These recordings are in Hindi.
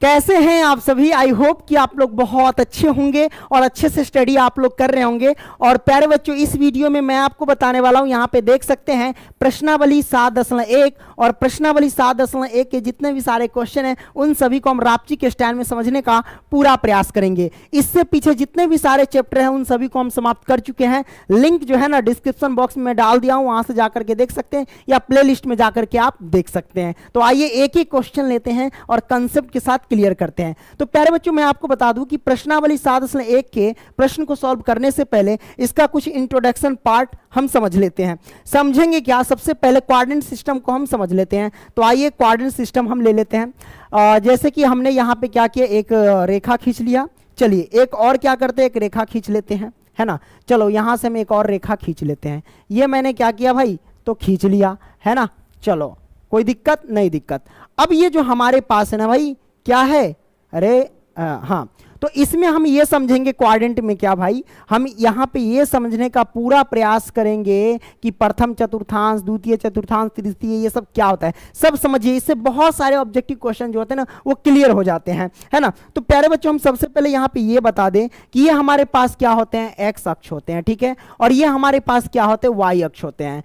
कैसे हैं आप सभी। आई होप कि आप लोग बहुत अच्छे होंगे और अच्छे से स्टडी आप लोग कर रहे होंगे। और प्यारे बच्चों, इस वीडियो में मैं आपको बताने वाला हूं, यहाँ पे देख सकते हैं प्रश्नावली 7.1 और प्रश्नावली 7.1 के जितने भी सारे क्वेश्चन हैं उन सभी को हम रापची के स्टाइल में समझने का पूरा प्रयास करेंगे। इससे पीछे जितने भी सारे चैप्टर हैं उन सभी को हम समाप्त कर चुके हैं। लिंक जो है ना डिस्क्रिप्शन बॉक्स में डाल दिया हूं, वहां से जाकर के देख सकते हैं या प्ले लिस्ट में जाकर के आप देख सकते हैं। तो आइए एक ही क्वेश्चन लेते हैं और कंसेप्ट के साथ क्लियर करते हैं। तो प्यारे बच्चों, मैं आपको बता दूं कि प्रश्नावली 7.1 के प्रश्न को सॉल्व करने से पहले इसका कुछ इंट्रोडक्शन पार्ट हम समझ लेते हैं। समझेंगे क्या? सबसे पहले कोऑर्डिनेट सिस्टम को हम समझ लेते हैं। तो आइए कोऑर्डिनेट सिस्टम हम ले लेते हैं। जैसे कि हमने यहाँ पे क्या किया, एक रेखा खींच लिया। चलिए एक और क्या करते हैं, एक रेखा खींच लेते हैं, है ना। चलो यहाँ से हम एक और रेखा खींच लेते हैं। ये मैंने क्या किया भाई, तो खींच लिया, है ना। चलो कोई दिक्कत नहीं, दिक्कत। अब ये जो हमारे पास है ना भाई, क्या है, अरे हाँ, तो इसमें हम ये समझेंगे कोऑर्डिनेट में क्या भाई, हम यहाँ पे ये समझने का पूरा प्रयास करेंगे कि प्रथम चतुर्थांश, द्वितीय चतुर्थांश, तृतीय, ये सब क्या होता है सब समझिए। इससे बहुत सारे ऑब्जेक्टिव क्वेश्चन जो होते हैं ना वो क्लियर हो जाते हैं, है ना। तो प्यारे बच्चों, हम सबसे पहले यहाँ पे ये बता दें कि ये हमारे पास क्या होते हैं, एक्स अक्ष होते हैं, ठीक है। और ये हमारे पास क्या होते हैं, वाई अक्ष होते हैं।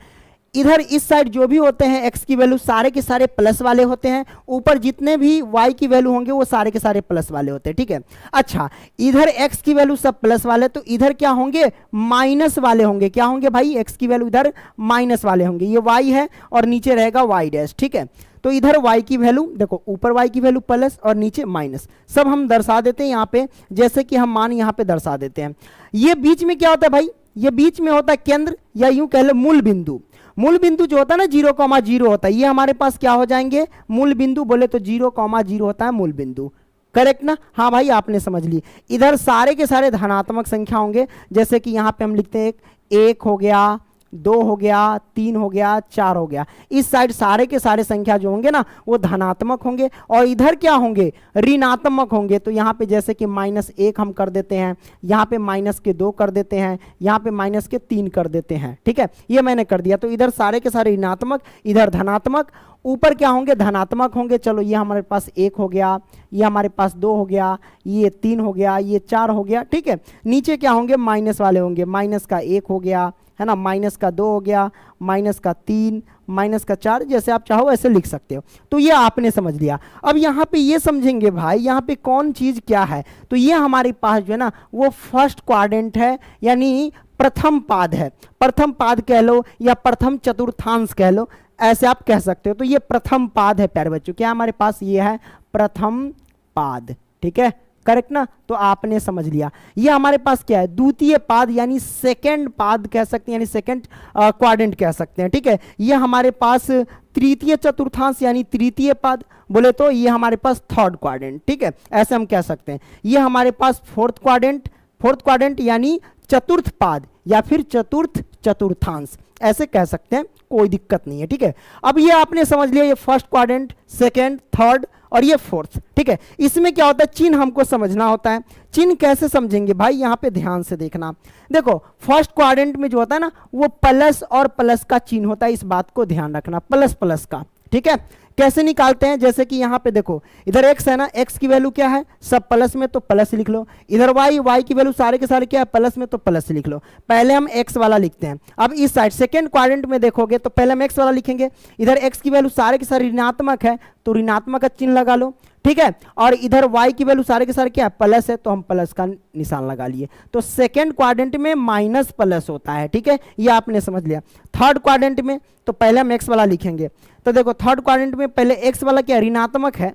इधर इस साइड जो भी होते हैं एक्स की वैल्यू सारे के सारे प्लस वाले होते हैं, ऊपर जितने भी वाई की वैल्यू होंगे वो सारे के सारे प्लस वाले होते हैं, ठीक है। अच्छा, इधर एक्स की वैल्यू सब प्लस वाले, तो इधर क्या होंगे, माइनस वाले होंगे। क्या होंगे भाई, एक्स की वैल्यू इधर माइनस वाले होंगे। ये वाई है और नीचे रहेगा वाई डैश, ठीक है। तो इधर y की वैल्यू देखो, ऊपर y की वैल्यू प्लस और नीचे माइनस, सब हम दर्शा देते हैं यहाँ पे, जैसे कि हम मान यहाँ पे दर्शा देते हैं। ये बीच में क्या होता है भाई, ये बीच में होता है केंद्र, या यूं कह लो मूल बिंदु। मूल बिंदु जो होता है ना 0,0 होता है, ये हमारे पास क्या हो जाएंगे, मूल बिंदु। बोले तो 0,0 होता है मूल बिंदु, करेक्ट ना। हाँ भाई, आपने समझ ली। इधर सारे के सारे धनात्मक संख्या होंगे, जैसे कि यहाँ पे हम लिखते हैं 1 हो गया, 2 हो गया, 3 हो गया, 4 हो गया। इस साइड सारे के सारे संख्या जो होंगे ना वो धनात्मक होंगे, और इधर क्या होंगे, ऋणात्मक होंगे। तो यहाँ पे जैसे कि -1 हम कर देते हैं, यहाँ पे -2 कर देते हैं, यहाँ पे -3 कर देते हैं, ठीक है। ये मैंने कर दिया। तो इधर सारे के सारे ऋणात्मक, इधर धनात्मक, ऊपर क्या होंगे, धनात्मक होंगे। चलो ये हमारे पास 1 हो गया, ये हमारे पास 2 हो गया, ये 3 हो गया, ये 4 हो गया, ठीक है। नीचे क्या होंगे, माइनस वाले होंगे, -1 हो गया, है ना, -2 हो गया, -3, -4, जैसे आप चाहो ऐसे लिख सकते हो। तो ये आपने समझ लिया। अब यहाँ पे ये समझेंगे भाई, यहाँ पे कौन चीज क्या है। तो ये हमारे पास जो है ना वो फर्स्ट क्वाड्रेंट है, यानी प्रथम पाद है। प्रथम पाद कह लो या प्रथम चतुर्थांश कह लो, ऐसे आप कह सकते हो। तो ये प्रथम पाद है प्यारे बच्चों, क्या हमारे पास ये है प्रथम पाद, ठीक है, करेक्ट ना। तो आपने समझ लिया। ये हमारे पास क्या है, द्वितीय पाद, यानी सेकंड पाद कह सकते हैं, यानी सेकंड क्वाड्रेंट कह सकते हैं, ठीक है। ये हमारे पास तृतीय चतुर्थांश यानी तृतीय पाद, बोले तो ये हमारे पास थर्ड क्वाड्रेंट, ठीक है, ऐसे हम कह सकते हैं। ये हमारे पास फोर्थ क्वाड्रेंट यानी चतुर्थ पाद या फिर चतुर्थ चतुर्थांश, ऐसे कह सकते हैं, कोई दिक्कत नहीं है, ठीक है। अब ये आपने समझ लिया, ये फर्स्ट क्वाड्रेंट, सेकंड, थर्ड और ये फोर्थ, ठीक है। इसमें क्या होता है, चिन्ह हमको समझना होता है। चिन्ह कैसे समझेंगे भाई, यहाँ पे ध्यान से देखना। देखो फर्स्ट क्वाड्रेंट में जो होता है ना वो प्लस और प्लस का चिन्ह होता है, इस बात को ध्यान रखना, प्लस प्लस का, ठीक है। कैसे निकालते हैं, जैसे कि यहाँ पे देखो, इधर x है ना, x की वैल्यू क्या है, सब प्लस में, तो प्लस लिख लो। इधर y की वैल्यू सारे के सारे क्या है, प्लस में, तो प्लस लिख लो। पहले हम x वाला लिखते हैं। अब इस साइड सेकंड क्वाड्रेंट में देखोगे तो पहले हम x वाला लिखेंगे। इधर x की वैल्यू सारे के सारे ऋणात्मक है, तो ऋणात्मक का चिन्ह लगा लो, ठीक है। और इधर y की वैल्यू सारे के सारे क्या है, प्लस है, तो हम प्लस का निशान लगा लिए। तो सेकंड क्वाड्रेंट में माइनस प्लस होता है, ठीक है, ये आपने समझ लिया। थर्ड क्वाड्रेंट में तो पहले हम x वाला लिखेंगे। तो देखो थर्ड क्वाड्रेंट में पहले x वाला क्या ऋणात्मक है,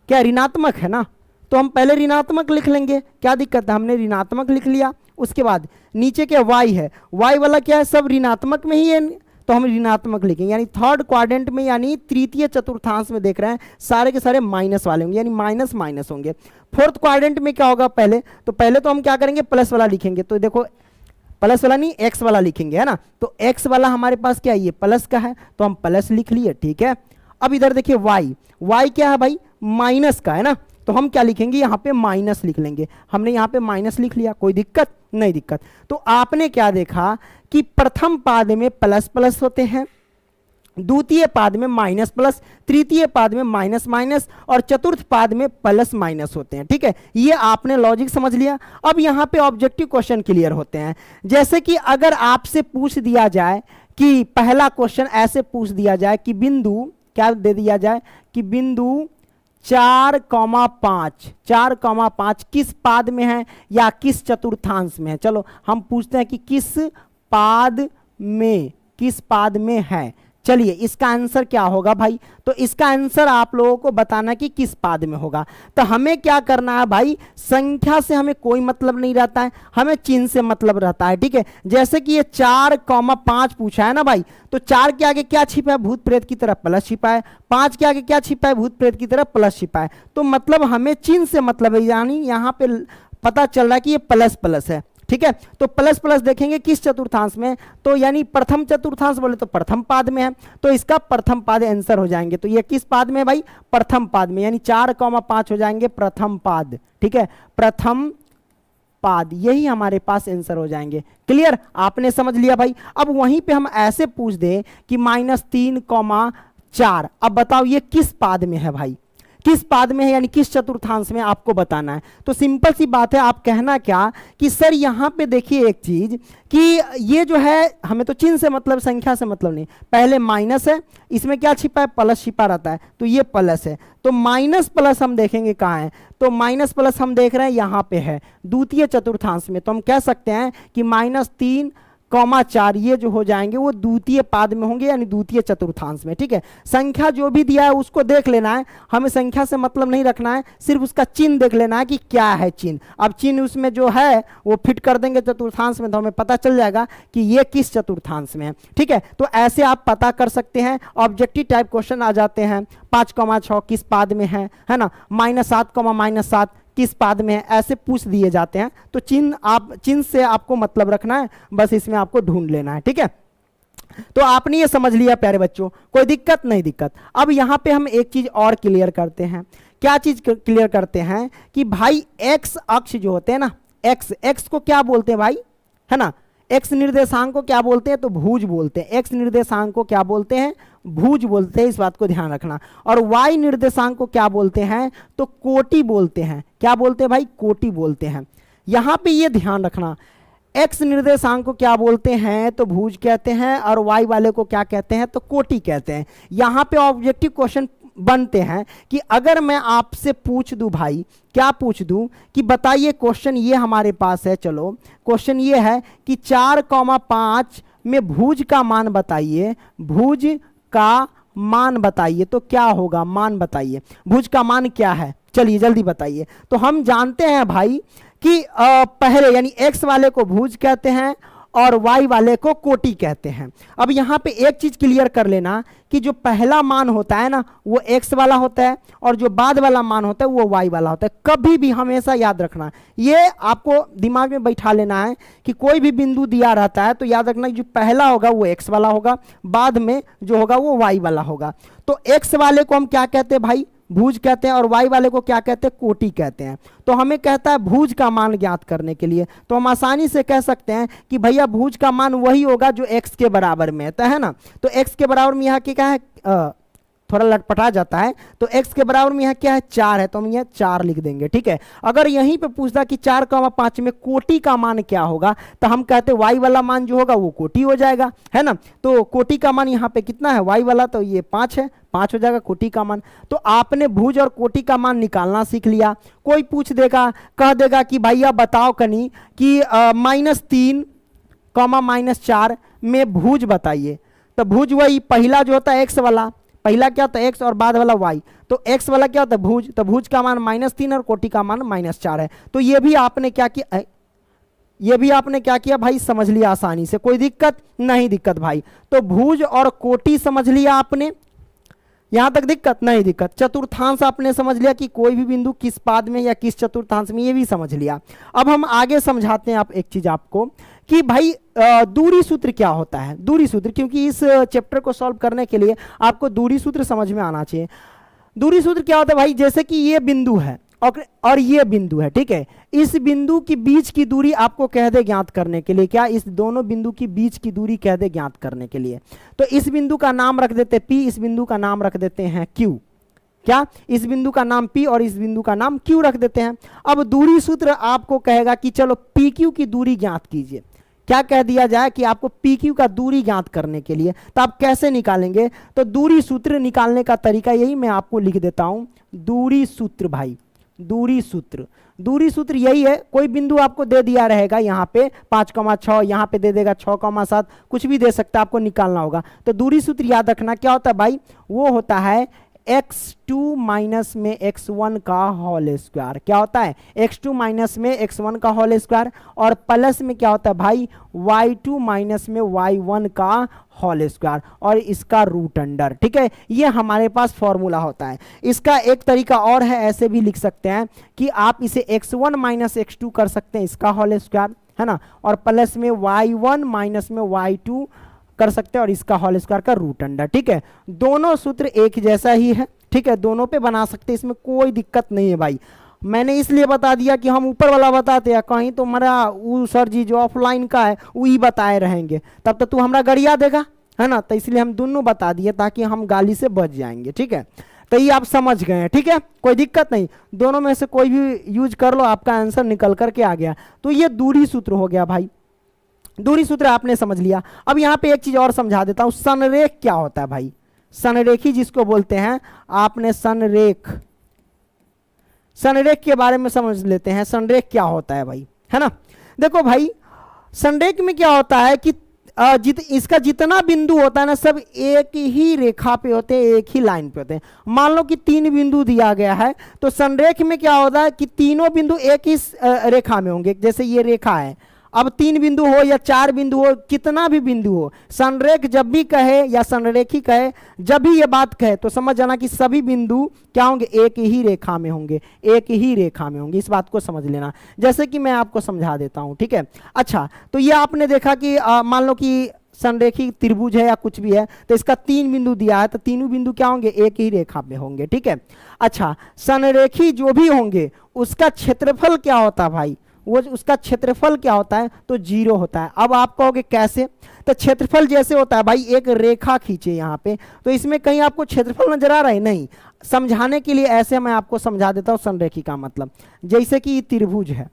क्या ऋणात्मक है ना, तो हम पहले ऋणात्मक लिख लेंगे, क्या दिक्कत है, हमने ऋणात्मक लिख लिया। उसके बाद नीचे क्या y है, y वाला क्या है, सब ऋणात्मक में ही है, तो हम ऋणात्मक लिखेंगे। यानी थर्ड क्वाड्रेंट में यानी तृतीय चतुर्थांश में देख रहे हैं सारे के सारे माइनस वाले होंगे, यानी माइनस माइनस होंगे। फोर्थ क्वाड्रेंट में क्या होगा, पहले तो हम क्या करेंगे, प्लस वाला लिखेंगे। तो देखो प्लस वाला नहीं, एक्स वाला लिखेंगे, है ना। तो एक्स वाला हमारे पास क्या है, ये प्लस का है, तो हम प्लस लिख लिए, ठीक है। अब इधर देखिए वाई क्या है भाई, माइनस का है ना, तो हम क्या लिखेंगे, यहाँ पे माइनस लिख लेंगे। हमने यहाँ पे माइनस लिख लिया, कोई दिक्कत नहीं, दिक्कत। तो आपने क्या देखा कि प्रथम पाद में प्लस प्लस होते हैं द्वितीय पाद में माइनस प्लस, तृतीय पाद में माइनस माइनस और चतुर्थ पाद में प्लस माइनस होते हैं। ठीक है, ये आपने लॉजिक समझ लिया। अब यहाँ पे ऑब्जेक्टिव क्वेश्चन क्लियर होते हैं। जैसे कि अगर आपसे पूछ दिया जाए कि पहला क्वेश्चन ऐसे पूछ दिया जाए कि बिंदु क्या दे दिया जाए कि बिंदु 4,5 किस पाद में है या किस चतुर्थांश में है। चलो हम पूछते हैं कि किस पाद में है। चलिए इसका आंसर क्या होगा भाई, तो इसका आंसर आप लोगों को बताना कि किस पाद में होगा। तो हमें क्या करना है भाई, संख्या से हमें कोई मतलब नहीं रहता है, हमें चिन्ह से मतलब रहता है। ठीक है, जैसे कि ये 4,5 पूछा है ना भाई, तो 4 के आगे क्या छिपा है, भूत प्रेत की तरह प्लस छिपा है। 5 के आगे क्या छिपा है, भूत प्रेत की तरह प्लस छिपा है। तो मतलब हमें चिन्ह से मतलब है, यानी यहाँ पे पता चल रहा है कि ये प्लस प्लस है। ठीक है, तो प्लस प्लस देखेंगे किस चतुर्थांश में, तो यानी प्रथम चतुर्थांश बोले तो प्रथम पाद में है, तो इसका प्रथम पाद आंसर हो जाएंगे। तो ये किस पाद में भाई, प्रथम पाद में, यानी 4,5 हो जाएंगे प्रथम पाद। ठीक है, प्रथम पाद, यही हमारे पास आंसर हो जाएंगे। क्लियर, आपने समझ लिया भाई। अब वहीं पे हम ऐसे पूछ दे कि -3,4, अब बताओ ये किस पाद में है भाई, किस पाद में है, यानी किस चतुर्थांश में आपको बताना है। तो सिंपल सी बात है, आप कहना क्या कि सर यहाँ पे देखिए एक चीज कि ये जो है हमें तो चिन्ह से मतलब, संख्या से मतलब नहीं। पहले माइनस है, इसमें क्या छिपा है, प्लस छिपा रहता है, तो ये प्लस है। तो माइनस प्लस हम देखेंगे कहाँ है, तो माइनस प्लस हम देख रहे हैं यहाँ पे है द्वितीय चतुर्थांश में। तो हम कह सकते हैं कि -3,4 ये जो हो जाएंगे वो द्वितीय पाद में होंगे, यानी द्वितीय चतुर्थांश में। ठीक है, संख्या जो भी दिया है उसको देख लेना है, हमें संख्या से मतलब नहीं रखना है, सिर्फ उसका चिन्ह देख लेना है कि क्या है चिन्ह। अब चिन्ह उसमें जो है वो फिट कर देंगे चतुर्थांश में, तो हमें पता चल जाएगा कि ये किस चतुर्थांश में है। ठीक है, तो ऐसे आप पता कर सकते हैं। ऑब्जेक्टिव टाइप क्वेश्चन आ जाते हैं, 5,6 किस पाद में है ना, -7,-7 किस पाद में है, ऐसे पूछ दिए जाते हैं। तो चिन्ह से आपको मतलब रखना है, बस इसमें आपको ढूंढ लेना है। ठीक है, तो आपने ये समझ लिया प्यारे बच्चों, कोई दिक्कत नहीं दिक्कत। अब यहाँ पे हम एक चीज और क्लियर करते हैं। क्या चीज क्लियर करते हैं कि भाई एक्स अक्ष जो होते हैं ना, एक्स को क्या बोलते हैं भाई, है ना, एक्स निर्देशांक को क्या बोलते हैं, तो भुज बोलते हैं। एक्स निर्देशांक को क्या बोलते हैं, भुज बोलते हैं, इस बात को ध्यान रखना। और वाई निर्देशांक को क्या बोलते हैं, तो कोटि बोलते हैं। क्या बोलते हैं भाई, कोटि बोलते हैं। यहां पे ये ध्यान रखना, एक्स निर्देशांक को क्या बोलते हैं, तो भुज कहते हैं, और वाई वाले को क्या कहते हैं, तो कोटि कहते हैं। यहां पे ऑब्जेक्टिव क्वेश्चन बनते हैं कि अगर मैं आपसे पूछ दूं भाई, क्या पूछ दूं कि बताइए, क्वेश्चन ये हमारे पास है, चलो क्वेश्चन ये है कि 4,5 में भुज का मान बताइए, भुज का मान बताइए, तो क्या होगा, मान बताइए, भुज का मान क्या है, चलिए जल्दी बताइए। तो हम जानते हैं भाई कि पहले यानी एक्स वाले को भुज कहते हैं और वाई वाले को कोटि कहते हैं। अब यहाँ पे एक चीज क्लियर कर लेना कि जो पहला मान होता है ना वो एक्स वाला होता है, और जो बाद वाला मान होता है वो वाई वाला होता है। कभी भी हमेशा याद रखना, ये आपको दिमाग में बैठा लेना है कि कोई भी बिंदु दिया रहता है तो याद रखना कि जो पहला होगा वो एक्स वाला होगा, बाद में जो होगा वो वाई वाला होगा। तो एक्स वाले को हम क्या कहते हैं भाई, भुज कहते हैं, और वाई वाले को क्या कहते हैं, कोटि कहते हैं। तो हमें कहता है भुज का मान ज्ञात करने के लिए, तो हम आसानी से कह सकते हैं कि भैया भुज का मान वही होगा जो एक्स के बराबर में है ना। तो एक्स के बराबर में यहाँ क्या है, थोड़ा लटपटा जाता है, तो x के बराबर में यहाँ क्या है, 4 है, तो हम यहाँ 4 लिख देंगे। ठीक है, अगर यहीं पे पूछता कि 4,5 में कोटि का मान क्या होगा, तो हम कहते y वाला मान जो होगा वो कोटि हो जाएगा, है ना। तो कोटि का मान यहाँ पे कितना है, y वाला, तो ये 5 है, 5 हो जाएगा कोटि का मान। तो आपने भुज और कोटि का मान निकालना सीख लिया। कोई पूछ देगा, कह देगा कि भैया बताओ कनी कि -3, -4 में भुज बताइए, तो भुज वही पहला जो होता है एक्स वाला, पहला क्या होता है एक्स और बाद वाला वाई, तो एक्स वाला क्या होता है भुज, तो भुज का मान -3 और कोटि का मान -4 है। तो ये भी आपने क्या किया, ये भी आपने क्या किया भाई, समझ लिया आसानी से, कोई दिक्कत नहीं दिक्कत भाई। तो भुज और कोटि समझ लिया आपने, यहां तक दिक्कत नहीं दिक्कत। चतुर्थांश आपने समझ लिया कि कोई भी बिंदु किस पाद में या किस चतुर्थांश में, ये भी समझ लिया। अब हम आगे समझाते हैं आप एक चीज आपको कि भाई दूरी सूत्र क्या होता है। दूरी सूत्र, क्योंकि इस चैप्टर को सॉल्व करने के लिए आपको दूरी सूत्र समझ में आना चाहिए। दूरी सूत्र क्या होता है भाई, जैसे कि ये बिंदु है, और ये बिंदु है, ठीक है। इस बिंदु की बीच की दूरी आपको कह दे ज्ञात करने के लिए, क्या इस दोनों बिंदु की बीच की दूरी कह दे ज्ञात करने के लिए। तो इस बिंदु का नाम रख देते P, इस बिंदु का नाम रख देते हैं Q। क्या इस बिंदु का नाम P और इस बिंदु का नाम Q रख देते हैं। अब दूरी सूत्र आपको कहेगा कि चलो PQ की दूरी ज्ञात कीजिए। क्या कह दिया जाए कि आपको PQ का दूरी ज्ञात करने के लिए, तो आप कैसे निकालेंगे। तो दूरी सूत्र निकालने का तरीका यही मैं आपको लिख देता हूं। दूरी सूत्र भाई, दूरी सूत्र यही है। कोई बिंदु आपको दे दिया रहेगा यहाँ पे 5,6, यहाँ पे दे देगा 6,7, कुछ भी दे सकता है, आपको निकालना होगा। तो दूरी सूत्र याद रखना क्या होता है भाई, वो होता है x2 माइनस में x1 का होल स्क्वायर। क्या होता है, x2 माइनस में x1 का होल स्क्वायर, और प्लस में क्या होता है भाई, y2 माइनस में y1 का होल स्क्वायर, और इसका रूट अंडर। ठीक है, ये हमारे पास फॉर्मूला होता है। इसका एक तरीका और है, ऐसे भी लिख सकते हैं कि आप इसे x1 माइनस x2 कर सकते हैं, इसका होल स्क्वायर है ना, और प्लस में y1 माइनस में y2 कर सकते हैं, और इसका होल स्क्वायर का रूट अंडर। ठीक है, दोनों सूत्र एक जैसा ही है। ठीक है, दोनों पे बना सकते हैं, इसमें कोई दिक्कत नहीं है भाई। मैंने इसलिए बता दिया कि हम ऊपर वाला बताते हैं, कहीं तो हमारा वो सर जी जो ऑफलाइन का है वो ही बताए रहेंगे, तब तो तू हमारा गरिया देगा, है ना। तो इसलिए हम दोनों बता दिए ताकि हम गाली से बच जाएंगे। ठीक है, तो ये आप समझ गए हैं। ठीक है, कोई दिक्कत नहीं, दोनों में से कोई भी यूज कर लो, आपका आंसर निकल करके आ गया। तो ये दूरी सूत्र हो गया भाई, दूरी सूत्र आपने समझ लिया। अब यहाँ पे एक चीज और समझा देता हूं, संरेख क्या होता है भाई, संरेखी जिसको बोलते हैं, आपने संरेख के बारे में समझ लेते हैं। संरेख क्या होता है भाई, है ना। देखो भाई, संरेख में क्या होता है कि इसका जितना बिंदु होता है ना, सब एक ही रेखा पे होते हैं, एक ही लाइन पे होते हैं। मान लो कि 3 बिंदु दिया गया है, तो संरेख में क्या होता है कि तीनों बिंदु एक ही रेखा में होंगे। जैसे ये रेखा है, अब 3 बिंदु हो या 4 बिंदु हो, कितना भी बिंदु हो, संरेख जब भी कहे या संरेखी कहे, जब भी ये बात कहे, तो समझ जाना कि सभी बिंदु क्या होंगे, एक ही रेखा में होंगे, एक ही रेखा में होंगे। इस बात को समझ लेना, जैसे कि मैं आपको समझा देता हूं। ठीक है, अच्छा, तो ये आपने देखा कि मान लो कि संरेखी त्रिभुज है या कुछ भी है, तो इसका 3 बिंदु दिया है, तो तीनों बिंदु क्या होंगे, एक ही रेखा में होंगे। ठीक है, अच्छा, संरेखी जो भी होंगे उसका क्षेत्रफल क्या होता है भाई, वो उसका क्षेत्रफल क्या होता है, तो 0 होता है। अब आप कहोगे कैसे, तो क्षेत्रफल जैसे होता है भाई, एक रेखा खींचे यहाँ पे, तो इसमें कहीं आपको क्षेत्रफल नजर आ रहा है, नहीं। समझाने के लिए ऐसे मैं आपको समझा देता हूँ संरेखी का मतलब। जैसे कि ये त्रिभुज है,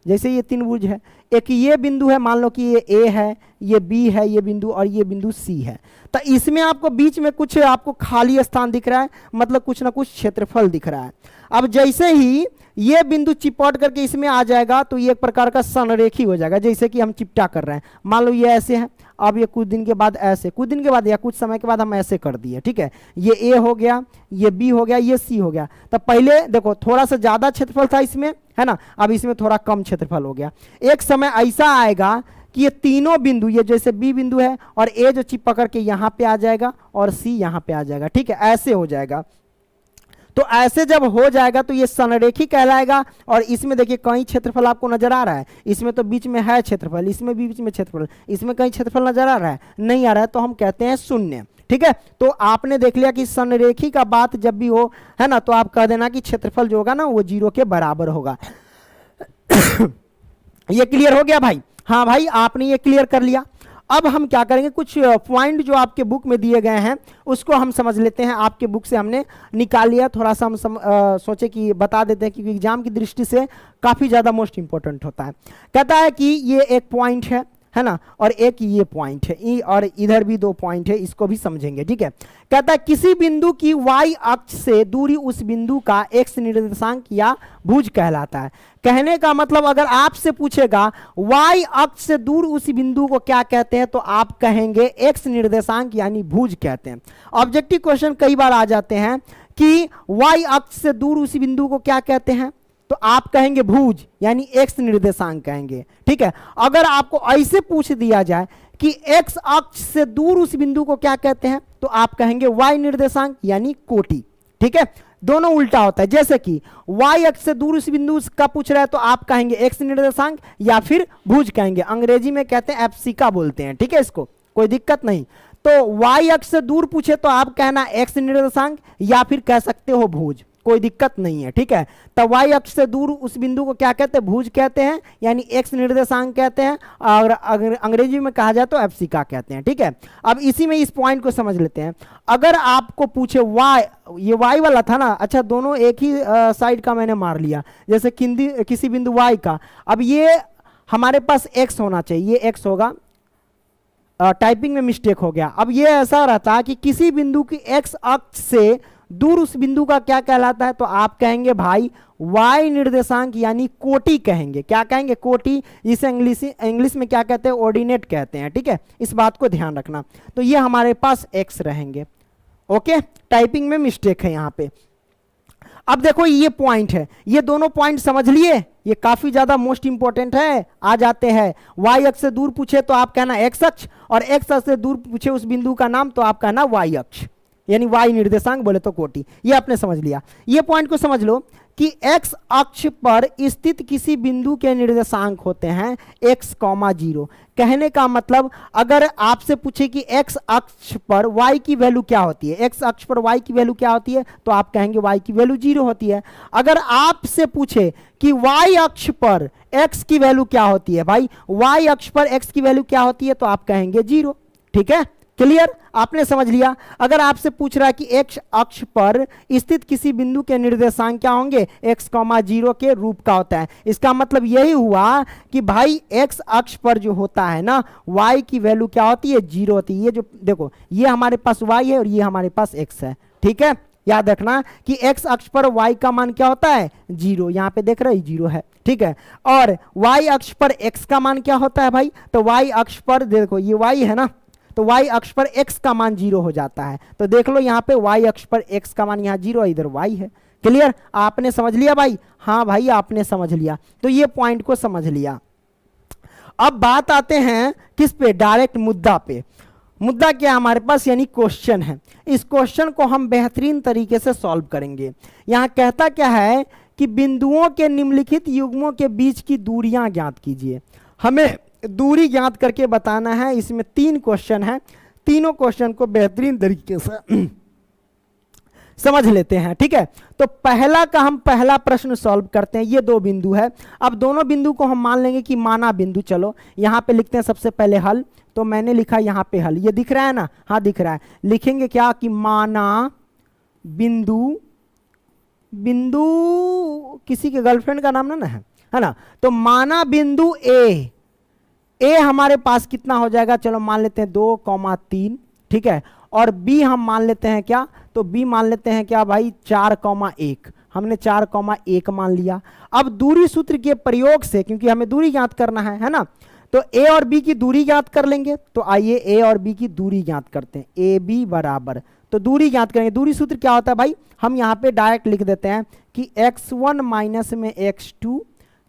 जैसे ये त्रिभुज है, एक ये बिंदु है, मान लो कि ये A है, ये B है, ये बिंदु, और ये बिंदु C है। तो इसमें आपको बीच में कुछ आपको खाली स्थान दिख रहा है, मतलब कुछ ना कुछ क्षेत्रफल दिख रहा है। अब जैसे ही ये बिंदु चिपट करके इसमें आ जाएगा, तो ये एक प्रकार का संरेखी हो जाएगा। जैसे कि हम चिपटा कर रहे हैं, मान लो ये ऐसे है, अब ये कुछ दिन के बाद ऐसे, कुछ दिन के बाद या कुछ समय के बाद हम ऐसे कर दिए। ठीक है, ये A हो गया, ये B हो गया, ये C हो गया। तो पहले देखो थोड़ा सा ज्यादा क्षेत्रफल था इसमें, है ना, अब इसमें थोड़ा कम क्षेत्रफल हो गया। एक समय ऐसा आएगा कि ये तीनों बिंदु, ये जैसे B बिंदु है और A जो चिपक करके यहाँ पे आ जाएगा और C यहाँ पे आ जाएगा। ठीक है, ऐसे हो जाएगा। तो ऐसे जब हो जाएगा तो ये संरेखी कहलाएगा। और इसमें देखिए कहीं क्षेत्रफल आपको नजर आ रहा है, इसमें तो बीच में है क्षेत्रफल, इसमें भी बीच में क्षेत्रफल, इसमें कहीं क्षेत्रफल नजर आ रहा है, नहीं आ रहा है, तो हम कहते हैं शून्य। ठीक है, तो आपने देख लिया कि संरेखी का बात जब भी हो, है ना, तो आप कह देना कि क्षेत्रफल जो होगा ना वो 0 के बराबर होगा। ये क्लियर हो गया भाई, हाँ भाई, आपने ये क्लियर कर लिया। अब हम क्या करेंगे, कुछ पॉइंट जो आपके बुक में दिए गए हैं उसको हम समझ लेते हैं। आपके बुक से हमने निकाल लिया, थोड़ा सा हम सोचे कि बता देते हैं, क्योंकि एग्जाम की दृष्टि से काफ़ी ज़्यादा मोस्ट इंपॉर्टेंट होता है। कहता है कि ये एक पॉइंट है ना, और एक ये पॉइंट है, और इधर भी 2 पॉइंट है, इसको भी समझेंगे। ठीक है, कहता है किसी बिंदु की y अक्ष से दूरी उस बिंदु का x निर्देशांक या भुज कहलाता है। कहने का मतलब अगर आपसे पूछेगा y अक्ष से दूर उस बिंदु को क्या कहते हैं, तो आप कहेंगे x निर्देशांक यानी भुज कहते हैं। ऑब्जेक्टिव क्वेश्चन कई बार आ जाते हैं कि y अक्ष से दूर उस बिंदु को क्या कहते हैं, तो आप कहेंगे भुज यानी x निर्देशांक कहेंगे। ठीक है, अगर आपको ऐसे पूछ दिया जाए कि x अक्ष से दूर उस बिंदु को क्या कहते हैं, तो आप कहेंगे y निर्देशांक यानी कोटि। ठीक है, दोनों उल्टा होता है। जैसे कि y अक्ष से दूर उस बिंदु का पूछ रहा है, तो आप कहेंगे x निर्देशांक या फिर भुज कहेंगे। अंग्रेजी में कहते हैं एब्सिका बोलते हैं। ठीक है, इसको कोई दिक्कत नहीं। तो y अक्ष से दूर पूछे तो आप कहना x निर्देशांक या फिर कह सकते हो भुज, कोई दिक्कत नहीं है, ठीक है। तो y अक्ष से दूर उस बिंदु को क्या कहते हैं, भुज कहते हैं, यानी x निर्देशांक कहते हैं, और अगर अंग्रेजी में कहा जाए तो एब्सिका कहते हैं, ठीक है। अब इसी में इस पॉइंट को समझ लेते हैं। अगर आपको पूछे y, ये y वाला था ना, अच्छा दोनों एक ही साइड का मैंने मार लिया, जैसे किसी बिंदु y का, अब ये हमारे पास x होना चाहिए, ये x होगा, टाइपिंग में मिस्टेक हो गया। अब ये ऐसा रहता है कि किसी बिंदु की x अक्ष से दूर उस बिंदु का क्या कहलाता है, तो आप कहेंगे भाई y निर्देशांक यानी कोटि कहेंगे। क्या कहेंगे, कोटि, जिसे इंग्लिश में क्या कहते हैं, ऑर्डिनेट कहते हैं, ठीक है। इस बात को ध्यान रखना। तो ये हमारे पास x रहेंगे, ओके, टाइपिंग में मिस्टेक है यहाँ पे। अब देखो ये पॉइंट है, ये दोनों पॉइंट समझ लिए, ये काफी ज्यादा मोस्ट इंपॉर्टेंट है। आ जाते हैं, y अक्ष से दूर पूछे तो आप कहना x अक्ष, और x अक्ष से दूर पूछे उस बिंदु का नाम तो आप कहना y अक्ष, यानी y निर्देशांक बोले तो कोटि। ये आपने समझ लिया। ये पॉइंट को समझ लो कि x अक्ष पर स्थित किसी बिंदु के निर्देशांक होते हैं x, 0। कहने का मतलब अगर आपसे पूछे कि x अक्ष पर y की वैल्यू क्या होती है, x अक्ष पर y की वैल्यू क्या होती है, तो आप कहेंगे y की वैल्यू 0 होती है। अगर आपसे पूछे कि y अक्ष पर x की वैल्यू क्या होती है, भाई y अक्ष पर x की वैल्यू क्या होती है, तो आप कहेंगे 0, ठीक है, क्लियर, आपने समझ लिया। अगर आपसे पूछ रहा है कि x अक्ष पर स्थित किसी बिंदु के निर्देशांक क्या होंगे, x, 0 के रूप का होता है, इसका मतलब यही हुआ कि भाई x अक्ष पर जो होता है ना, y की वैल्यू क्या होती है, 0 होती है। ये जो देखो, ये हमारे पास y है और ये हमारे पास x है, ठीक है। याद रखना कि x अक्ष पर y का मान क्या होता है, 0, यहाँ पे देख रहे हैं 0 है, ठीक है। और y अक्ष पर x का मान क्या होता है भाई, तो y अक्ष पर देखो ये y है ना, तो y अक्ष पर x का मान 0 हो जाता है। तो देख लो यहाँ पे y अक्ष पर x का मान यहाँ 0 है, इधर y है। क्लियर, आपने समझ लिया भाई, हाँ भाई आपने समझ लिया। तो ये पॉइंट को समझ लिया। अब बात आते हैं किस पे, डायरेक्ट मुद्दा पे। मुद्दा क्या है हमारे पास, यानी क्वेश्चन है। इस क्वेश्चन को हम बेहतरीन तरीके से सॉल्व करेंगे। यहाँ कहता क्या है कि बिंदुओं के निम्नलिखित युग्मों के बीच की दूरियां ज्ञात कीजिए। हमें दूरी ज्ञात करके बताना है। इसमें 3 क्वेश्चन है, तीनों क्वेश्चन को बेहतरीन तरीके से समझ लेते हैं, ठीक है। तो पहला प्रश्न सॉल्व करते हैं। ये 2 बिंदु है। अब दोनों बिंदु को हम मान लेंगे कि माना बिंदु। चलो यहाँ पे लिखते हैं सबसे पहले हल। तो मैंने लिखा यहाँ पे हल, ये दिख रहा है ना, हाँ दिख रहा है। लिखेंगे क्या कि माना बिंदु, बिंदु किसी के गर्लफ्रेंड का नाम ना है ना। तो माना बिंदु ए हमारे पास कितना हो जाएगा, चलो मान लेते हैं 2,3, ठीक है। और बी हम मान लेते हैं क्या, तो बी मान लेते हैं क्या भाई 4,1। हमने 4,1 मान लिया। अब दूरी सूत्र के प्रयोग से, क्योंकि हमें दूरी ज्ञात करना है ना, तो ए और बी की दूरी ज्ञात कर लेंगे। तो आइए ए और बी की दूरी ज्ञात करते हैं। ए बी बराबर, तो दूरी ज्ञात करेंगे। दूरी सूत्र क्या होता है भाई, हम यहाँ पे डायरेक्ट लिख देते हैं कि x1 माइनस में x2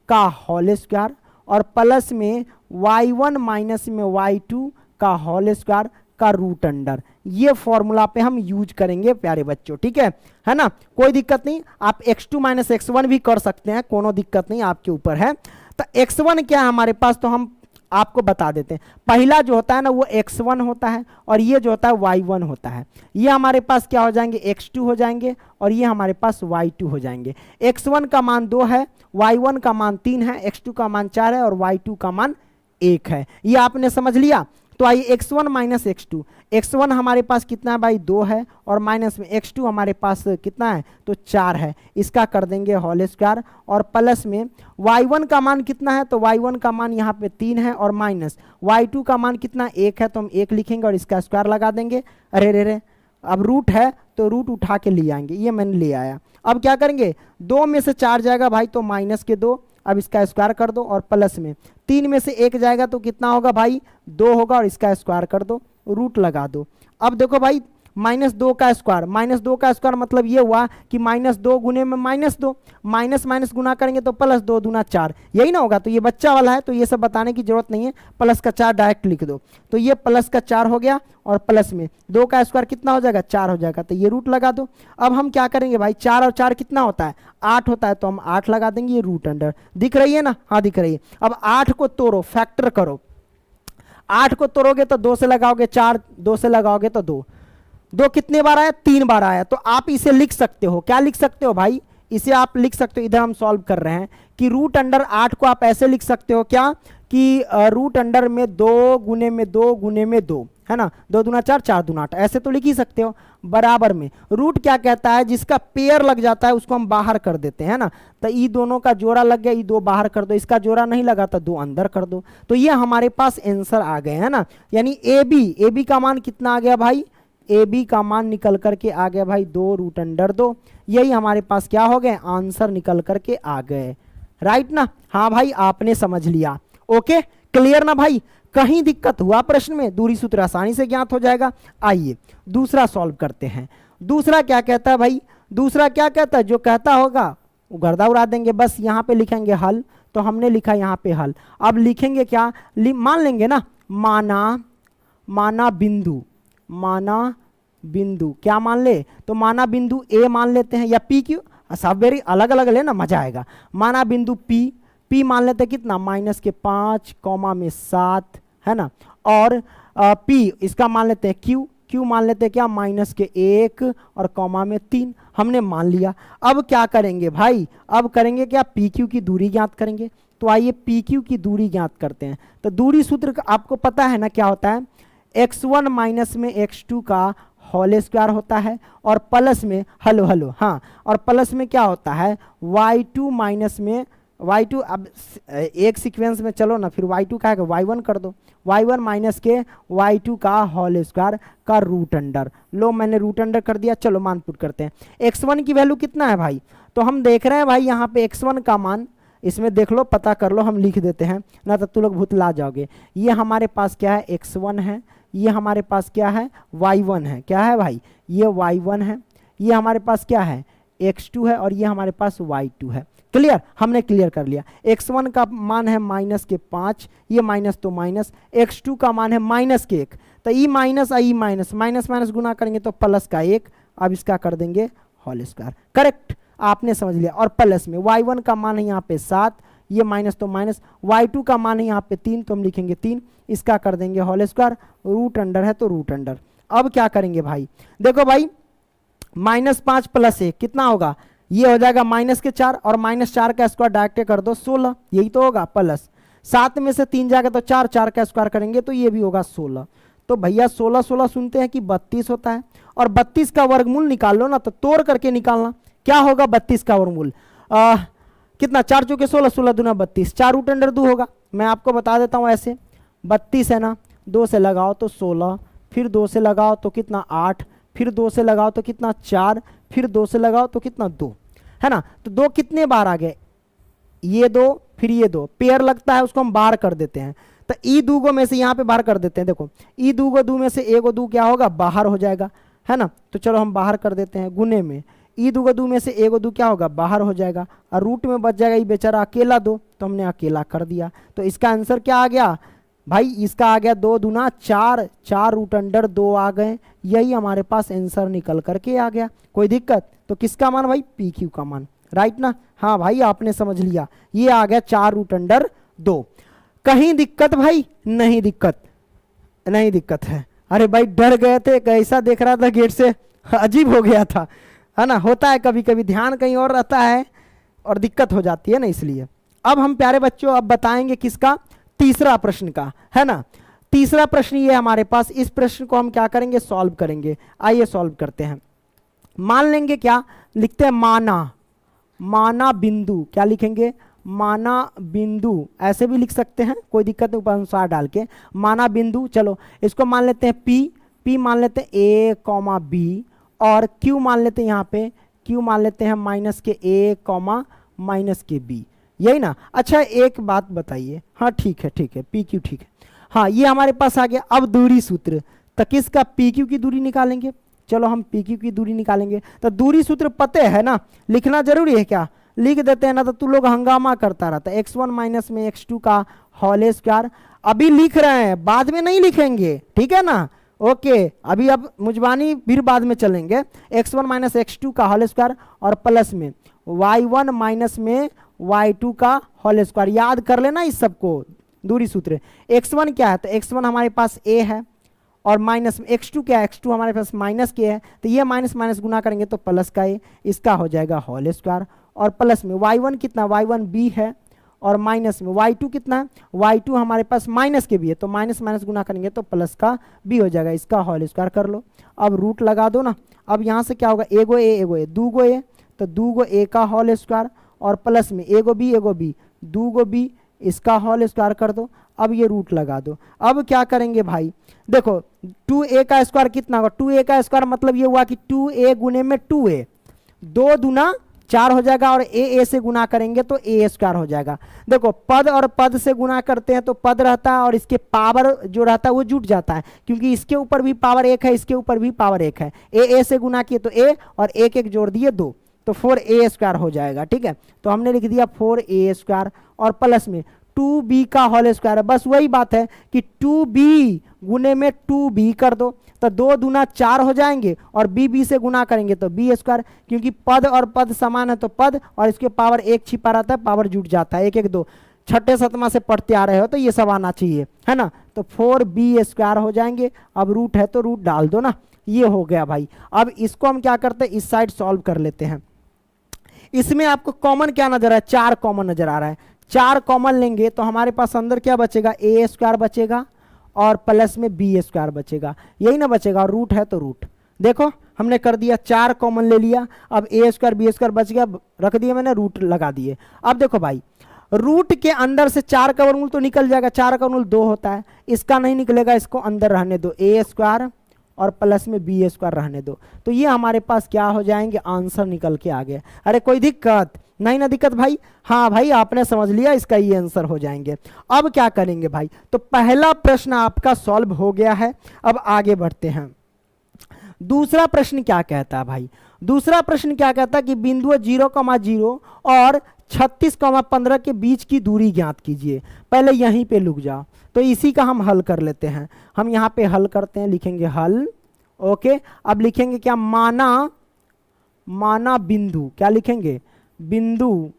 का होल स्क्वायर और प्लस में y1 माइनस में y2 का होल स्क्वायर का रूट अंडर। ये फॉर्मूला पे हम यूज करेंगे प्यारे बच्चों, ठीक है ना। कोई दिक्कत नहीं, आप x2 माइनस x1 भी कर सकते हैं, कोनो दिक्कत नहीं, आपके ऊपर है। तो x1 क्या है हमारे पास, तो हम आपको बता देते हैं। पहला जो होता है ना वो x1 होता है, और ये जो होता है y1 होता है। ये हमारे पास क्या हो जाएंगे, x2 हो जाएंगे, और ये हमारे पास y2 हो जाएंगे। x1 का मान 2 है, y1 का मान 3 है, x2 का मान 4 है, और y2 का मान 1 है। ये आपने समझ लिया। तो आइए x1 माइनस x2, x1 हमारे पास कितना है भाई 2 है, और माइनस में x2 हमारे पास कितना है, तो 4 है। इसका कर देंगे होल स्क्वायर, और प्लस में y1 का मान कितना है, तो y1 का मान यहाँ पे 3 है, और माइनस y2 का मान कितना 1 है, तो हम 1 लिखेंगे और इसका स्क्वायर लगा देंगे। अरे रे रे, अब रूट है तो रूट उठा के ले आएंगे, ये मैंने ले आया। अब क्या करेंगे, 2 में से 4 जाएगा भाई तो माइनस के 2, अब इसका स्क्वायर कर दो, और प्लस में 3 में से 1 जाएगा तो कितना होगा भाई 2 होगा, और इसका स्क्वायर कर दो, रूट लगा दो। अब देखो भाई -2 का स्क्वायर, -2 का स्क्वायर मतलब ये हुआ कि -2 गुने में -2, माइनस माइनस गुना करेंगे तो +2 दूना 4, यही ना होगा। तो ये बच्चा वाला है तो ये सब बताने की जरूरत नहीं है, प्लस का 4 डायरेक्ट लिख दो। तो ये प्लस का 4 हो गया, और प्लस में 2 का स्क्वायर कितना हो जाएगा 4 हो जाएगा, तो ये रूट लगा दो। अब हम क्या करेंगे भाई, 4 और 4 कितना होता है 8 होता है, तो हम 8 लगा देंगे, ये रूट अंडर। दिख रही है ना, हाँ दिख रही है। अब 8 को तोड़ो, फैक्टर करो। 8 को तोड़ोगे तो 2 से लगाओगे 4, 2 से लगाओगे तो 2, 2 कितने बार आया, 3 बार आया। तो आप इसे लिख सकते हो, क्या लिख सकते हो भाई, इसे आप लिख सकते हो, इधर हम सॉल्व कर रहे हैं कि रूट अंडर 8 को आप ऐसे लिख सकते हो क्या कि रूट अंडर में 2 गुने में 2 गुने में 2, है ना, 2 दूना 4, 4 दूना 8, ऐसे तो लिख ही सकते हो। बराबर में रूट क्या कहता है, जिसका पेयर लग जाता है उसको हम बाहर कर देते हैं ना। तो ई दोनों का जोड़ा लग गया, ई 2 बाहर कर दो, इसका जोड़ा नहीं लगा तो 2 अंदर कर दो। तो ये हमारे पास आंसर आ गए, है ना। यानी ए बी का मान कितना आ गया भाई, ए बी का मान निकल करके आ गया भाई 2 रूट अंडर 2। यही हमारे पास क्या हो गए, आंसर निकल करके आ गए, राइट ना। हाँ भाई आपने समझ लिया, ओके क्लियर ना भाई। कहीं दिक्कत हुआ प्रश्न में, दूरी सूत्र आसानी से ज्ञात हो जाएगा। आइए दूसरा सॉल्व करते हैं। दूसरा क्या कहता है भाई, दूसरा क्या कहता है, जो कहता होगा वो गर्दा उड़ा देंगे, बस यहाँ पे लिखेंगे हल। तो हमने लिखा यहाँ पे हल। अब लिखेंगे क्या, मान लेंगे ना, माना बिंदु, माना बिंदु क्या मान ले, तो माना बिंदु ए मान लेते हैं, या पी क्यू, सब वेरी अलग अलग ले ना, मजा आएगा। माना बिंदु पी मान लेते हैं कितना, -5 कॉमा में 7, है ना। और पी इसका मान लेते हैं क्यू मान लेते हैं क्या, -1 और कॉमा में 3, हमने मान लिया। अब क्या करेंगे भाई, अब करेंगे क्या, पी क्यू की दूरी ज्ञात करेंगे। तो आइए पी क्यू की दूरी ज्ञात करते हैं। तो दूरी सूत्र आपको पता है ना क्या होता है, x1 माइनस में x2 का होल स्क्वायर होता है, और प्लस में हेलो हाँ, और प्लस में क्या होता है, y2 माइनस में y2, अब एक सीक्वेंस में चलो ना, फिर y2 का है y1 कर दो, y1 माइनस के y2 का होल स्क्वायर का रूट अंडर, लो मैंने रूट अंडर कर दिया। चलो मान पुट करते हैं। x1 की वैल्यू कितना है भाई, तो हम देख रहे हैं भाई यहाँ पे x1 का मान, इसमें देख लो पता कर लो, हम लिख देते हैं ना तो तुम लोग भुतला जाओगे। ये हमारे पास क्या है, x1 है, ये हमारे पास क्या है, y1 है, क्या है भाई, ये y1 है, ये हमारे पास क्या है, x2 है, और ये हमारे पास y2 है। क्लियर, हमने क्लियर कर लिया। x1 का मान है -5, ये माइनस तो माइनस, x2 का मान है -1, तो ई माइनस आई माइनस, माइनस माइनस गुना करेंगे तो प्लस का 1, अब इसका कर देंगे होल स्क्वायर, करेक्ट, आपने समझ लिया। और प्लस में y1 का मान है यहाँ पे 7, ये माइनस तो माइनस, y2 का मान है यहाँ पे 3, तो हम लिखेंगे 3, इसका कर देंगे होल स्क्वायर, रूट अंडर है तो रूट अंडर। अब क्या करेंगे भाई, देखो भाई -5 + 1 कितना होगा, ये हो जाएगा -4, और -4 का स्क्वायर डायरेक्ट कर दो 16, यही तो होगा, प्लस 7 में से 3 जाएगा तो 4, 4 का स्क्वायर करेंगे तो ये भी होगा 16। तो भैया 16 16 सुनते हैं कि 32 होता है, और 32 का वर्गमूल निकाल लो ना, तो तोड़ करके निकालना, क्या होगा 32 का वर्गमूल, कितना, 4 चौके 16, 16 दूना 32, 4 रूट अंडर 2 होगा। मैं आपको बता देता हूँ ऐसे, 32 है ना, 2 से लगाओ तो 16, फिर 2 से लगाओ तो कितना 8, फिर 2 से लगाओ तो कितना 4, फिर 2 से लगाओ तो कितना 2, है ना। तो 2 कितने बार आ गए, ये 2 फिर ये 2, पेयर लगता है उसको हम बाहर कर देते हैं। तो ई 2 में से यहाँ पे बाहर कर देते हैं, देखो ई 2 में से एगो 2 क्या होगा, बाहर हो जाएगा, है ना। तो चलो हम बाहर कर देते हैं, गुने में ई 2 में से एगो 2 क्या होगा, बाहर हो जाएगा, और रूट में बच जाएगा ये बेचारा अकेला 2, तो हमने अकेला कर दिया। तो इसका आंसर क्या आ गया भाई, इसका आ गया 2 दूना 4, 4 रूट अंडर 2 आ गए, यही हमारे पास आंसर निकल करके आ गया। कोई दिक्कत, तो किसका मान भाई, पी क्यू का मान, राइट ना। हाँ भाई आपने समझ लिया, ये आ गया 4 रूट अंडर 2। कहीं दिक्कत भाई, नहीं दिक्कत, नहीं दिक्कत है। अरे भाई डर गए थे, कैसा देख रहा था गेट से, अजीब हो गया था, है ना, होता है कभी कभी, ध्यान कहीं और रहता है और दिक्कत हो जाती है ना, इसलिए। अब हम प्यारे बच्चों अब बताएंगे किसका, तीसरा प्रश्न का, है ना। तीसरा प्रश्न ये हमारे पास, इस प्रश्न को हम क्या करेंगे, सॉल्व करेंगे। आइए सॉल्व करते हैं। मान लेंगे क्या, लिखते हैं माना बिंदु, क्या लिखेंगे, माना बिंदु, ऐसे भी लिख सकते हैं, कोई दिक्कत नहीं, ऊपर अनुसार डाल के माना बिंदु। चलो इसको मान लेते हैं पी मान लेते हैं ए कॉमा बी, और क्यू मान लेते हैं यहाँ पे, क्यू मान लेते हैं -a कॉमा -b, यही ना। अच्छा एक बात बताइए, हाँ ठीक है पी क्यू ठीक है, हाँ ये हमारे पास आ गया। अब दूरी सूत्र, तो किसका, पी क्यू की दूरी निकालेंगे। चलो हम पी क्यू की दूरी निकालेंगे। तो दूरी सूत्र पते है ना, लिखना जरूरी है क्या, लिख देते हैं ना, तो तू लोग हंगामा करता रहता है। x1 माइनस में x2 का होल स्क्वायर, अभी लिख रहे हैं, बाद में नहीं लिखेंगे, ठीक है ना, ओके। अभी अब मुजबानी फिर बाद में चलेंगे। x1 माइनस x2 का होल स्क्वायर, और प्लस में y1 माइनस में y2 का होल स्क्वायर, याद कर लेना इस सबको, दूरी सूत्र। x1 क्या है, तो x1 हमारे पास a है, और माइनस में x2 क्या है, x2 हमारे पास माइनस के है, तो ये माइनस माइनस गुना करेंगे तो प्लस का ए, इसका हो जाएगा होल स्क्वायर। और प्लस में y1 कितना, y1 b है, और माइनस में y2 कितना है, y2 हमारे पास माइनस के भी है, तो माइनस माइनस गुना करेंगे तो प्लस का b हो जाएगा, इसका होल स्क्वायर कर लो। अब रूट लगा दो ना। अब यहाँ से क्या होगा, एगो ए दूगो ए, तो दूगो ए का होल स्क्वायर, और प्लस में एगो बी दूगो बी, इसका होल स्क्वायर कर दो। अब ये रूट लगा दो। अब क्या करेंगे भाई, देखो 2a का स्क्वायर कितना होगा, 2a का स्क्वायर मतलब ये हुआ कि 2a गुने में 2a, 2 दूना 4 हो जाएगा, और a से गुना करेंगे तो a स्क्वायर हो जाएगा। देखो पद और पद से गुना करते हैं तो पद रहता है, और इसके पावर जो रहता है वो जुट जाता है, क्योंकि इसके ऊपर भी पावर 1 है, इसके ऊपर भी पावर 1 है। a से गुना किए तो a, और 1 1 जोड़ दिए 2, तो 4a स्क्वायर हो जाएगा। ठीक है, तो हमने लिख दिया 4a स्क्वायर, और प्लस में 2b का होल स्क्वायर है। बस वही बात है कि 2b गुने में 2b कर दो, तो 2 दूना 4 हो जाएंगे, और b से गुना करेंगे तो b स्क्वायर, क्योंकि पद और पद समान है तो पद और इसके पावर 1 छिपा रहता है, पावर जुट जाता है, 1 1 2, छठे सतमा से पढ़ते आ रहे हो तो ये सब आना चाहिए, है ना। तो 4b स्क्वायर हो जाएंगे। अब रूट है तो रूट डाल दो ना, ये हो गया भाई। अब इसको हम क्या करते हैं, इस साइड सॉल्व कर लेते हैं। इसमें आपको कॉमन क्या नजर है, 4 कॉमन नजर आ रहा है। 4 कॉमन लेंगे तो हमारे पास अंदर क्या बचेगा, a स्क्वायर बचेगा, और प्लस में b स्क्वायर बचेगा, यही ना बचेगा, और रूट है तो रूट। देखो हमने कर दिया, 4 कॉमन ले लिया। अब a स्क्वायर b स्क्वायर बच गया, रख दिया मैंने, रूट लगा दिए। अब देखो भाई, रूट के अंदर से 4 का वर्गमूल तो निकल जाएगा, 4 का वर्गमूल 2 होता है, इसका नहीं निकलेगा, इसको अंदर रहने दो, a स्क्वायर और प्लस में b स्क्वायर रहने दो। तो ये हमारे पास क्या हो जाएंगे, आंसर निकल के आ गया। अरे कोई दिक्कत नहीं ना, दिक्कत भाई, हाँ भाई आपने समझ लिया, इसका ये आंसर हो जाएंगे। अब क्या करेंगे भाई, तो पहला प्रश्न आपका सॉल्व हो गया है। अब आगे बढ़ते हैं। दूसरा प्रश्न क्या कहता है भाई, दूसरा प्रश्न क्या कहता है कि बिंदु 0,0 और 36,15 के बीच की दूरी ज्ञात कीजिए। पहले यहीं पे रुक जाओ, तो इसी का हम हल कर लेते हैं। हम यहाँ पे हल करते हैं, लिखेंगे हल। ओके, अब लिखेंगे क्या, माना बिंदु, क्या लिखेंगे, बिंदु,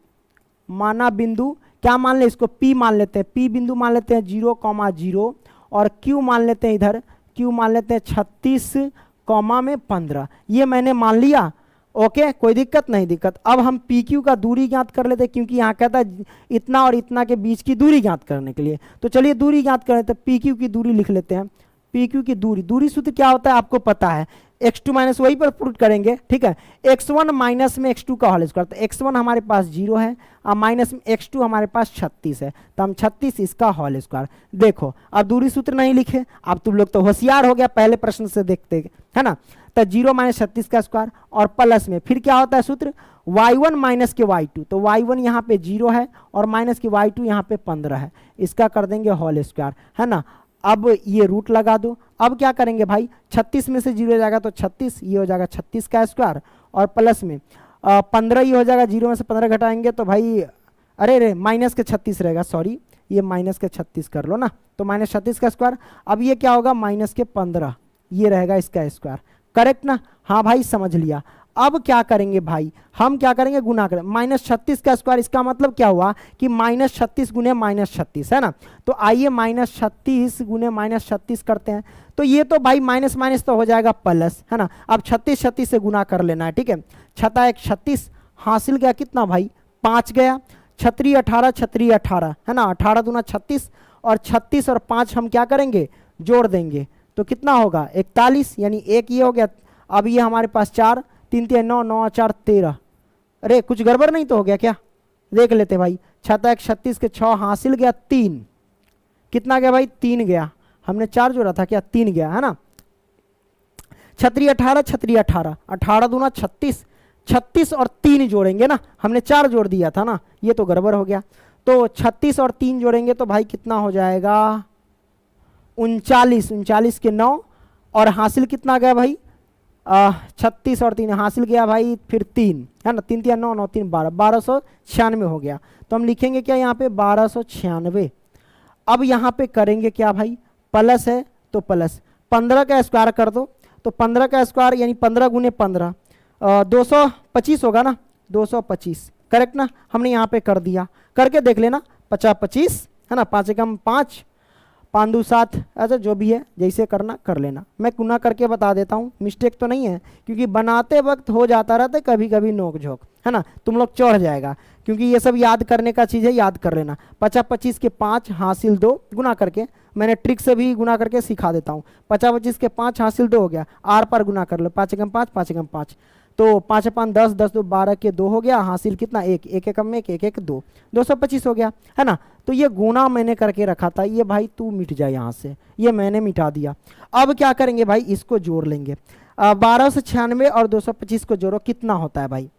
माना बिंदु, क्या मान ले, इसको P मान लेते हैं, P बिंदु मान लेते हैं 0,0, और Q मान लेते हैं, इधर Q मान लेते हैं 36,15, ये मैंने मान लिया। ओके, कोई दिक्कत नहीं, दिक्कत। अब हम PQ का दूरी ज्ञात कर लेते हैं, क्योंकि यहाँ कहता है इतना और इतना के बीच की दूरी ज्ञात करने के लिए। तो चलिए दूरी ज्ञात करें, तो PQ की दूरी लिख लेते हैं। PQ की दूरी सूत्र क्या होता है आपको पता है, x2 माइनस, वही पर पुट करेंगे। ठीक है, x1 माइनस में x2 का होल स्क्वायर, तो x1 हमारे पास 0 है, और माइनस में x2 हमारे पास 36 है, तो हम 36 इसका होल स्क्वायर। देखो अब दूरी सूत्र नहीं लिखे, अब तुम लोग तो होशियार हो गया, पहले प्रश्न से देखते है ना। तो 0 माइनस 36 का स्क्वायर, और प्लस में फिर क्या होता है सूत्र, y1 माइनस के y2, तो y1 यहाँ पे 0 है, और माइनस के y2 यहाँ पे 15 है, इसका कर देंगे होल स्क्वायर, है ना। अब ये रूट लगा दो। अब क्या करेंगे भाई, 36 में से 0 हो जाएगा तो 36, ये हो जाएगा 36 का स्क्वायर, और प्लस में 15 ये हो जाएगा, 0 में से 15 घटाएंगे तो भाई, अरे माइनस के 36 रहेगा, सॉरी, ये माइनस के 36 कर लो ना, तो माइनस 36 का स्क्वायर। अब ये क्या होगा, माइनस के 15, ये रहेगा इसका स्क्वायर, करेक्ट ना। हाँ भाई समझ लिया। अब क्या करेंगे भाई, हम क्या करेंगे, गुना करें, माइनस 36 का स्क्वायर, इसका मतलब क्या हुआ कि माइनस 36 गुने माइनस 36, है ना। तो आइए माइनस 36 गुने माइनस 36 करते हैं, तो ये तो भाई माइनस माइनस तो हो जाएगा प्लस, है ना। अब 36 से गुना कर लेना है, ठीक है। 6 × 36 हासिल गया कितना भाई, 5 गया, 6 × 18 है ना, 18 दूना 36, और 36 और 5 हम क्या करेंगे, जोड़ देंगे, तो कितना होगा 41, यानी एक ये हो गया। अब ये हमारे पास 4, 3 3 9, 9 4 13, अरे कुछ गड़बड़ नहीं तो हो गया क्या, देख लेते भाई। 6 × 36 के 6 हासिल गया 3, कितना गया भाई, 3 गया, हमने 4 जोड़ा था क्या, 3 गया, है ना। 6 × 18, 18 दूना 36, 36 और 3 जोड़ेंगे ना, हमने 4 जोड़ दिया था ना, ये तो गड़बड़ हो गया। तो 36 और 3 जोड़ेंगे तो भाई कितना हो जाएगा, 39, 39 के 9, और हासिल कितना गया भाई, 36 और 3 हासिल गया भाई, फिर 3, है ना, 3 3 9 9 3 12, 1296 हो गया। तो हम लिखेंगे क्या यहाँ पे, 1296। अब यहाँ पे करेंगे क्या भाई, प्लस है तो प्लस, 15 का स्क्वायर कर दो, तो 15 का स्क्वायर यानी 15 गुने 15, 225 होगा ना, 225, करेक्ट ना। हमने यहाँ पे कर दिया, करके देख लेना, 50 25, है ना, 5 एकम 5, 5 दूनी 7, अच्छा जो भी है जैसे करना कर लेना, मैं गुना करके बता देता हूँ, मिस्टेक तो नहीं है क्योंकि बनाते वक्त हो जाता रहता है कभी कभी नोक झोंक, है ना, तुम लोग चढ़ जाएगा क्योंकि ये सब याद करने का चीज़ है, याद कर लेना। 50 25 के 5 हासिल 2 गुना करके, मैंने ट्रिक से भी गुना करके सिखा देता हूँ। 50 25 के 5 हासिल 2 हो गया, आर पर गुना कर लो, 5 एकम 5 5 एकम 5, तो 5 5 10 10 2 12 के 2 हो गया, हासिल कितना 1 1 एकम में 1 1 1 2 225 हो गया, है ना। तो ये गुना मैंने करके रखा था, ये भाई तू मिट जाए यहाँ से, ये मैंने मिटा दिया। अब क्या करेंगे भाई, इसको जोड़ लेंगे। 1296 और 225 को जोड़ो, कितना होता है भाई,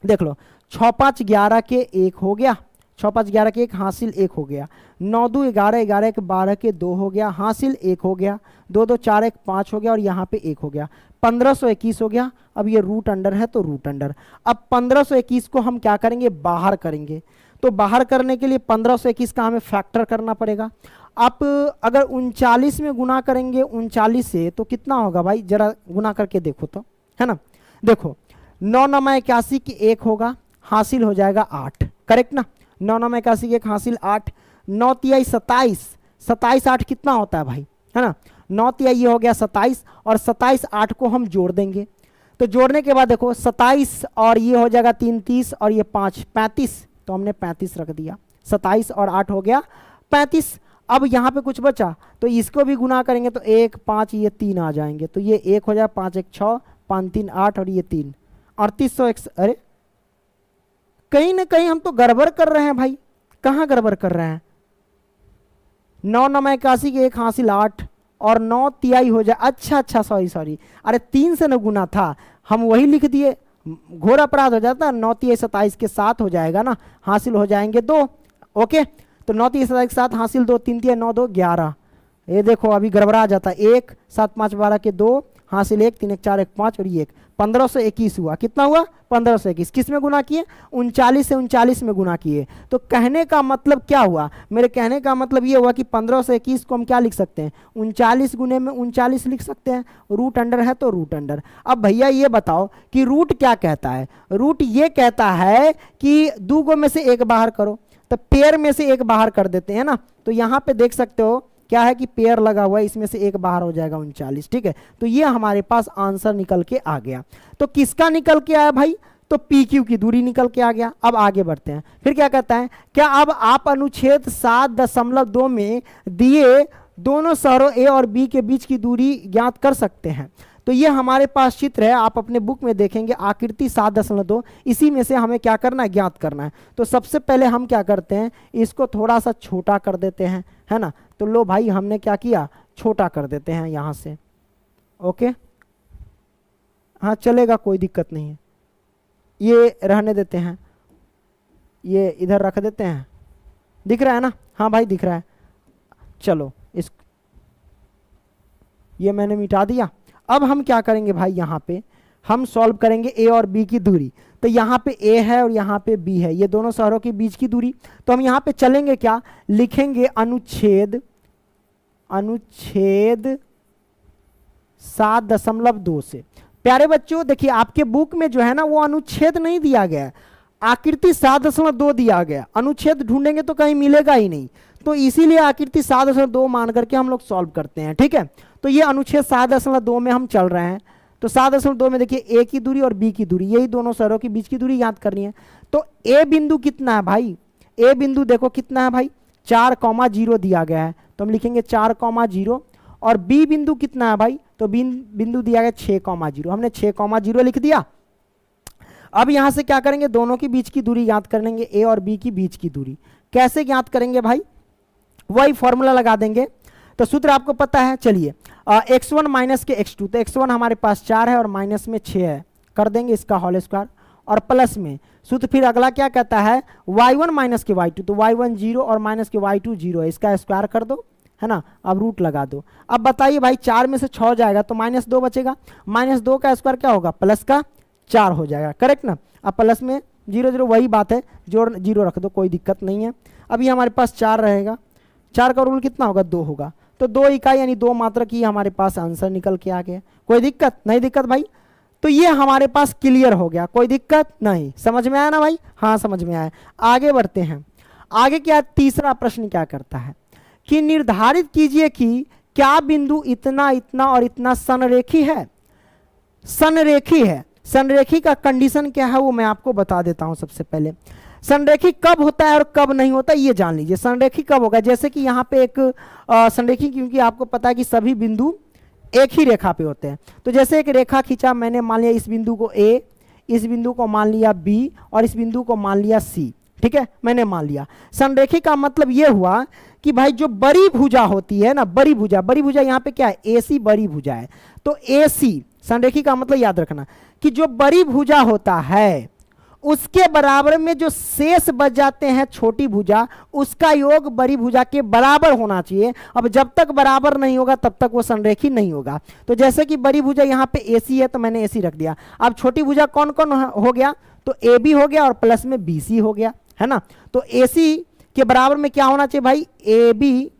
देख लो। 6 5 11 के 1 हो गया, 6 5 11 के 1 हासिल 1 हो गया, 9 2 11 11 के 12 के 2 हो गया, हासिल 1 हो गया, 2 2 4 1 5 हो गया और यहाँ पे 1 हो गया, 1521 हो गया। अब ये रूट अंडर है तो रूट अंडर, अब 1521 को हम क्या करेंगे, बाहर करेंगे। तो बाहर करने के लिए 1521 का हमें फैक्टर करना पड़ेगा। आप अगर 39 में गुना करेंगे 39 से तो कितना होगा भाई, जरा गुना करके देखो तो, है ना। देखो 9 9 81 की 1 होगा, हासिल हो जाएगा 8, करेक्ट ना। 9 9 81 की 1 हासिल 8, 9 तिहाई 27, 27 8 कितना होता है भाई, है ना। 9 तिहाई ये हो गया 27 और 27 8 को हम जोड़ देंगे। तो जोड़ने के बाद देखो 27 और ये हो जाएगा 3 30 और ये 5 35, तो हमने 35 रख दिया, 27 और 8 हो गया 35। अब यहाँ पे कुछ बचा तो इसको भी गुना करेंगे तो 1 5 ये 3 आ जाएंगे, तो ये 1 हो जाए, 5 1 6 5 3 8 और ये 3 3800। अरे कहीं ना कहीं हम तो गड़बड़ कर रहे हैं भाई, कहाँ गड़बड़ कर रहे हैं। 9 9 81 के 1 हासिल 8 और 9 तिहाई हो जाए, अच्छा सॉरी, अरे 3 से न गुना था, हम वही लिख दिए, घोर अपराध हो जाता। 9 तिहाई 27 के 7 हो जाएगा ना, हासिल हो जाएंगे 2, ओके। तो 9 तिहाई 27 के 7 हासिल 2, 3 तिहाई 9 2 11, ये देखो अभी गड़बड़ा जाता है। 1 7 5 12 के 2 हासिल 1 3 1 4 1 5 और ये 1, 1521 हुआ। कितना हुआ, 1521। किस में गुना किए, 39 से 39 में गुना किए। तो कहने का मतलब क्या हुआ, मेरे कहने का मतलब ये हुआ कि 1521 को हम क्या लिख सकते हैं, 39 गुने में 39 लिख सकते हैं, रूट अंडर है तो रूट अंडर। अब भैया ये बताओ कि रूट क्या कहता है, रूट ये कहता है कि 2 गो में से 1 बाहर करो, तो पेयर में से 1 बाहर कर देते हैं ना। तो यहाँ पे देख सकते हो क्या है कि पेयर लगा हुआ है, इसमें से 1 बाहर हो जाएगा 39, ठीक है। तो ये हमारे पास आंसर निकल के आ गया। तो किसका निकल के आया भाई, तो पी क्यू की दूरी निकल के आ गया। अब आगे बढ़ते हैं, फिर क्या कहता है, क्या अब आप अनुच्छेद 7.2 में दिए दोनों शहरों ए और बी के बीच की दूरी ज्ञात कर सकते हैं। तो ये हमारे पास चित्र है, आप अपने बुक में देखेंगे, आकृति 7.2, इसी में से हमें क्या करना है, ज्ञात करना है। तो सबसे पहले हम क्या करते हैं, इसको थोड़ा सा छोटा कर देते हैं, है ना। तो लो भाई हमने क्या किया, छोटा कर देते हैं यहाँ से, ओके, हाँ चलेगा, कोई दिक्कत नहीं है। ये रहने देते हैं, ये इधर रख देते हैं, दिख रहा है ना, हाँ भाई दिख रहा है। चलो इस ये मैंने मिटा दिया। अब हम क्या करेंगे भाई, यहाँ पे हम सॉल्व करेंगे ए और बी की दूरी। तो यहाँ पे ए है और यहाँ पे बी है, ये दोनों शहरों के बीच की दूरी। तो हम यहाँ पे चलेंगे क्या, लिखेंगे अनुच्छेद 7.2 से। प्यारे बच्चों देखिए आपके बुक में जो है ना वो अनुच्छेद नहीं दिया गया है, आकृति 7.2 दिया गया। अनुच्छेद ढूंढेंगे तो कहीं मिलेगा ही नहीं, तो इसीलिए आकृति 7.2 मान करके हम लोग सॉल्व करते हैं, ठीक है। तो ये अनुच्छेद 7.2 में हम चल रहे हैं। तो 7.2 में देखिए ए की दूरी और बी की दूरी, यही दोनों शहरों के बीच की दूरी याद करनी है। तो ए बिंदु कितना है भाई, ए बिंदु देखो कितना है भाई, 4,0 दिया गया है, तो हम लिखेंगे 4,0। और बी बिंदु कितना है भाई, तो बिंदु दिया गया 6,0, हमने 6,0 लिख दिया। अब यहां से क्या करेंगे, दोनों के बीच की दूरी ज्ञात करेंगे, ए और बी की बीच की दूरी। कैसे ज्ञात करेंगे भाई, वही फॉर्मूला लगा देंगे। तो सूत्र आपको पता है, चलिए x1 माइनस के x2, तो x1 हमारे पास 4 है और माइनस में 6 है, कर देंगे इसका होल स्क्वायर, और प्लस में सूत्र फिर अगला क्या कहता है, y1 माइनस के y2, तो y1 0 और माइनस के y2 0 है, इसका स्क्वायर कर दो, है ना। अब रूट लगा दो। अब बताइए भाई 4 में से 6 जाएगा तो -2 बचेगा, -2 का स्क्वायर क्या होगा, प्लस का 4 हो जाएगा, करेक्ट ना। अब प्लस में 0 0 वही बात है, जोड़ 0 रख दो, कोई दिक्कत नहीं है। अभी हमारे पास 4 रहेगा, 4 का रूल कितना होगा, 2 होगा। तो 2 इकाई यानी 2 मात्रक ही हमारे पास आंसर निकल के आ गया। कोई दिक्कत नहीं, दिक्कत भाई। तो ये हमारे पास क्लियर हो गया, कोई दिक्कत नहीं, समझ में आया ना भाई, हाँ समझ में आया। आगे बढ़ते हैं, आगे क्या तीसरा प्रश्न क्या करता है कि निर्धारित कीजिए कि क्या बिंदु इतना इतना और इतना संरेखी है। संरेखी है, संरेखी का कंडीशन क्या है वो मैं आपको बता देता हूं। सबसे पहले संरेखी कब होता है और कब नहीं होता ये जान लीजिए। संरेखी कब होगा, जैसे कि यहाँ पे एक संरेखी, क्योंकि आपको पता है कि सभी बिंदु एक ही रेखा पे होते हैं। तो जैसे एक रेखा खींचा मैंने, मान लिया इस बिंदु को ए, इस बिंदु को मान लिया बी और इस बिंदु को मान लिया सी, ठीक है, मैंने मान लिया। संरेखी का मतलब ये हुआ कि भाई जो बड़ी भुजा होती है ना, बड़ी भुजा, बड़ी भुजा यहाँ पे क्या है, एसी बड़ी भुजा है। तो एसी संरेखी का मतलब याद रखना कि जो बड़ी भुजा होता है उसके बराबर में जो शेष बच जाते हैं छोटी भुजा, उसका योग बड़ी भुजा के बराबर होना चाहिए। अब जब तक बराबर नहीं होगा तब तक वो संरेखी नहीं होगा। तो जैसे कि बड़ी भुजा यहाँ पे एसी है तो मैंने एसी रख दिया। अब छोटी भुजा कौन कौन हो गया, तो ए बी हो गया और प्लस में बी सी हो गया, है ना। तो एसी के बराबर में क्या होना चाहिए भाई, ए बी,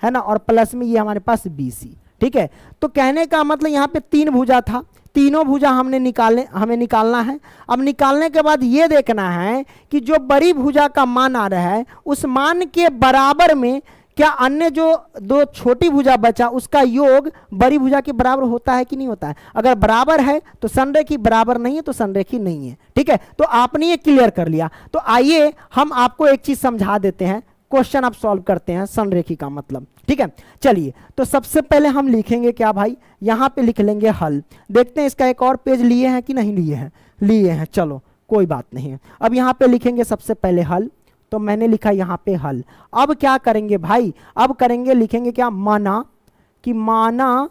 है ना, और प्लस में ये हमारे पास बी सी, ठीक है। तो कहने का मतलब यहाँ पे तीन भुजा था, तीनों भुजा हमें निकालना है। अब निकालने के बाद ये देखना है कि जो बड़ी भुजा का मान आ रहा है उस मान के बराबर में क्या अन्य जो दो छोटी भुजा बचा उसका योग बड़ी भुजा के बराबर होता है कि नहीं होता है। अगर बराबर है तो संरेखी, बराबर नहीं है तो संरेखी नहीं है, ठीक है। तो आपने ये क्लियर कर लिया। तो आइए हम आपको एक चीज समझा देते हैं, क्वेश्चन आप सॉल्व करते हैं संरेखी का मतलब, ठीक है। चलिए तो सबसे पहले हम लिखेंगे क्या भाई, यहां पे लिख लेंगे हल। देखते हैं इसका एक और पेज लिए हैं कि नहीं लिए हैं, लिए हैं, चलो कोई बात नहीं है। अब यहां पे लिखेंगे सबसे पहले हल, तो मैंने लिखा यहां पे हल। अब क्या करेंगे भाई, अब करेंगे, लिखेंगे क्या, माना कि माना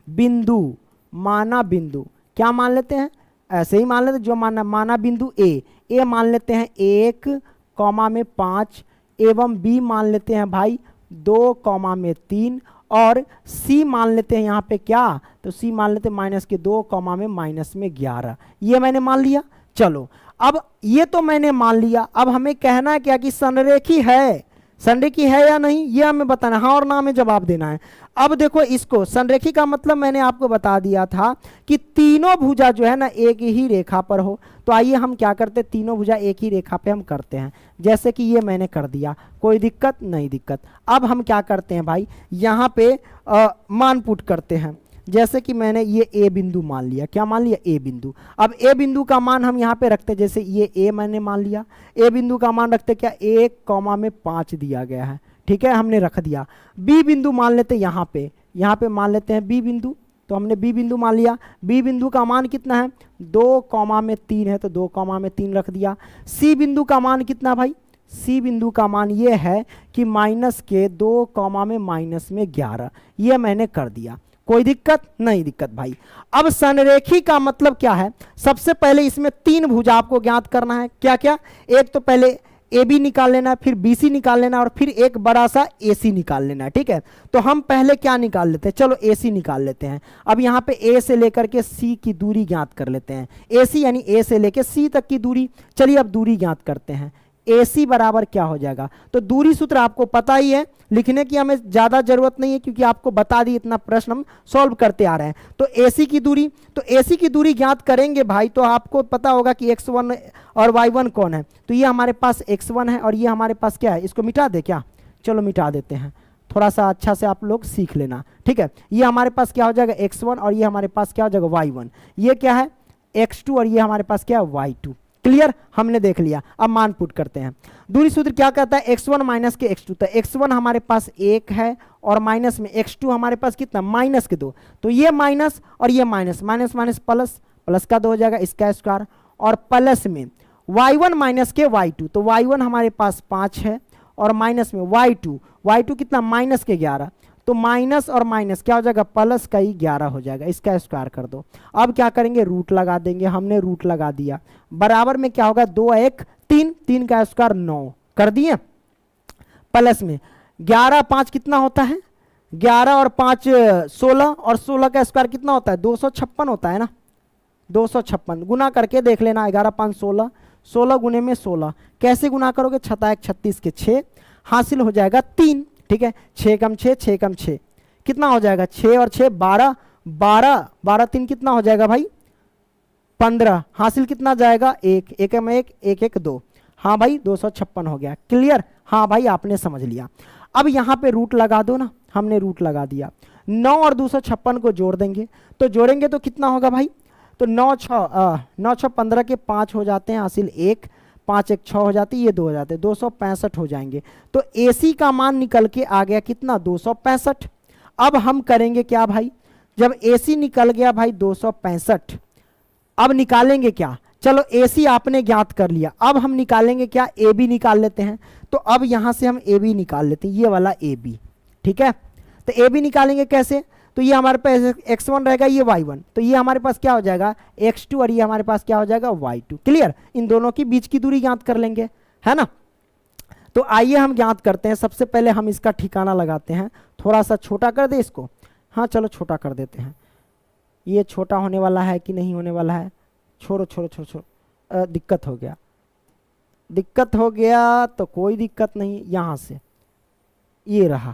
बिंदु, माना बिंदु क्या मान लेते हैं, ऐसे ही मान लेते हैं, जो माना बिंदु ए मान लेते हैं 1 कॉमा में 5 एवं बी मान लेते हैं भाई 2 कॉमा में 3 और सी मान लेते हैं यहाँ पे क्या, तो सी मान लेते हैं -2 कॉमा में -11। ये मैंने मान लिया। चलो अब ये तो मैंने मान लिया, अब हमें कहना है क्या कि संरेखी है, संरेखी है या नहीं ये हमें बताना, हाँ और ना में जवाब देना है। अब देखो इसको संरेखी का मतलब मैंने आपको बता दिया था कि तीनों भुजा जो है ना एक ही रेखा पर हो। तो आइए हम क्या करते हैं, तीनों भुजा एक ही रेखा पे हम करते हैं, जैसे कि ये मैंने कर दिया, कोई दिक्कत नहीं दिक्कत। अब हम क्या करते हैं भाई, यहाँ पे मान पुट करते हैं, जैसे कि मैंने ये ए बिंदु मान लिया, क्या मान लिया, ए बिंदु। अब ए बिंदु का मान हम यहाँ पे रखते हैं, जैसे ये ए मैंने मान लिया, ए बिंदु का मान रखते क्या, 1 कॉमा में 5 दिया गया है, ठीक है, हमने रख दिया। बी बिंदु मान लेते हैं यहाँ पे मान लेते हैं बी बिंदु, तो हमने बी बिंदु मान लिया। बी बिंदु का मान कितना है, 2 कॉमा में 3 है, तो 2 कॉमा में 3 रख दिया। सी बिंदु का मान कितना भाई, सी बिंदु का मान ये है कि -2 कॉमा में -11, ये मैंने कर दिया, कोई दिक्कत नहीं दिक्कत भाई। अब संरेखी का मतलब क्या है, सबसे पहले इसमें 3 भुजा आपको ज्ञात करना है, क्या क्या, एक तो पहले ए बी निकाल लेना है, फिर बी सी निकाल लेना है और फिर एक बड़ा सा ए सी निकाल लेना है, ठीक है। तो हम पहले क्या निकाल लेते हैं, चलो ए सी निकाल लेते हैं। अब यहाँ पे ए से लेकर के सी की दूरी ज्ञात कर लेते हैं, ए सी यानी ए से लेकर सी तक की दूरी। चलिए अब दूरी ज्ञात करते हैं, ए सी बराबर क्या हो जाएगा, तो दूरी सूत्र आपको पता ही है, लिखने की हमें ज़्यादा जरूरत नहीं है क्योंकि आपको बता दी, इतना प्रश्न हम सॉल्व करते आ रहे हैं। तो AC की दूरी, तो AC की दूरी ज्ञात करेंगे भाई, तो आपको पता होगा कि x1 और y1 कौन है। तो ये हमारे पास x1 है और ये हमारे पास क्या है, इसको मिटा दे क्या, चलो मिटा देते हैं, थोड़ा सा अच्छा से आप लोग सीख लेना, ठीक है। ये हमारे पास क्या हो जाएगा x1 और ये हमारे पास क्या हो जाएगा y1, ये क्या है x2 और ये हमारे पास क्या है y2। क्लियर, हमने देख लिया। अब मान पुट करते हैं, दूरी सूत्र क्या कहता है, x1 माइनस के x2, तो x1 हमारे पास 1 है और माइनस में x2 हमारे पास कितना, -2, तो ये माइनस और ये minus, minus minus plus, plus का 2 हो जाएगा, इसका स्क्वायर, और प्लस में y1 माइनस के y2, तो y1 हमारे पास 5 है और माइनस में y2 कितना, -11, तो माइनस और माइनस क्या हो जाएगा, प्लस का ही 11 हो जाएगा, इसका स्क्वायर कर दो। अब क्या करेंगे, रूट लगा देंगे, हमने रूट लगा दिया, बराबर में क्या होगा, 2 1 3, 3 का स्क्वायर 9 कर दिए, प्लस में 11 5 कितना होता है, 11 और 5 16, और 16 का स्क्वायर कितना होता है, 256 होता है ना, 256 गुना करके देख लेना, 11 5 16, 16 गुने में 16, कैसे गुना करोगे, 6 1 36 के 6, हासिल हो जाएगा 3, ठीक है, 6 कम 6 6 कम 6 कितना हो जाएगा, 6 और 6 12, 12 3 कितना हो जाएगा भाई, 15, हासिल कितना जाएगा, 1 1 में 1 1 1 2, हाँ भाई 256 हो गया। क्लियर, हाँ भाई आपने समझ लिया। अब यहाँ पे रूट लगा दो ना, हमने रूट लगा दिया। 9 और 256 को जोड़ देंगे, तो जोड़ेंगे तो कितना होगा भाई, तो 9 6 15 के 5 हो जाते हैं, हासिल 1, 5 1 6 हो जाती है, ये 2 हो जाते हैं, 265 हो जाएंगे। तो AC का मान निकल के आ गया कितना, 265। अब हम करेंगे क्या भाई, जब AC निकल गया भाई 265, अब निकालेंगे क्या, चलो AC आपने ज्ञात कर लिया, अब हम निकालेंगे क्या, AB निकाल लेते हैं। तो अब यहां से हम AB निकाल लेते हैं, ये वाला AB, ठीक है। तो AB निकालेंगे कैसे, तो ये हमारे पास x1 रहेगा, ये y1, तो ये हमारे पास क्या हो जाएगा x2 और ये हमारे पास क्या हो जाएगा y2। क्लियर, इन दोनों की बीच की दूरी ज्ञात कर लेंगे, है ना। तो आइए हम ज्ञात करते हैं। सबसे पहले हम इसका ठिकाना लगाते हैं, थोड़ा सा छोटा कर दे इसको, हाँ चलो छोटा कर देते हैं। ये छोटा होने वाला है कि नहीं होने वाला है, छोड़ो छोड़ो छोड़ो छोड़ो, दिक्कत हो गया तो कोई दिक्कत नहीं, यहाँ से ये रहा,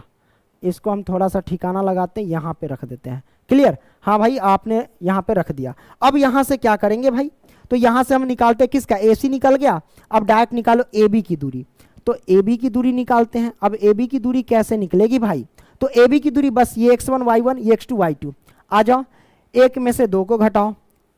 इसको हम थोड़ा सा ठिकाना लगाते हैं, यहाँ पे रख देते हैं। क्लियर, हाँ भाई आपने यहाँ पे रख दिया। अब यहाँ से क्या करेंगे भाई, तो यहाँ से हम निकालते हैं किसका, AC निकल गया। अब डायरेक्ट निकालो AB की दूरी, तो AB की दूरी निकालते हैं। अब AB की दूरी कैसे निकलेगी भाई, तो AB की दूरी बस ये x1 y1, ये x2 y2, आ जाओ, एक में से 2 को घटाओ,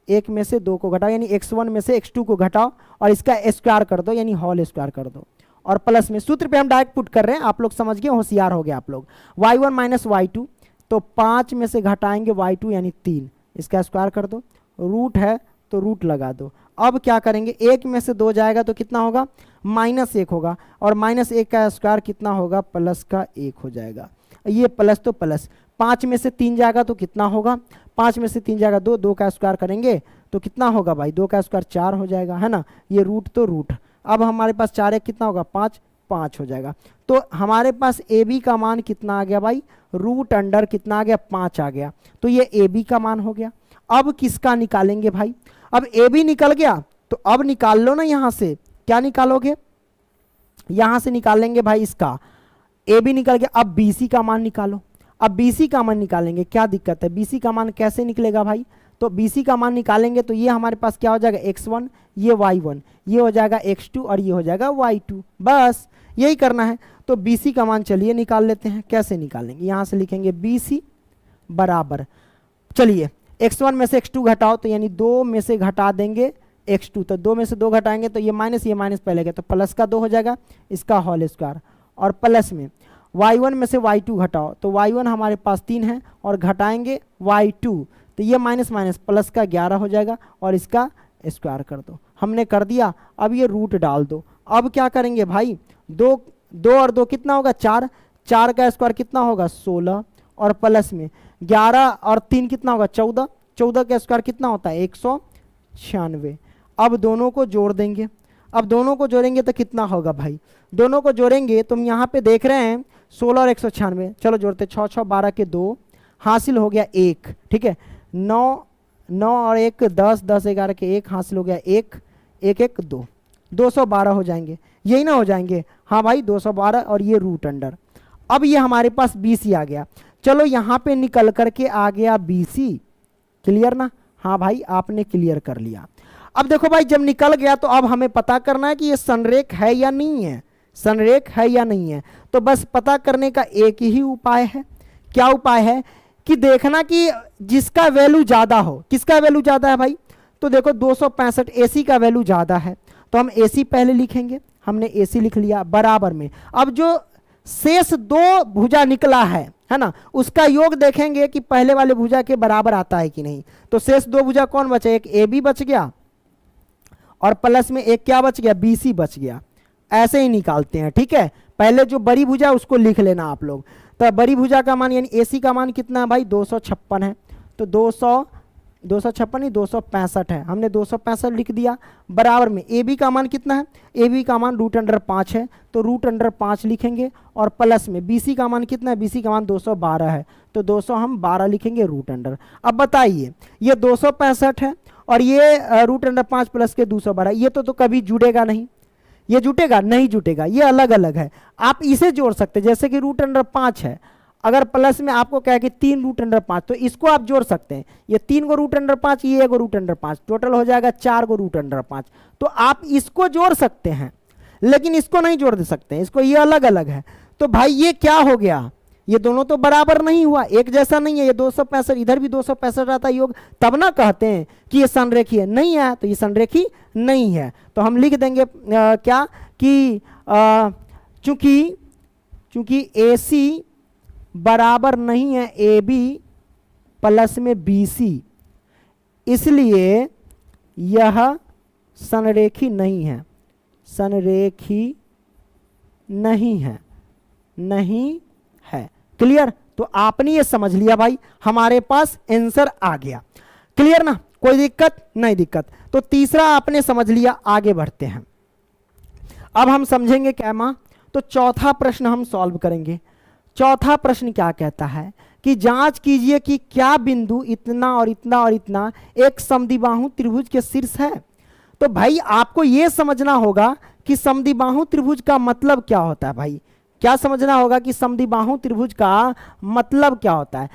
एक में से 2 को घटाओ, यानी x1 में से x2 को घटाओ और इसका स्क्वायर कर दो, यानी होल स्क्वायर कर दो, और प्लस में सूत्र पे हम डायरेक्ट पुट कर रहे हैं, आप लोग समझ गए, होशियार हो गए आप लोग। y1 माइनस y2, तो 5 में से घटाएंगे y2 यानी 3, इसका स्क्वायर कर दो, रूट है तो रूट लगा दो। अब क्या करेंगे, 1 में से 2 जाएगा तो कितना होगा, -1 होगा, और -1 का स्क्वायर कितना होगा, प्लस का 1 हो जाएगा, ये प्लस तो प्लस। 5 में से 3 जाएगा तो कितना होगा, 5 में से 3 जाएगा 2, 2 का स्क्वायर करेंगे तो कितना होगा भाई, 2 का स्क्वायर 4 हो जाएगा, है ना, ये रूट तो रूट। अब हमारे पास 4 1 कितना होगा, 5 5 हो जाएगा। तो हमारे पास AB का मान कितना आ गया भाई, रूट अंडर कितना आ गया, 5 आ गया, तो ये AB का मान हो गया। अब किसका निकालेंगे भाई, अब AB निकल गया, तो अब निकाल लो ना, यहाँ से क्या निकालोगे, यहाँ से निकालेंगे भाई इसका, AB निकल गया। अब BC का मान निकालो, अब BC का मान निकालेंगे, क्या दिक्कत है, BC का मान कैसे निकलेगा भाई, तो BC का मान निकालेंगे तो ये हमारे पास क्या हो जाएगा, x1, ये y1, ये हो जाएगा x2 और ये हो जाएगा y2, बस यही करना है। तो BC का मान चलिए निकाल लेते हैं, कैसे निकालेंगे, यहाँ से लिखेंगे BC बराबर, चलिए x1 में से x2 घटाओ, तो यानी 2 में से घटा देंगे x2, तो 2 में से 2 घटाएंगे तो ये माइनस पहले गया, तो प्लस का 2 हो जाएगा, इसका होल स्क्वायर, और प्लस में y1 में से y2 घटाओ, तो y1 हमारे पास 3 है और घटाएंगे y2, तो ये माइनस प्लस का 11 हो जाएगा और इसका स्क्वायर कर दो, हमने कर दिया। अब ये रूट डाल दो। अब क्या करेंगे भाई, 2 और 2 कितना होगा, 4, 4 का स्क्वायर कितना होगा, 16, और प्लस में 11 और 3 कितना होगा, 14, 14 का स्क्वायर कितना होता है, 196। अब दोनों को जोड़ देंगे, अब दोनों को जोड़ेंगे तो कितना होगा भाई, दोनों को जोड़ेंगे तुम यहाँ पे देख रहे हैं 16 और 196, चलो जोड़ते, 6 6 12 के 2, हासिल हो गया 1, ठीक है, 9 9 और 1 10, 10 11 के 1, हासिल हो गया 1 1 1 2, 212 हो जाएंगे, यही ना हो जाएंगे, हाँ भाई 212, और ये रूट अंडर। अब ये हमारे पास BC आ गया, चलो यहाँ पे निकल करके आ गया BC, क्लियर ना, हाँ भाई आपने क्लियर कर लिया। अब देखो भाई जब निकल गया तो अब हमें पता करना है कि ये संरेख है या नहीं है, संरेख है या नहीं है। तो बस पता करने का एक ही उपाय है, क्या उपाय है, कि देखना कि जिसका वैल्यू ज़्यादा हो, किसका वैल्यू ज़्यादा है भाई, तो देखो 265 AC का वैल्यू ज़्यादा है, तो हम AC पहले लिखेंगे, हमने AC लिख लिया, बराबर में अब जो शेष 2 भुजा निकला है ना, उसका योग देखेंगे कि पहले वाले भुजा के बराबर आता है कि नहीं। तो शेष 2 भुजा कौन बचे, एक AB बच गया और प्लस में एक क्या बच गया, BC बच गया, ऐसे ही निकालते हैं, ठीक है। पहले जो बड़ी भुजा उसको लिख लेना आप लोग, तो बड़ी भुजा का मान यानी AC का मान कितना है भाई, 256 है, तो 256 नहीं 265 है, हमने 265 लिख दिया, बराबर में AB का मान कितना है, AB का मान √5 है, तो √5 लिखेंगे, और प्लस में BC का मान कितना है, BC का मान 212 है, तो 200 हम 12 लिखेंगे √। अब बताइए ये 265 है और ये √5 प्लस के 212, ये तो कभी जुड़ेगा नहीं, ये जुटेगा नहीं, जुटेगा, ये अलग अलग है। आप इसे जोड़ सकते, जैसे कि √5 है, अगर प्लस में आपको क्या है कि 3 √5, तो इसको आप जोड़ सकते हैं, ये 3 को √5, ये 1 √5, टोटल हो जाएगा 4 को √5, तो आप इसको जोड़ सकते हैं, लेकिन इसको नहीं जोड़ दे सकते हैं, इसको, ये अलग अलग है। तो भाई ये क्या हो गया, ये दोनों तो बराबर नहीं हुआ, एक जैसा नहीं है। ये 265 इधर भी 265 रहता योग, तब ना कहते हैं कि ये संरेखी है। नहीं है तो ये संरेखी नहीं है। तो हम लिख देंगे क्या कि चूंकि AC बराबर नहीं है AB प्लस में BC, इसलिए यह संरेखी नहीं है, संरेखी नहीं है, नहीं है। क्लियर? तो आपने ये समझ लिया भाई, हमारे पास आंसर आ गया। क्लियर ना, कोई दिक्कत नहीं दिक्कत। तो तीसरा आपने समझ लिया, आगे बढ़ते हैं। अब हम समझेंगे क्या मां, तो चौथा प्रश्न हम सॉल्व करेंगे। चौथा प्रश्न क्या कहता है कि जांच कीजिए कि क्या बिंदु इतना और इतना और इतना एक समद्विबाहु त्रिभुज के शीर्ष है। तो भाई आपको यह समझना होगा कि समद्विबाहु त्रिभुज का मतलब क्या होता है। भाई क्या समझना होगा कि समद्विबाहु त्रिभुज का मतलब क्या होता है।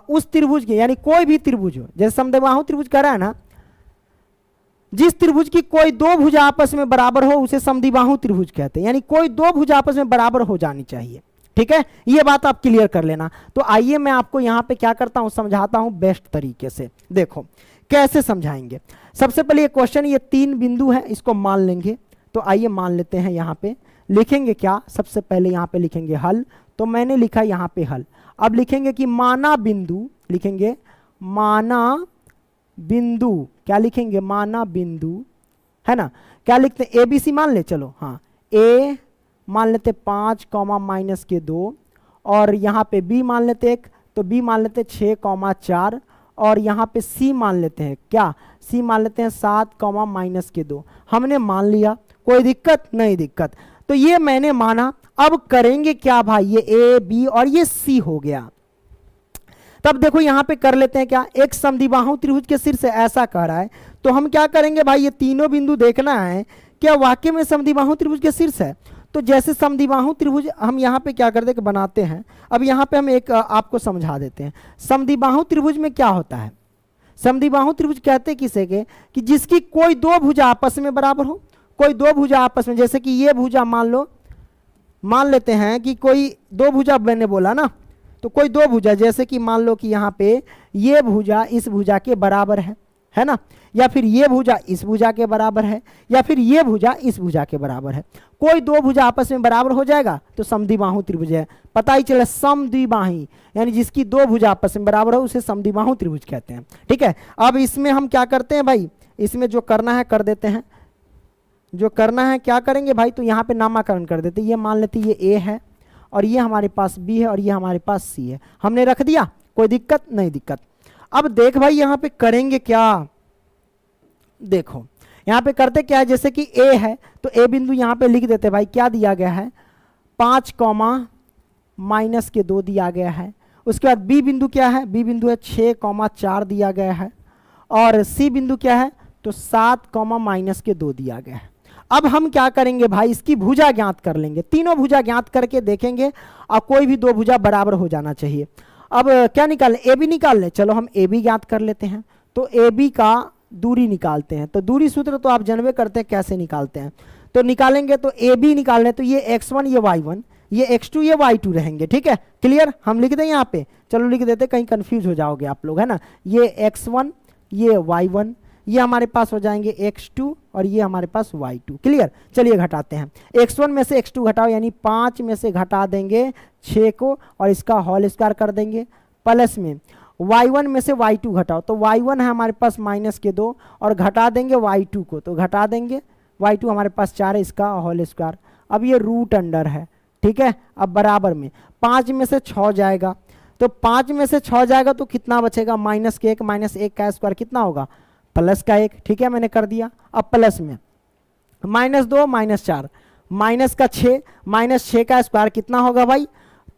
उस त्रिभुज के, यानी कोई भी त्रिभुज हो, जैसे समद्विबाहु त्रिभुज कह रहा है ना, जिस त्रिभुज की कोई दो भुजा आपस में बराबर हो उसे समद्विबाहु त्रिभुज कहते हैं। यानी कोई दो भुजा आपस में बराबर हो जानी चाहिए। ठीक है, ये बात आप क्लियर कर लेना। तो आइए मैं आपको यहां पे क्या करता हूं, समझाता हूं बेस्ट तरीके से। देखो कैसे समझाएंगे। सबसे पहले ये क्वेश्चन, ये 3 बिंदु है, इसको मान लेंगे। तो आइए मान लेते हैं, यहां पे लिखेंगे क्या, सबसे पहले यहां पे लिखेंगे हल। तो मैंने लिखा यहां पे हल। अब लिखेंगे कि माना बिंदु, लिखेंगे माना बिंदु, क्या लिखेंगे, माना बिंदु, है ना। क्या लिखते हैं, ABC मान ले, चलो हाँ, A मान लेते 5 -2, और यहाँ पे B मान लेते 1, तो B मान लेते 6, 4, और यहाँ पे C मान लेते हैं, क्या C मान लेते हैं 7, -2। हमने मान लिया, कोई दिक्कत नहीं दिक्कत। तो ये मैंने माना। अब करेंगे क्या भाई, ये A B और ये C हो गया। तब देखो यहां पे कर लेते हैं क्या, एक समद्विबाहु त्रिभुज के शीर्ष ऐसा कह रहा है। तो हम क्या करेंगे भाई, ये तीनों बिंदु देखना है क्या वाकई में समद्विबाहु त्रिभुज के शीर्ष है। तो जैसे समद्विबाहु त्रिभुज हम यहाँ पे क्या करते हैं, बनाते हैं। अब यहाँ पे हम एक आपको समझा देते हैं। समद्विबाहु त्रिभुज में क्या होता है, समद्विबाहु त्रिभुज कहते हैं किसे के, कि जिसकी कोई दो भुजा आपस में बराबर हो। कोई दो भुजा आपस में, जैसे कि ये भुजा मान लो, मान लेते हैं कि कोई दो भुजा, मैंने बोला ना, तो कोई दो भुजा, जैसे कि मान लो कि यहाँ पे ये भुजा इस भुजा के बराबर है ना, या फिर ये भुजा इस भुजा के बराबर है, या फिर ये भुजा इस भुजा के बराबर है। कोई दो भुजा आपस में बराबर हो जाएगा तो समद्विबाहु त्रिभुज है। पता ही चला, समद्विबाही यानी जिसकी दो भुजा आपस में बराबर हो उसे समद्विबाहु त्रिभुज कहते हैं। ठीक है, अब इसमें हम क्या करते हैं भाई, इसमें जो करना है कर देते हैं, जो करना है क्या करेंगे भाई, तो यहाँ पे नामाकरण कर देते। ये मान लेते ये A है, और ये हमारे पास B है, और ये हमारे पास C है। हमने रख दिया, कोई दिक्कत नहीं दिक्कत। अब देख भाई यहाँ पे करेंगे क्या, देखो यहाँ पे करते क्या है, जैसे कि A है तो A बिंदु यहाँ पे लिख देते भाई, क्या दिया गया है 5, -2 दिया गया है। उसके बाद B बिंदु क्या है, B बिंदु है 6, 4 दिया गया है, और C बिंदु क्या है, तो 7, -2 दिया गया है। अब हम क्या करेंगे भाई, इसकी भुजा ज्ञात कर लेंगे। तीनों भुजा ज्ञात करके देखेंगे, और कोई भी दो भुजा बराबर हो जाना चाहिए। अब क्या निकालें, AB निकाल लें। चलो हम AB ज्ञात कर लेते हैं। तो AB का दूरी निकालते हैं। तो दूरी सूत्र तो आप जानबे करते हैं कैसे निकालते हैं। तो निकालेंगे, तो AB निकालने, तो ये x1 ये y1 ये x2 ये y2 रहेंगे। ठीक है, क्लियर। हम लिख दें यहाँ पे, चलो लिख देते, कहीं कंफ्यूज हो जाओगे आप लोग, है ना। ये x1 ये y1, ये हमारे पास हो जाएंगे x2, और ये हमारे पास y2। क्लियर। चलिए घटाते हैं, x1 में से x2 घटाओ, यानी 5 में से घटा देंगे 6 को, और इसका होल स्क्वायर कर देंगे, प्लस में y1 में से y2 घटाओ। तो y1 है हमारे पास -2, और घटा देंगे y2 को, तो घटा देंगे y2 हमारे पास 4 है, इसका होल स्क्वायर। अब ये रूट अंडर है। ठीक है, अब बराबर में 5 में से 6 जाएगा, तो 5 में से 6 जाएगा तो कितना बचेगा, -1 -1 का स्क्वायर कितना होगा, +1। ठीक है, मैंने कर दिया। अब प्लस में -2 -4 -6 -6 का स्क्वायर कितना होगा भाई,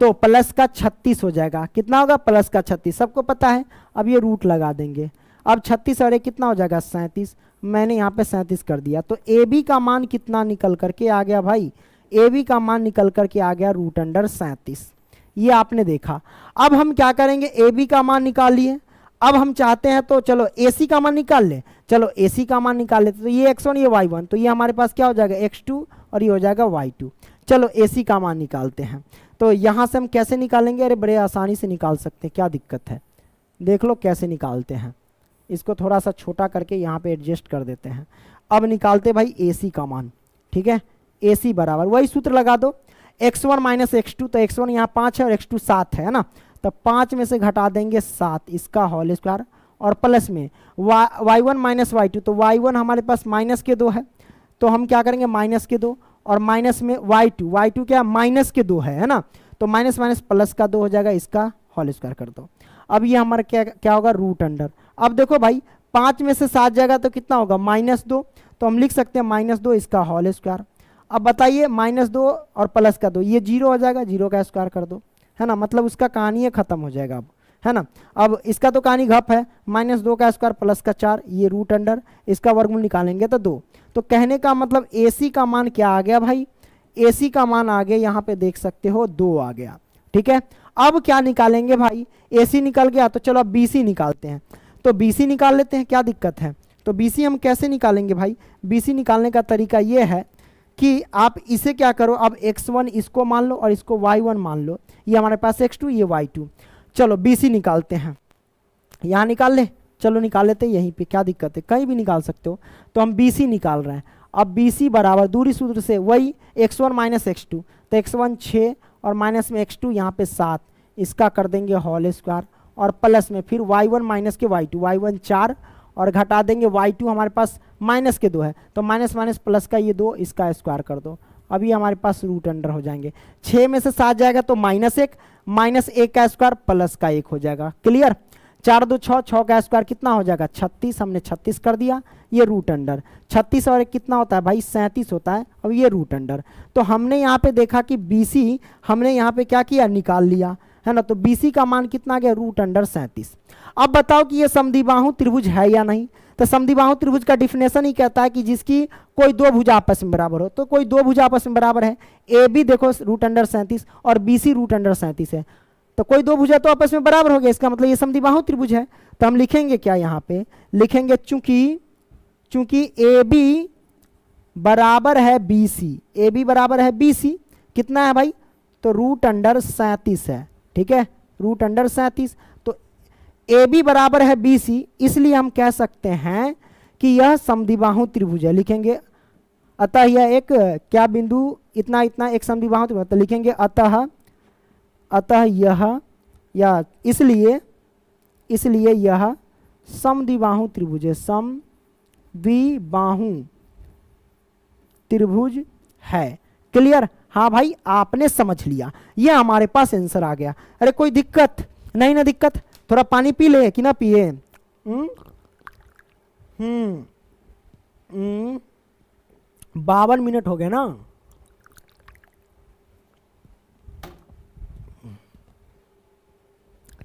तो +36 हो जाएगा। कितना होगा, +36, सबको पता है। अब ये रूट लगा देंगे। अब 36 और 1 कितना हो जाएगा, 37। मैंने यहाँ पे 37 कर दिया। तो AB का मान कितना निकल करके आ गया भाई, AB का मान निकल करके आ गया √37। ये आपने देखा। अब हम क्या करेंगे, AB का मान निकाल लिए। अब हम चाहते हैं तो चलो AC का मान निकाल ले। चलो AC का मान निकाल लेते, तो ये x1 ये y1, तो ये हमारे पास क्या हो जाएगा x2 और ये हो जाएगा y2। चलो AC का मान निकालते हैं। तो यहाँ से हम कैसे निकालेंगे? अरे बड़े आसानी से निकाल सकते हैं, क्या दिक्कत है, देख लो कैसे निकालते हैं। इसको थोड़ा सा छोटा करके यहाँ पे एडजस्ट कर देते हैं। अब निकालते भाई AC का मान, ठीक है। AC बराबर वही सूत्र लगा दो, x1 माइनस x2, तो x1 यहाँ 5 है और x2 7 है ना, तो 5 में से घटा देंगे 7, इसका होल स्क्वायर, और प्लस में y1 माइनस y2, तो y1 हमारे पास माइनस के 2 है, तो हम क्या करेंगे माइनस के 2, और माइनस में y2 क्या माइनस के 2 है ना, तो माइनस माइनस प्लस का 2 हो जाएगा, इसका होल स्क्वायर कर दो। अब ये हमारा क्या होगा रूट अंडर। अब देखो भाई 5 में से 7 जाएगा तो कितना होगा -2, तो हम लिख सकते हैं -2 इसका होल स्क्वायर। अब बताइए -2 और प्लस का 2, ये 0 हो जाएगा, 0 का स्क्वायर कर दो, है ना, मतलब उसका कहानी है खत्म हो जाएगा अब, है ना। अब इसका तो कहानी घप है, -2 का स्क्वायर प्लस का 4, ये रूट अंडर, इसका वर्गमूल निकालेंगे तो 2। तो कहने का मतलब AC का मान क्या आ गया भाई? AC का मान आ गया, यहाँ पे देख सकते हो 2 आ गया, ठीक है। अब क्या निकालेंगे भाई? AC निकल गया, तो चलो अब BC निकालते हैं। तो BC निकाल लेते हैं, क्या दिक्कत है? तो BC हम कैसे निकालेंगे भाई? BC निकालने का तरीका ये है कि आप इसे क्या करो, अब x1 इसको मान लो और इसको y1 मान लो, ये हमारे पास x2 ये y2। चलो BC निकालते हैं, यहाँ निकाल ले, चलो निकाल लेते हैं यहीं पे, क्या दिक्कत है, कहीं भी निकाल सकते हो। तो हम BC निकाल रहे हैं। अब BC बराबर दूरी सूत्र से वही x1 माइनस x2, तो x1 6 और माइनस में x2 यहाँ पे 7, इसका कर देंगे होल स्क्वायर, और प्लस में फिर y1 माइनस के y2, y1 4 और घटा देंगे y2 हमारे पास माइनस के 2 है, तो माइनस माइनस प्लस का ये 2, इसका स्क्वायर कर दो। अभी हमारे पास रूट अंडर हो जाएंगे, 6 में से 7 जाएगा तो -1, -1 का स्क्वायर प्लस का 1 हो जाएगा, क्लियर। 4 2 6, 6 का स्क्वायर कितना हो जाएगा 36, हमने 36 कर दिया, ये रूट अंडर। 36 और 1 कितना होता है भाई 37 होता है, अब ये रूट अंडर। तो हमने यहाँ पे देखा कि BC हमने यहाँ पे क्या किया निकाल लिया, है ना। तो BC का मान कितना आ गया रूट अंडर 37। अब बताओ कि ये समद्विबाहु त्रिभुज है या नहीं? तो समद्विबाहु त्रिभुज का डिफिनेशन ही कहता है कि जिसकी कोई दो भुजा आपस में बराबर हो। तो कोई दो भुजा आपस में बराबर है, AB देखो रूट अंडर 37 और BC रूट अंडर 37 है, तो कोई दो भुजा तो आपस में बराबर हो गया, इसका मतलब ये समद्विबाहु त्रिभुज है। तो हम लिखेंगे क्या, यहाँ पे लिखेंगे चूंकि AB बराबर है BC, AB बराबर है BC, कितना है भाई? तो रूट अंडर 37 है, ठीक है, रूट अंडर 37। तो AB बराबर है BC, इसलिए हम कह सकते हैं कि यह समद्विबाहु त्रिभुज है। लिखेंगे अतः यह एक क्या बिंदु इतना इतना एक समद्विबाहु त्रिभुज, तो लिखेंगे अतः यह या इसलिए यह समद्विबाहु त्रिभुज है, समद्विबाहु त्रिभुज है। क्लियर? हाँ भाई आपने समझ लिया, ये हमारे पास आंसर आ गया। अरे कोई दिक्कत नहीं ना? दिक्कत थोड़ा पानी पी ले कि ना पिए? 52 मिनट हो गए ना।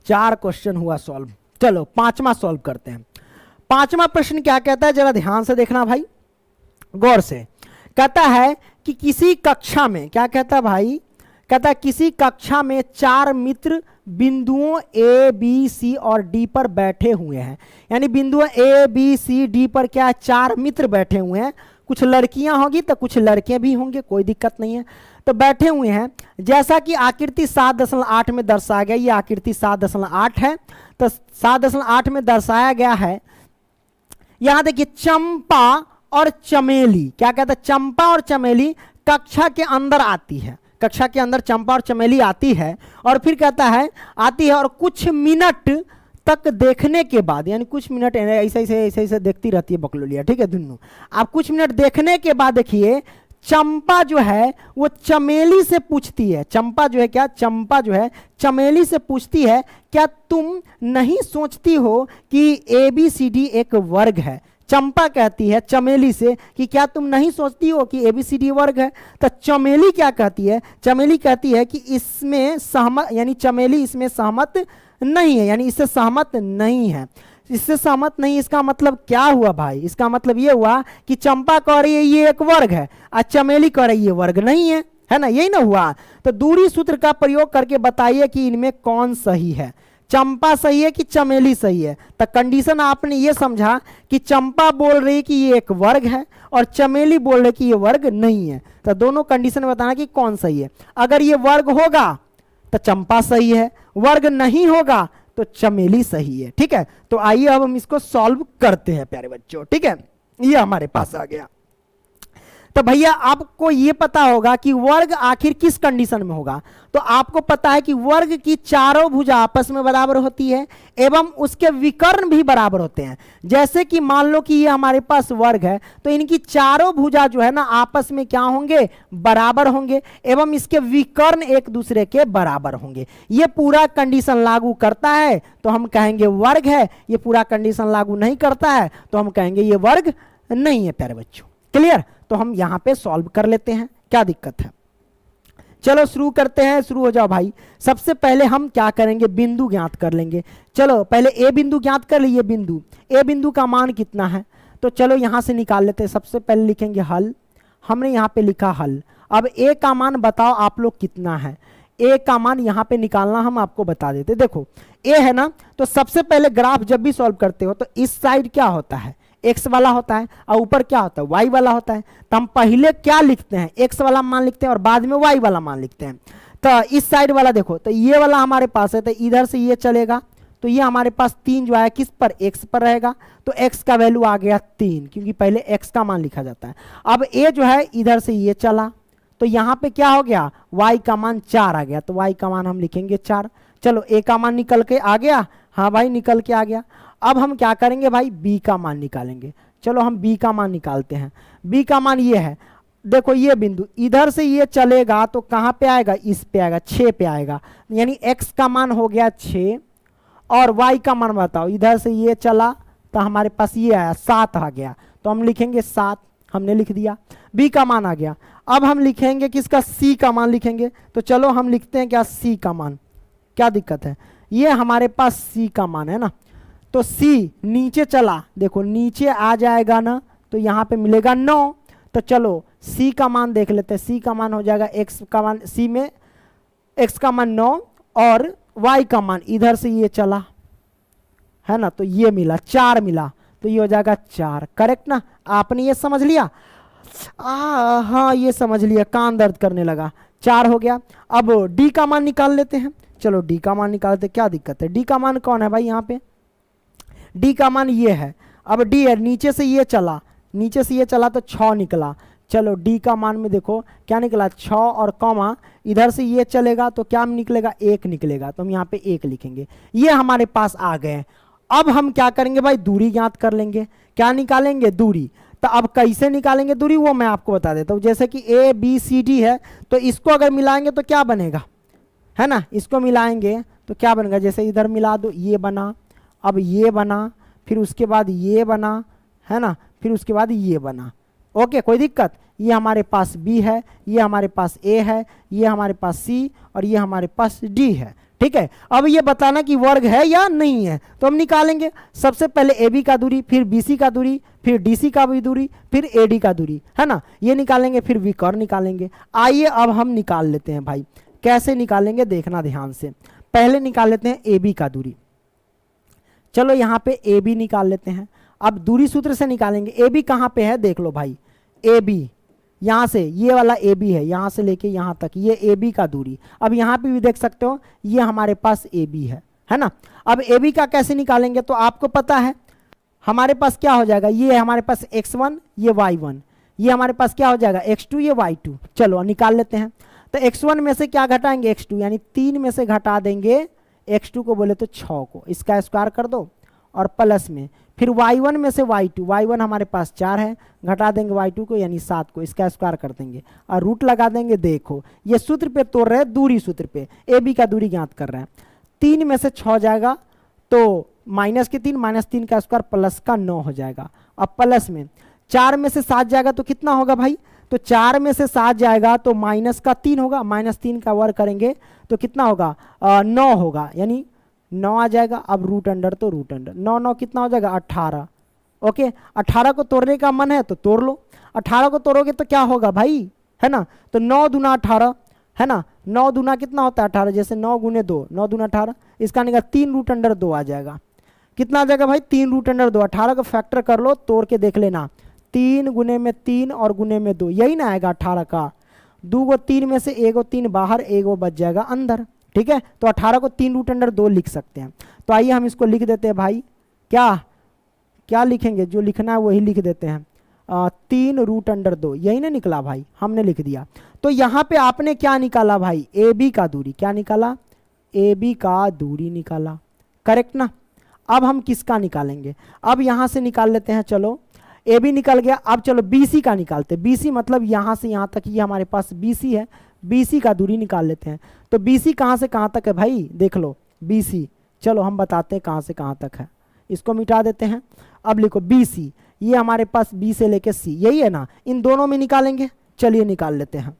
चार क्वेश्चन हुआ सॉल्व। चलो पांचवा सॉल्व करते हैं। पांचवा प्रश्न क्या कहता है, जरा ध्यान से देखना भाई, गौर से। कहता है कि किसी कक्षा में, क्या कहता है भाई? कहता है किसी कक्षा में 4 मित्र बिंदुओं A, B, C और D पर बैठे हुए हैं। यानी बिंदुओं A, B, C, D पर क्या है? 4 मित्र बैठे हुए हैं। कुछ लड़कियां होंगी तो कुछ लड़के भी होंगे, कोई दिक्कत नहीं है। तो बैठे हुए हैं, जैसा कि आकृति 7.8 में दर्शाया गया। ये आकृति 7.8 है, तो 7.8 में दर्शाया गया है। यहां देखिए चंपा और चमेली, क्या कहता है? चंपा और चमेली कक्षा के अंदर आती है, कक्षा के अंदर चंपा और चमेली आती है, और फिर कहता है आती है और कुछ मिनट तक देखने के बाद, यानी कुछ मिनट ऐसे देखती रहती है बकलोलिया, ठीक है दुन्नू। आप कुछ मिनट देखने के बाद देखिए चंपा जो है वो चमेली से पूछती है, चंपा जो है क्या, चंपा जो है चमेली से पूछती है, क्या तुम नहीं सोचती हो कि ABCD एक वर्ग है? चंपा कहती है चमेली से कि क्या तुम नहीं सोचती हो कि ABCD वर्ग है? तो चमेली क्या कहती है? चमेली कहती है कि इसमें सहमत, यानी चमेली इसमें सहमत नहीं है, यानी इससे सहमत नहीं है। इससे सहमत नहीं, इसका मतलब क्या हुआ भाई? इसका मतलब ये हुआ कि चंपा कह रही है ये एक वर्ग है और चमेली कह रही है ये वर्ग नहीं है, है ना? यही ना हुआ। तो दूरी सूत्र का प्रयोग करके बताइए कि इनमें कौन सही है। चंपा सही है कि चमेली सही है? तो कंडीशन आपने ये समझा कि चंपा बोल रही कि ये एक वर्ग है और चमेली बोल रही कि ये वर्ग नहीं है। तो दोनों कंडीशन बताना कि कौन सही है। अगर ये वर्ग होगा तो चंपा सही है, वर्ग नहीं होगा तो चमेली सही है। ठीक है, तो आइए अब हम इसको सॉल्व करते हैं प्यारे बच्चों। ठीक है, ये हमारे पास आ गया। तो भैया आपको ये पता होगा कि वर्ग आखिर किस कंडीशन में होगा। तो आपको पता है कि वर्ग की चारों भुजा आपस में बराबर होती है एवं उसके विकर्ण भी बराबर होते हैं। जैसे कि मान लो कि ये हमारे पास वर्ग है तो इनकी चारों भुजा जो है ना आपस में क्या होंगे, बराबर होंगे एवं इसके विकर्ण एक दूसरे के बराबर होंगे। ये पूरा कंडीशन लागू करता है तो हम कहेंगे वर्ग है, ये पूरा कंडीशन लागू नहीं करता है तो हम कहेंगे ये वर्ग नहीं है प्यारे बच्चों। क्लियर? तो हम यहां पे सॉल्व कर लेते हैं, क्या दिक्कत है। चलो शुरू करते हैं, शुरू हो जाओ भाई। सबसे पहले हम क्या करेंगे, बिंदु ज्ञात कर लेंगे। चलो पहले ए बिंदु ज्ञात कर लिए। बिंदु ए बिंदु का मान कितना है तो चलो यहां से निकाल लेते हैं। सबसे पहले लिखेंगे हल। हमने यहां पे लिखा हल। अब ए का मान बताओ आप लोग कितना है। ए का मान यहां पे निकालना हम आपको बता देते। देखो ए है ना, तो सबसे पहले ग्राफ जब भी सॉल्व करते हो तो इस साइड क्या होता है, एक्स वाला होता है और ऊपर क्या होता है, वाई वाला होता है। तो हम पहले क्या लिखते हैं, एक्स वाला मान लिखते हैं और बाद में वाई वाला मान लिखते हैं। तो इस साइड वाला देखो तो ये वाला हमारे पास है तो इधर से ये चलेगा तो ये हमारे पास 3 जो है किस पर, एक्स पर रहेगा। तो एक्स का वैल्यू आ गया 3 क्योंकि पहले एक्स का मान लिखा जाता है। अब ए जो है इधर से ये चला तो यहाँ पे क्या हो गया, वाई का मान 4 आ गया तो वाई का मान हम लिखेंगे 4। चलो ए का मान निकल के आ गया, हाँ भाई निकल के आ गया। अब हम क्या करेंगे भाई, बी का मान निकालेंगे। चलो हम बी का मान निकालते हैं। बी का मान ये है, देखो ये बिंदु इधर से ये चलेगा तो कहाँ पे आएगा, इस पे आएगा, 6 पे आएगा। यानी एक्स का मान हो गया 6 और वाई का मान बताओ, इधर से ये चला तो हमारे पास ये आया 7 आ गया तो हम लिखेंगे 7, हमने लिख दिया। बी का मान आ गया। अब हम लिखेंगे किसका, सी का मान लिखेंगे। तो चलो हम लिखते हैं क्या, सी का मान। क्या दिक्कत है, ये हमारे पास सी का मान है ना। तो सी नीचे चला, देखो नीचे आ जाएगा ना तो यहाँ पे मिलेगा 9। तो चलो सी का मान देख लेते हैं। सी का मान हो जाएगा एक्स का मान, सी में एक्स का मान 9 और वाई का मान इधर से ये चला है ना तो ये मिला 4 मिला तो ये हो जाएगा 4। करेक्ट ना, आपने ये समझ लिया। हाँ ये समझ लिया, कान दर्द करने लगा। 4 हो गया। अब डी का मान निकाल लेते हैं। चलो डी का मान निकालते, क्या दिक्कत है। डी का मान कौन है भाई, यहाँ पे डी का मान ये है। अब डी है, नीचे से ये चला, नीचे से ये चला तो 6 निकला। चलो डी का मान में देखो क्या निकला, 6 और कॉमा इधर से ये चलेगा तो क्या निकलेगा, 1 निकलेगा। तो हम यहाँ पे 1 लिखेंगे। ये हमारे पास आ गए। अब हम क्या करेंगे भाई, दूरी ज्ञात कर लेंगे। क्या निकालेंगे, दूरी। तो अब कैसे निकालेंगे दूरी वो मैं आपको बता देता हूँ। जैसे कि ए बी सी डी है तो इसको अगर मिलाएंगे तो क्या बनेगा, है ना, इसको मिलाएंगे तो क्या बनेगा, जैसे इधर मिला दो ये बना, अब ये बना, फिर उसके बाद ये बना, है ना, फिर उसके बाद ये बना। ओके, कोई दिक्कत। ये हमारे पास बी है, ये हमारे पास ए है, ये हमारे पास सी और ये हमारे पास डी है। ठीक है, अब ये बताना कि वर्ग है या नहीं है तो हम निकालेंगे। सबसे पहले ए बी का दूरी, फिर बी सी का दूरी, फिर डी सी का भी दूरी, फिर ए डी का दूरी, है ना, ये निकालेंगे। फिर विकर्ण निकालेंगे। आइए अब हम निकाल लेते हैं भाई। कैसे निकालेंगे देखना ध्यान से। पहले निकाल लेते हैं ए बी का दूरी। चलो यहाँ पे ए बी निकाल लेते हैं। अब दूरी सूत्र से निकालेंगे। ए बी कहाँ पे है देख लो भाई, ए बी यहाँ से, ये वाला ए बी है, यहाँ से लेके यहाँ तक, ये ए बी का दूरी। अब यहाँ पे भी देख सकते हो ये हमारे पास ए बी है ना। अब ए बी का कैसे निकालेंगे तो आपको पता है हमारे पास क्या हो जाएगा, ये हमारे पास x1 ये y1, ये हमारे पास क्या हो जाएगा x2 ये y2। चलो निकाल लेते हैं। तो x1 में से क्या घटाएंगे, x2, यानी 3 में से घटा देंगे x2 को, बोले तो 6 को, इसका स्क्वायर कर दो और प्लस में फिर y1 में से y2, y1 हमारे पास 4 है, घटा देंगे y2 को यानी 7 को, इसका स्क्वायर कर देंगे और रूट लगा देंगे। देखो ये सूत्र पे तोड़ रहे हैं, दूरी सूत्र पे ए बी का दूरी ज्ञात कर रहे हैं। 3 में से 6 जाएगा तो माइनस के 3, माइनस 3 का स्क्वायर प्लस का 9 हो जाएगा। अब प्लस में 4 में से 7 जाएगा तो कितना होगा भाई, तो 4 में से 7 जाएगा तो माइनस का 3 होगा, माइनस 3 का वर्ग करेंगे तो कितना होगा 9 होगा, यानी 9 आ जाएगा। अब रूट अंडर तो रूट अंडर, 9 9 कितना हो जाएगा 18। ओके, 18 को तोड़ने का मन है तो तोड़ लो। 18 को तोड़ोगे तो क्या होगा भाई, है ना, तो 9 दूना 18, है ना। 9 दूना कितना होता है 18, जैसे 9 गुने 2, 9 दूना 18, इसका निकाल 3 रूट अंडर 2 आ जाएगा। कितना आ जाएगा भाई 3 रूट अंडर 2। 18 का फैक्टर कर लो, तोड़ के देख लेना, 3 गुने में 3 और गुने में 2, यही ना आएगा 18 का। 2 को 3 में से 1 को 3 बाहर, 1 को बच जाएगा अंदर, ठीक है। तो 18 को 3 रूट अंडर 2 लिख सकते हैं। तो आइए हम इसको लिख देते हैं भाई, क्या क्या लिखेंगे, जो लिखना है वही लिख देते हैं। 3 रूट अंडर 2, यही ना निकला भाई, हमने लिख दिया। तो यहाँ पे आपने क्या निकाला भाई, ए बी का दूरी, क्या निकाला, ए बी का दूरी निकाला, करेक्ट ना। अब हम किसका निकालेंगे, अब यहाँ से निकाल लेते हैं, चलो ए बी निकल गया। अब चलो बी सी का निकालते हैं। बी सी मतलब यहाँ से यहाँ तक, ये हमारे पास बी सी है, बी सी का दूरी निकाल लेते हैं। तो बी सी कहाँ से कहाँ तक है भाई, देख लो बी सी, चलो हम बताते हैं कहाँ से कहाँ तक है, इसको मिटा देते हैं। अब लिखो बी सी, ये हमारे पास बी से लेके सी, यही है ना, इन दोनों में निकालेंगे, चलिए निकाल लेते हैं।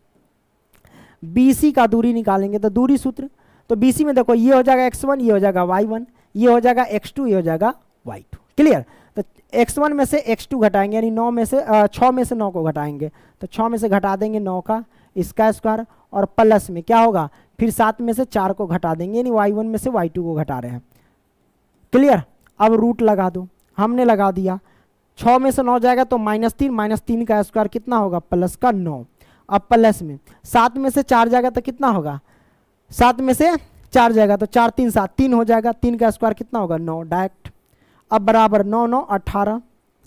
बी सी का दूरी निकालेंगे तो दूरी सूत्र, तो बी सी में देखो ये हो जाएगा x1, ये हो जाएगा y1, ये हो जाएगा x2, ये हो जाएगा y2, क्लियर। तो x1 में से x2 घटाएंगे, यानी 9 में से 6 में से 9 को घटाएंगे, तो 6 में से घटा देंगे 9 का, इसका स्क्वायर, और प्लस में क्या होगा, फिर 7 में से 4 को घटा देंगे, यानी y1 में से y2 को घटा रहे हैं, क्लियर। अब रूट लगा दो, हमने लगा दिया। 6 में से 9 जाएगा तो -3, -3 का स्क्वायर कितना होगा, प्लस का 9। अब प्लस में 7 में से 4 जाएगा तो कितना होगा, 7 में से 4 जाएगा तो 4 3 7, 3 हो जाएगा, 3 का स्क्वायर कितना होगा 9 डायरेक्ट। अब बराबर 9 9 18,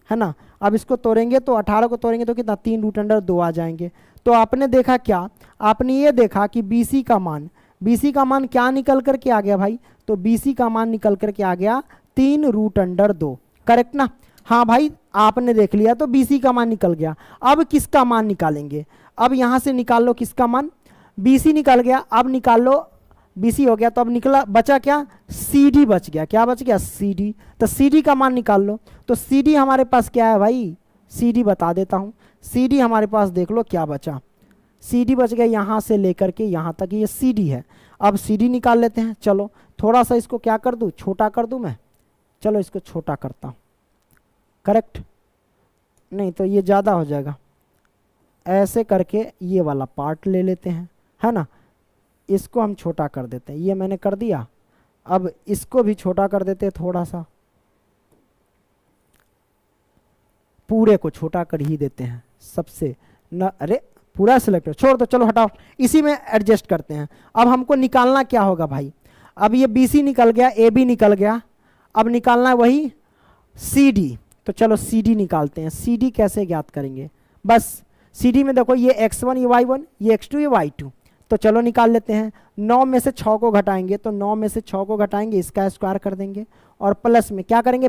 है ना। अब इसको तोड़ेंगे तो 18 को तोड़ेंगे तो कितना, 3 रूट अंडर 2 आ जाएंगे। तो आपने देखा क्या, आपने ये देखा कि BC का मान, BC का मान क्या निकल कर के आ गया भाई, तो BC का मान निकल कर के आ गया 3 रूट अंडर 2, करेक्ट ना। हाँ भाई आपने देख लिया, तो BC का मान निकल गया। अब किसका मान निकालेंगे, अब यहाँ से निकाल लो किसका मान, BC निकल गया, अब निकाल लो, BC हो गया, तो अब निकला बचा क्या, CD बच गया, क्या बच गया CD, तो CD का मान निकाल लो। तो CD हमारे पास क्या है भाई, CD बता देता हूँ, CD हमारे पास देख लो क्या बचा, CD बच गया यहाँ से लेकर के यहाँ तक, ये CD है। अब CD निकाल लेते हैं, चलो थोड़ा सा इसको क्या कर दूँ, छोटा कर दूँ मैं, चलो इसको छोटा करता हूँ, करेक्ट, नहीं तो ये ज़्यादा हो जाएगा, ऐसे करके ये वाला पार्ट ले लेते हैं, है ना। इसको हम छोटा कर देते हैं, ये मैंने कर दिया। अब इसको भी छोटा कर देते हैं थोड़ा सा, पूरे को छोटा कर ही देते हैं सबसे न, अरे पूरा सिलेक्ट छोड़ दो, चलो हटाओ, इसी में एडजस्ट करते हैं। अब हमको निकालना क्या होगा भाई, अब ये BC निकल गया, AB निकल गया, अब निकालना है वही CD, तो चलो CD निकालते हैं। CD कैसे ज्ञात करेंगे, बस CD में देखो ये x1, ये y1, ये x2, ये y2, तो चलो निकाल लेते हैं। 9 में से 6 को घटाएंगे, तो 9 में से 6 को घटाएंगे, इसका स्क्वायर कर देंगे, और प्लस में क्या करेंगे,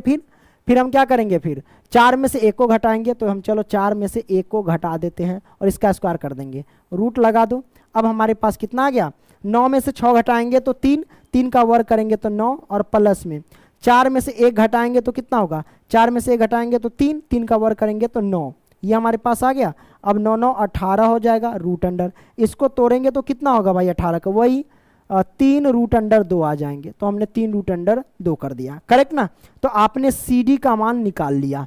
फिर हम क्या करेंगे, फिर 4 में से 1 को घटाएंगे, तो हम चलो 4 में से 1 को घटा देते हैं और इसका स्क्वायर कर देंगे, रूट लगा दो। अब हमारे पास कितना आ गया, 9 में से 6 घटाएंगे तो 3, 3 का वर्ग करेंगे तो 9, और प्लस में 4 में से 1 घटाएंगे तो कितना होगा, 4 में से 1 घटाएंगे तो 3, 3 का वर्ग करेंगे तो 9, ये हमारे पास आ गया। अब 9 9 18 हो जाएगा, रूट अंडर, इसको तोड़ेंगे तो कितना होगा भाई 18 का, वही 3 रूट अंडर 2 आ जाएंगे, तो हमने 3 रूट अंडर 2 कर दिया, करेक्ट ना। तो आपने CD का मान निकाल लिया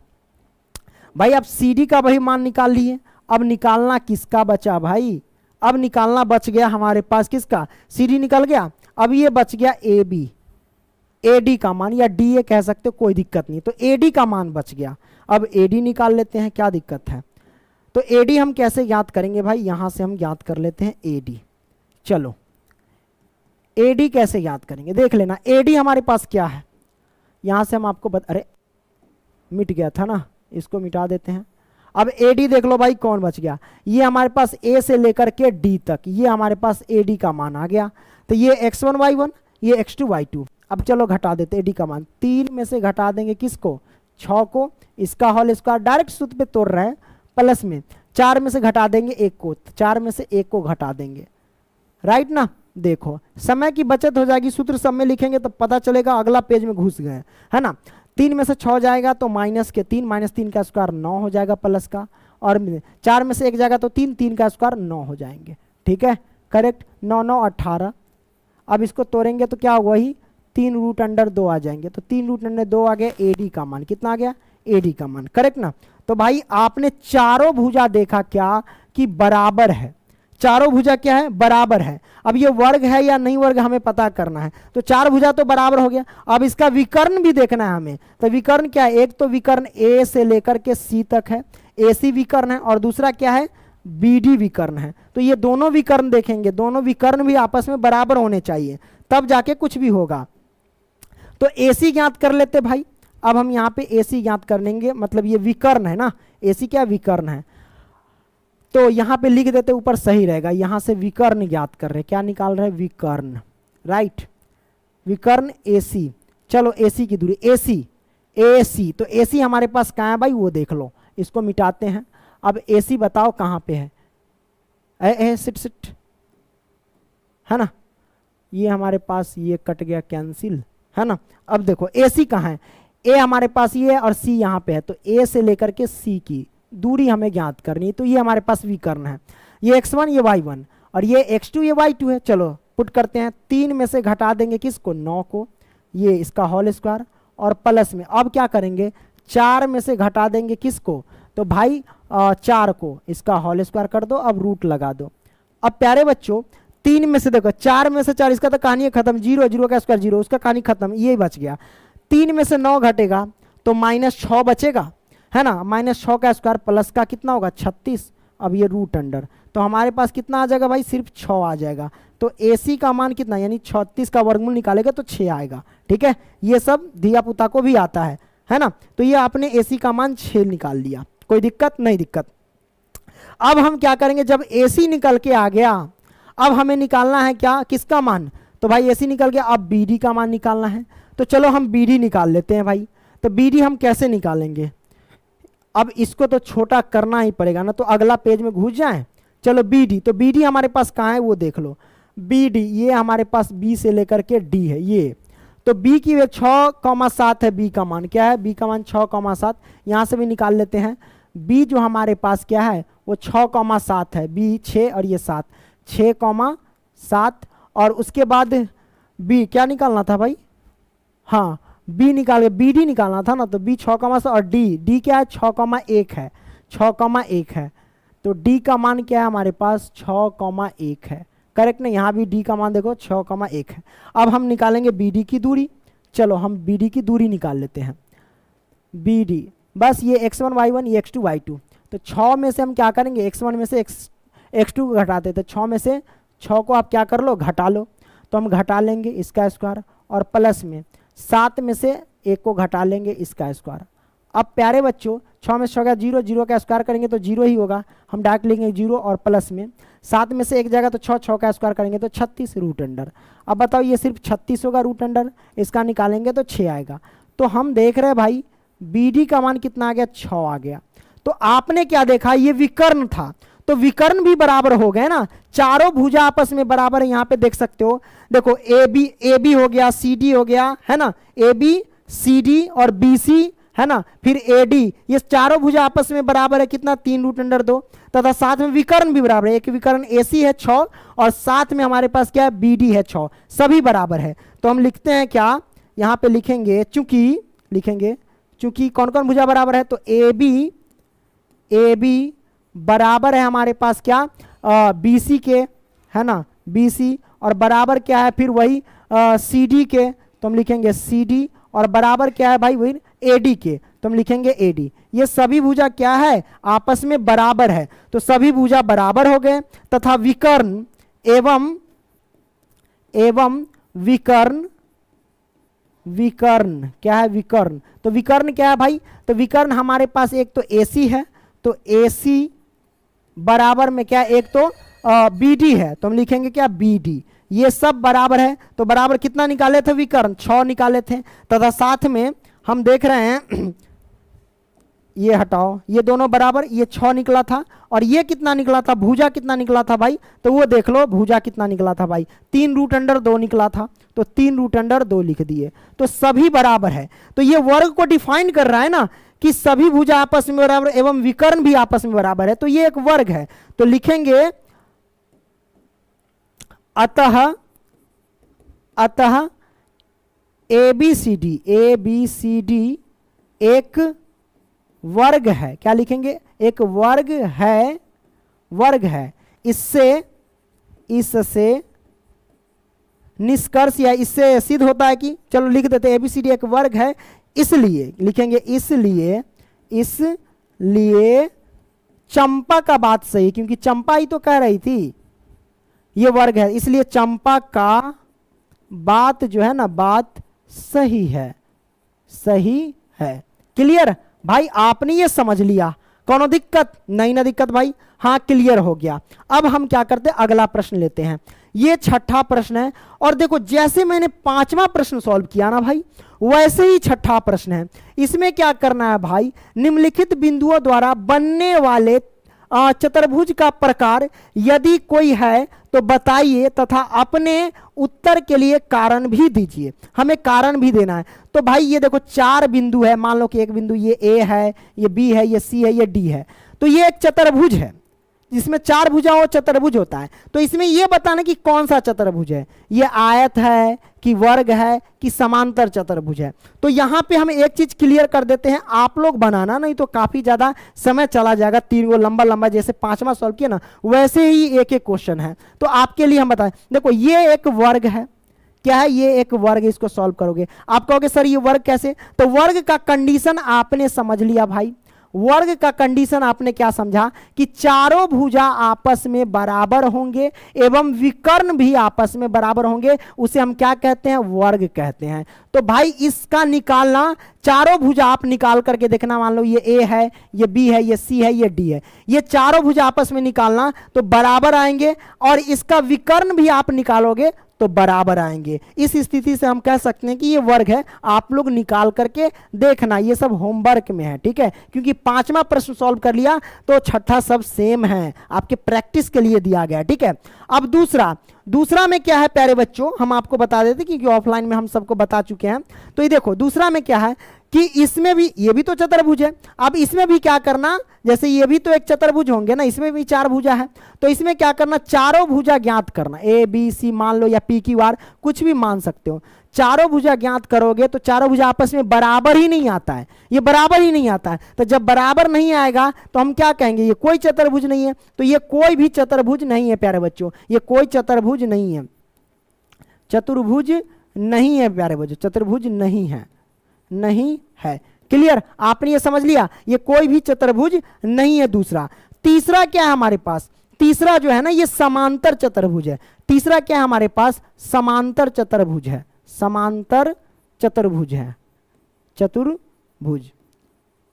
भाई, अब CD का वही मान निकाल लिए। अब निकालना किसका बचा भाई, अब निकालना बच गया हमारे पास किसका, CD निकल गया, अब ये बच गया AB, AD का मान, या DA कह सकते हो, कोई दिक्कत नहीं। तो AD का मान बच गया, अब AD निकाल लेते हैं, क्या दिक्कत है। तो AD हम कैसे ज्ञात करेंगे भाई, यहां से हम ज्ञात कर लेते हैं AD, चलो AD कैसे ज्ञात करेंगे देख लेना। AD हमारे पास क्या है, यहां से हम आपको अरे मिट गया था ना, इसको मिटा देते हैं। अब AD देख लो भाई कौन बच गया, ये हमारे पास A से लेकर के D तक, ये हमारे पास AD का मान आ गया। तो ये x1 y1, ये x2 y2। अब चलो घटा देते AD का मान, 3 में से घटा देंगे किसको, 6 को, इसका होल स्क्वायर डायरेक्ट सूत्र पे तोड़ रहे हैं, प्लस में 4 में से घटा देंगे 1 को, 4 में से 1 को घटा देंगे, राइट ना। देखो समय की बचत हो जाएगी, सूत्र सब में लिखेंगे तो पता चलेगा अगला पेज में घुस गए, है ना। 3 में से 6 जाएगा तो -3, -3 का स्क्वायर 9 हो जाएगा प्लस का, और 4 में से 1 जाएगा तो 3, 3 का स्क्वायर 9 हो जाएंगे, ठीक है, करेक्ट। 9 9 18, अब इसको तोड़ेंगे तो क्या होगा, वही 3 रूट अंडर 2 आ जाएंगे, तो 3 रूट अंडर 2 आ गया। AD का मान कितना आ गया, AD का मान, करेक्ट ना। तो भाई आपने चारों भुजा देखा क्या कि बराबर है, चारों भुजा क्या है, बराबर है। अब ये वर्ग है या नहीं वर्ग हमें पता करना है, तो चार भुजा तो बराबर हो गया। अब इसका विकर्ण भी देखना है हमें, तो विकर्ण क्या है, एक तो विकर्ण ए से लेकर के सी तक है, एसी विकर्ण है, और दूसरा क्या है, बीडी विकर्ण है। तो ये दोनों विकर्ण देखेंगे, दोनों विकर्ण भी आपस में बराबर होने चाहिए, तब जाके कुछ भी होगा। तो एसी ज्ञात कर लेते भाई। अब हम यहाँ पे एसी ज्ञात कर लेंगे, मतलब ये विकर्ण है ना, एसी क्या विकर्ण है, तो यहाँ पे लिख देते ऊपर सही रहेगा। यहाँ से विकर्ण ज्ञात कर रहे, क्या निकाल रहे हैं, विकर्ण, राइट, विकर्ण एसी। चलो एसी की दूरी, एसी एसी, तो एसी हमारे पास कहाँ है भाई, वो देख लो, इसको मिटाते हैं। अब एसी बताओ कहाँ पे है, सिट सिट है ना, ये हमारे पास ये कट गया कैंसिल है ना। अब देखो एसी कहाँ है, ए हमारे पास ये है और सी यहाँ पे है, तो ए से लेकर के सी की दूरी हमें ज्ञात करनी है। तो ये हमारे पास विकर्ण है, ये x1 ये y1 और ये x2 ये y2 है। चलो पुट करते हैं, 3 में से घटा देंगे किसको, 9 को, ये इसका होल स्क्वायर, और प्लस में अब क्या करेंगे, 4 में से घटा देंगे किसको, तो भाई 4 को, इसका होल स्क्वायर कर दो, अब रूट लगा दो। अब प्यारे बच्चों 3 में से देखो, 4 में से 4, इसका तो कहानी खत्म, 0 0 का स्क्वायर 0, उसका कहानी खत्म, ये बच गया। 3 में से 9 घटेगा तो -6 बचेगा है ना, -6 का स्क्वायर प्लस का कितना होगा, 36। अब ये रूट अंडर, तो हमारे पास कितना आ जाएगा भाई, सिर्फ 6 आ जाएगा। तो AC का मान कितना, यानी 36 का वर्गमूल निकालेगा तो 6 आएगा। ठीक है, ये सब धिया पुता को भी आता है ना। तो ये आपने AC का मान 6 निकाल लिया, कोई दिक्कत नहीं दिक्कत। अब हम क्या करेंगे, जब AC निकल के आ गया, अब हमें निकालना है क्या, किसका मान, तो भाई AC निकल गया, अब BD का मान निकालना है। तो चलो हम BD निकाल लेते हैं भाई। तो BD हम कैसे निकालेंगे, अब इसको तो छोटा करना ही पड़ेगा ना, तो अगला पेज में घुस जाएं। चलो BD, तो BD हमारे पास कहाँ है वो देख लो, BD ये हमारे पास B से लेकर के D है ये, तो B की 6,7 है, B का मान क्या है, B का मान 6,7, यहाँ से भी निकाल लेते हैं। B जो हमारे पास क्या है वो 6,7 है, B 6 और ये 7, 6,7, और उसके बाद B क्या निकालना था भाई, हाँ B निकाल के BD निकालना था ना, तो B 6,7 और D क्या है 6,1 है, 6,1 है। तो D का मान क्या है हमारे पास 6,1 है, करेक्ट नहीं, यहाँ भी D का मान देखो 6,1 है। अब हम निकालेंगे BD की दूरी, चलो हम BD की दूरी निकाल लेते हैं। BD बस ये x1 y1 ये x2 y2, तो 6 में से हम क्या करेंगे, x1 में से x2 को घटाते, तो 6 में से 6 को आप क्या कर लो, घटा लो, तो हम घटा लेंगे इसका स्क्वायर, और प्लस में 7 में से 1 को घटा लेंगे इसका स्क्वायर। अब प्यारे बच्चों 6 में 6 का 0, 0 का स्क्वायर करेंगे तो 0 ही होगा, हम डायरेक्ट लेंगे 0, और प्लस में 7 में से 1 जाएगा तो 6, 6 का स्क्वायर करेंगे तो 36 रूट अंडर। अब बताओ ये सिर्फ 36 होगा रूट अंडर, इसका निकालेंगे तो 6 आएगा। तो हम देख रहे हैं भाई BD का मान कितना आ गया, 6 आ गया। तो आपने क्या देखा, ये विकर्ण था, तो विकर्ण भी बराबर हो गए ना, चारों भुजा आपस में बराबर है। यहाँ पे देख सकते हो, देखो AB हो गया, CD हो गया है ना, AB CD और BC है ना, फिर AD, ये चारों भुजा आपस में बराबर है, कितना 3 रूट अंडर 2, तथा साथ में विकर्ण भी बराबर है, एक विकर्ण AC है 6 और साथ में हमारे पास क्या है BD है 6, सभी बराबर है। तो हम लिखते हैं क्या, यहाँ पे लिखेंगे चूंकि कौन कौन भुजा बराबर है, तो AB बराबर है हमारे पास क्या, BC के है ना, BC, और बराबर क्या है फिर वही CD के, तो हम लिखेंगे CD, और बराबर क्या है भाई वही AD के, तो हम लिखेंगे AD। ये सभी भुजा क्या है, आपस में बराबर है, तो सभी भुजा बराबर हो गए, तथा विकर्ण एवं विकर्ण क्या है, विकर्ण, तो विकर्ण क्या है भाई, तो विकर्ण हमारे पास एक तो AC है, तो AC बराबर में क्या, एक तो BD है, तो हम लिखेंगे क्या BD, ये सब बराबर है। तो बराबर कितना निकाले थे विकर्ण, 6 निकाले थे, तथा साथ में हम देख रहे हैं ये हटाओ, ये दोनों बराबर, ये 6 निकला था, और ये कितना निकला था, भुजा कितना निकला था भाई, तो वो देख लो भुजा कितना निकला था भाई, 3 रूट अंडर 2 निकला था, तो 3 रूट अंडर 2 लिख दिए, तो सभी बराबर है। तो ये वर्ग को डिफाइन कर रहा है ना कि सभी भुजा आपस में बराबर एवं विकर्ण भी आपस में बराबर है, तो ये एक वर्ग है। तो लिखेंगे अतः ABCD एक वर्ग है, क्या लिखेंगे, एक वर्ग है इससे निष्कर्ष या इससे सिद्ध होता है कि, चलो लिख देते हैं एबीसीडी एक वर्ग है, इसलिए लिखेंगे इसलिए चंपा का बात सही, क्योंकि चंपा ही तो कह रही थी ये वर्ग है, इसलिए चंपा का बात जो है ना, बात सही है, सही है। क्लियर भाई, आपने ये समझ लिया, कोनो दिक्कत नहीं ना? दिक्कत भाई, हाँ क्लियर हो गया। अब हम क्या करते हैं, अगला प्रश्न लेते हैं। ये छठा प्रश्न है, और देखो जैसे मैंने पांचवा प्रश्न सॉल्व किया ना भाई, वैसे ही छठा प्रश्न है। इसमें क्या करना है भाई, निम्नलिखित बिंदुओं द्वारा बनने वाले चतुर्भुज का प्रकार यदि कोई है तो बताइए तथा अपने उत्तर के लिए कारण भी दीजिए। हमें कारण भी देना है। तो भाई ये देखो 4 बिंदु है, मान लो कि एक बिंदु ये ए है, ये बी है, ये सी है, ये डी है। तो ये एक चतुर्भुज है जिसमें 4 भुजाओं चतुर्भुज होता है। तो इसमें यह बताना कि कौन सा चतुर्भुज है, ये आयत है कि वर्ग है कि समांतर चतुर्भुज है। तो यहां पे हम एक चीज क्लियर कर देते हैं, आप लोग बनाना, नहीं तो काफी ज्यादा समय चला जाएगा। 3 गो लंबा लंबा जैसे 5वां सॉल्व किया ना, वैसे ही एक एक क्वेश्चन है। तो आपके लिए हम बताएं, देखो ये एक वर्ग है, क्या है, ये एक वर्ग, इसको सॉल्व करोगे। आप कहोगे सर ये वर्ग कैसे, तो वर्ग का कंडीशन आपने समझ लिया भाई। वर्ग का कंडीशन आपने क्या समझा कि चारों भुजा आपस में बराबर होंगे एवं विकर्ण भी आपस में बराबर होंगे, उसे हम क्या कहते हैं, वर्ग कहते हैं। तो भाई इसका निकालना, चारों भुजा आप निकाल करके देखना, मान लो ये ए है, ये बी है, ये सी है, ये डी है, ये चारों भुजा आपस में निकालना तो बराबर आएंगे, और इसका विकर्ण भी आप निकालोगे तो बराबर आएंगे। इस स्थिति से हम कह सकते हैं कि ये वर्ग है। आप लोग निकाल करके देखना, ये सब होमवर्क में है, ठीक है, क्योंकि 5वां प्रश्न सॉल्व कर लिया तो छठा सब सेम है, आपके प्रैक्टिस के लिए दिया गया, ठीक है। अब दूसरा में क्या है प्यारे बच्चों, हम आपको बता देते क्योंकि ऑफलाइन में हम सबको बता चुके हैं। तो ये देखो दूसरा में क्या है कि इसमें भी, ये भी तो चतुर्भुज है। अब इसमें भी क्या करना, जैसे ये भी तो एक चतुर्भुज होंगे ना, इसमें भी 4 भुजा है, तो इसमें क्या करना, चारों भुजा ज्ञात करना, ए बी सी मान लो, या पी क्यू आर कुछ भी मान सकते हो। चारों भुजा ज्ञात करोगे तो चारों भुजा आपस में बराबर ही नहीं आता है, ये बराबर ही नहीं आता है। तो जब बराबर नहीं आएगा तो हम क्या कहेंगे, ये कोई चतुर्भुज नहीं है। तो ये कोई भी चतुर्भुज नहीं है प्यारे बच्चों, ये कोई चतुर्भुज नहीं है, चतुर्भुज नहीं है प्यारे बच्चों, चतुर्भुज नहीं है, नहीं है। क्लियर, आपने ये समझ लिया, ये कोई भी चतुर्भुज नहीं है। तीसरा क्या है हमारे पास, तीसरा जो है ना ये समांतर चतुर्भुज है। तीसरा क्या है हमारे पास, समांतर चतुर्भुज है, समांतर चतुर्भुज है, चतुर्भुज,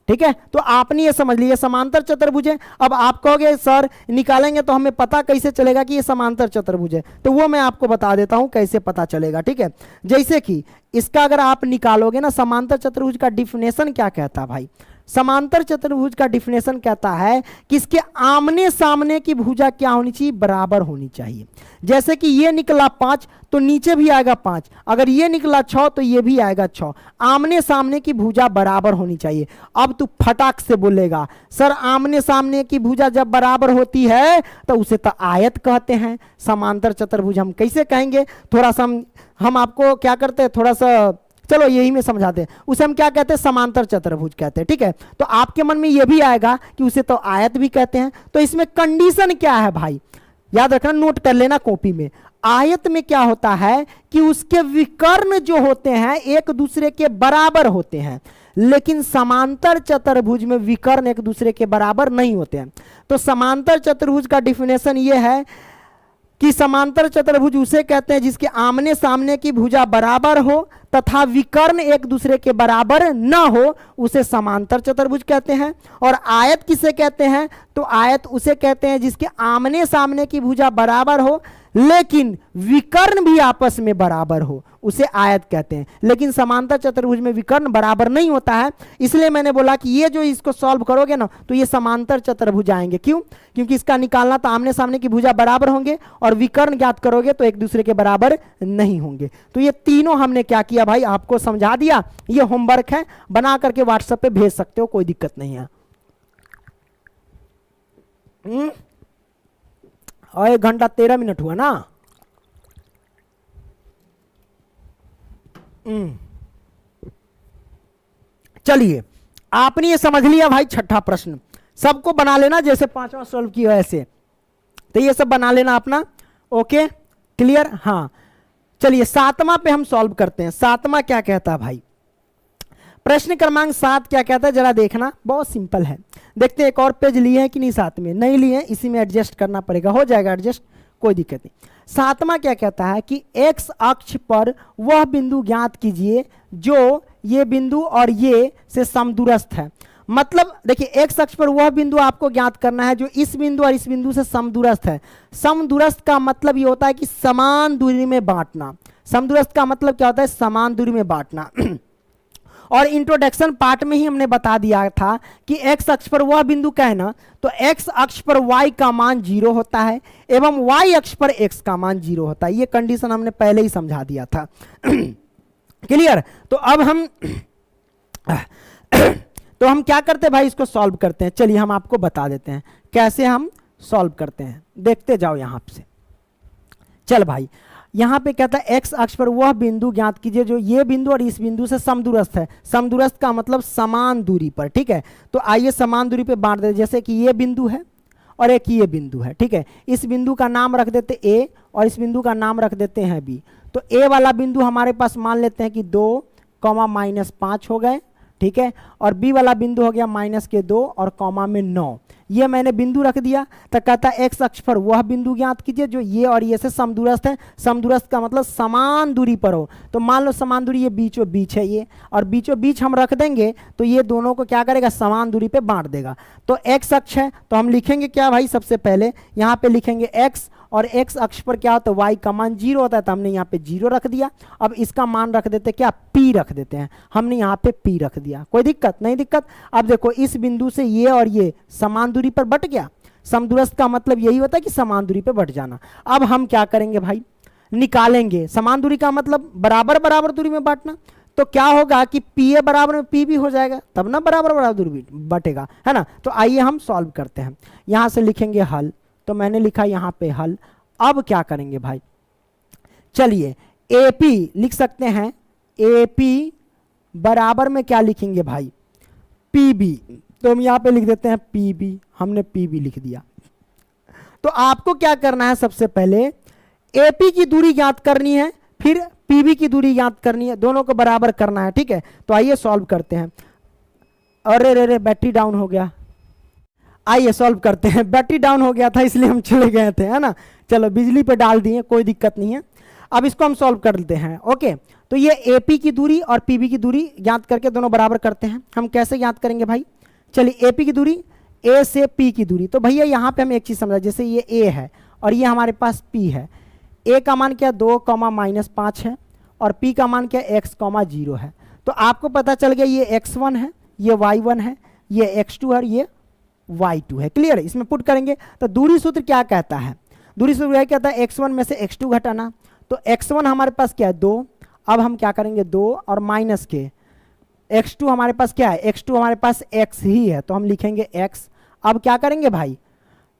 ठीक है। तो आपने ये समझ लिया समांतर चतुर्भुज है। अब आप कहोगे सर निकालेंगे तो हमें पता कैसे चलेगा कि ये समांतर चतुर्भुज है, तो वो मैं आपको बता देता हूं कैसे पता चलेगा, ठीक है। जैसे कि इसका अगर आप निकालोगे ना, समांतर चतुर्भुज का डिफिनेशन क्या कहता है भाई, समांतर चतुर्भुज का डिफिनेशन कहता है कि इसके आमने सामने की भुजा क्या होनी चाहिए, बराबर होनी चाहिए। जैसे कि ये निकला 5 तो नीचे भी आएगा 5, अगर ये निकला 6 तो ये भी आएगा 6। आमने सामने की भुजा बराबर होनी चाहिए। अब तू फटाक से बोलेगा सर आमने सामने की भुजा जब बराबर होती है तो उसे तो आयत कहते हैं, समांतर चतुर्भुज हम कैसे कहेंगे। थोड़ा सा हम आपको क्या करते हैं, थोड़ा सा चलो यही में समझाते हैं, उसे हम क्या कहते हैं, समांतर चतुर्भुज कहते हैं, ठीक है। तो आपके मन में यह भी आएगा कि उसे तो आयत भी कहते हैं। तो इसमें कंडीशन क्या है भाई, याद रखना, नोट कर लेना कॉपी में। आयत में क्या होता है कि उसके विकर्ण जो होते हैं एक दूसरे के बराबर होते हैं, लेकिन समांतर चतुर्भुज में विकर्ण एक दूसरे के बराबर नहीं होते हैं। तो समांतर चतुर्भुज का डिफिनेशन यह है कि समांतर चतुर्भुज उसे कहते हैं जिसके आमने सामने की भुजा बराबर हो तथा विकर्ण एक दूसरे के बराबर न हो, उसे समांतर चतुर्भुज कहते हैं। और आयत किसे कहते हैं, तो आयत उसे कहते हैं जिसके आमने सामने की भुजा बराबर हो लेकिन विकर्ण भी आपस में बराबर हो, उसे आयत कहते हैं। लेकिन समांतर चतुर्भुज में विकर्ण बराबर नहीं होता है, इसलिए मैंने बोला कि ये जो इसको सॉल्व करोगे ना तो ये समांतर चतुर्भुज आएंगे। क्यों, क्योंकि इसका निकालना तो आमने सामने की भुजा बराबर होंगे और विकर्ण ज्ञात करोगे तो एक दूसरे के बराबर नहीं होंगे। तो ये तीनों हमने क्या किया भाई, आपको समझा दिया। ये होमवर्क है, बना करके व्हाट्सएप पे भेज सकते हो, कोई दिक्कत नहीं है। और 1 घंटा 13 मिनट हुआ ना। चलिए आपने ये समझ लिया भाई छठा प्रश्न, सबको बना लेना जैसे 5वां सॉल्व किया ऐसे। तो ये सब बना लेना अपना। Okay clear. हाँ चलिए 7वां पे हम सॉल्व करते हैं। 7वां क्या कहता है भाई, प्रश्न क्रमांक 7 क्या कहता है जरा देखना, बहुत सिंपल है। देखते हैं एक और पेज लिए हैं कि नहीं, साथ में नहीं लिए, इसी में एडजस्ट करना पड़ेगा, हो जाएगा एडजस्ट, कोई दिक्कत नहीं। 7वां क्या कहता है कि एक्स अक्ष पर वह बिंदु ज्ञात कीजिए जो ये बिंदु और ये से समदूरस्थ है। मतलब देखिए एक्स अक्ष पर वह बिंदु आपको ज्ञात करना है जो इस बिंदु और इस बिंदु से समदूरस्थ है। समदूरस्थ का मतलब ये होता है कि समान दूरी में बांटना। समदूरस्थ का मतलब क्या होता है, समान दूरी में बांटना। और इंट्रोडक्शन पार्ट में ही हमने बता दिया था कि एक्स अक्ष पर वह बिंदु का है ना, तो एक्स अक्ष पर y का मान 0 होता है एवं y अक्ष पर x का मान 0 होता है। ये कंडीशन हमने पहले ही समझा दिया था। क्लियर। तो हम क्या करते हैं भाई, इसको सॉल्व करते हैं। चलिए हम आपको बता देते हैं कैसे हम सॉल्व करते हैं, देखते जाओ यहां से। चल भाई यहां पे कहता है एक्स अक्ष पर वह बिंदु ज्ञात कीजिए जो ये बिंदु और इस बिंदु से समदूरस्थ है। समदूरस्थ का मतलब समान दूरी पर, ठीक है। तो आइए समान दूरी पे बांट देते, जैसे कि ये बिंदु है और एक ये बिंदु है, ठीक है। इस बिंदु का नाम रख देते ए और इस बिंदु का नाम रख देते हैं बी। तो ए वाला बिंदु हमारे पास मान लेते हैं कि 2,-5 हो गए, ठीक है। और बी वाला बिंदु हो गया -2 और कॉमा में 9। ये मैंने बिंदु रख दिया। तो कहता है एक्स अक्ष पर वह बिंदु ज्ञात कीजिए जो ये और ये से समदूरस्थ है। समदूरस्थ का मतलब समान दूरी पर हो। तो मान लो समान दूरी ये बीचों बीच है ये, और बीचों बीच हम रख देंगे तो ये दोनों को क्या करेगा, समान दूरी पे बांट देगा। तो एक्स अक्ष है तो हम लिखेंगे क्या भाई, सबसे पहले यहाँ पे लिखेंगे एक्स, और एक्स अक्ष पर क्या होता है, वाई का मान 0 होता है, तो हमने यहाँ पे 0 रख दिया। अब इसका मान रख देते क्या, पी रख देते हैं, हमने यहाँ पे पी रख दिया। कोई दिक्कत नहीं, दिक्कत। अब देखो इस बिंदु से ये और ये समान दूरी पर बट गया। समदूरस्थ का मतलब यही होता है कि समान दूरी पे बट जाना। अब हम क्या करेंगे भाई, निकालेंगे। समान दूरी का मतलब बराबर बराबर दूरी में बांटना। तो क्या होगा कि पी ए बराबर में पी भी हो जाएगा, तब ना बराबर बराबर दूरी बटेगा, है ना। तो आइए हम सॉल्व करते हैं। यहां से लिखेंगे हल, तो मैंने लिखा यहाँ पे हल। अब क्या करेंगे भाई, चलिए AP लिख सकते हैं। AP बराबर में क्या लिखेंगे भाई, PB। तो हम यहाँ पे लिख देते हैं PB, हमने PB लिख दिया। तो आपको क्या करना है, सबसे पहले AP की दूरी ज्ञात करनी है, फिर PB की दूरी ज्ञात करनी है, दोनों को बराबर करना है, ठीक है। तो आइए सॉल्व करते हैं। अरे रे रे बैटरी डाउन हो गया, आइए सॉल्व करते हैं। बैटरी डाउन हो गया था इसलिए हम चले गए थे, है ना। चलो बिजली पे डाल दिए, कोई दिक्कत नहीं है। अब इसको हम सॉल्व कर लेते हैं। ओके, तो ये AP की दूरी और PB की दूरी ज्ञात करके दोनों बराबर करते हैं। हम कैसे ज्ञात करेंगे भाई, चलिए AP की दूरी, A से P की दूरी। तो भैया यहाँ पे हम एक चीज़ समझा, जैसे ये A है और ये हमारे पास P है। A का मान क्या 2,-5 है और P का मान क्या x, 0 है। तो आपको पता चल गया ये x1 है, ये y1 है, ये x2 है और ये y2 है। क्लियर है। इसमें पुट करेंगे तो दूरी सूत्र क्या कहता है, दूरी सूत्र यह कहता है x1 में से x2 घटाना। तो x1 हमारे पास क्या है 2, अब हम क्या करेंगे 2 और माइनस के x2 हमारे पास क्या है, x2 हमारे पास x ही है, तो हम लिखेंगे x। अब क्या करेंगे भाई,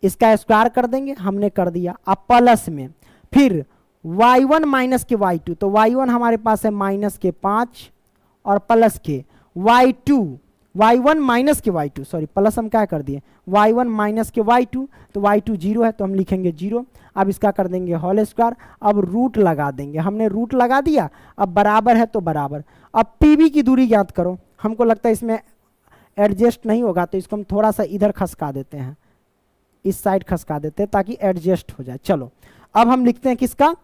इसका स्क्वायर कर देंगे, हमने कर दिया। अब प्लस में फिर y1 माइनस के y2, तो y1 हमारे पास है -5 और प्लस के y1 माइनस के y2, सॉरी प्लस हम क्या कर दिए, y1 माइनस के y2, तो y2 0 है, तो हम लिखेंगे 0। अब इसका कर देंगे होल स्क्वायर, अब रूट लगा देंगे, हमने रूट लगा दिया। अब बराबर है तो बराबर। अब PB की दूरी ज्ञात करो। हमको लगता है इसमें एडजस्ट नहीं होगा, तो इसको हम थोड़ा सा इधर खसका देते हैं, इस साइड खसका देते हैं ताकि एडजस्ट हो जाए। चलो अब हम लिखते हैं किसका,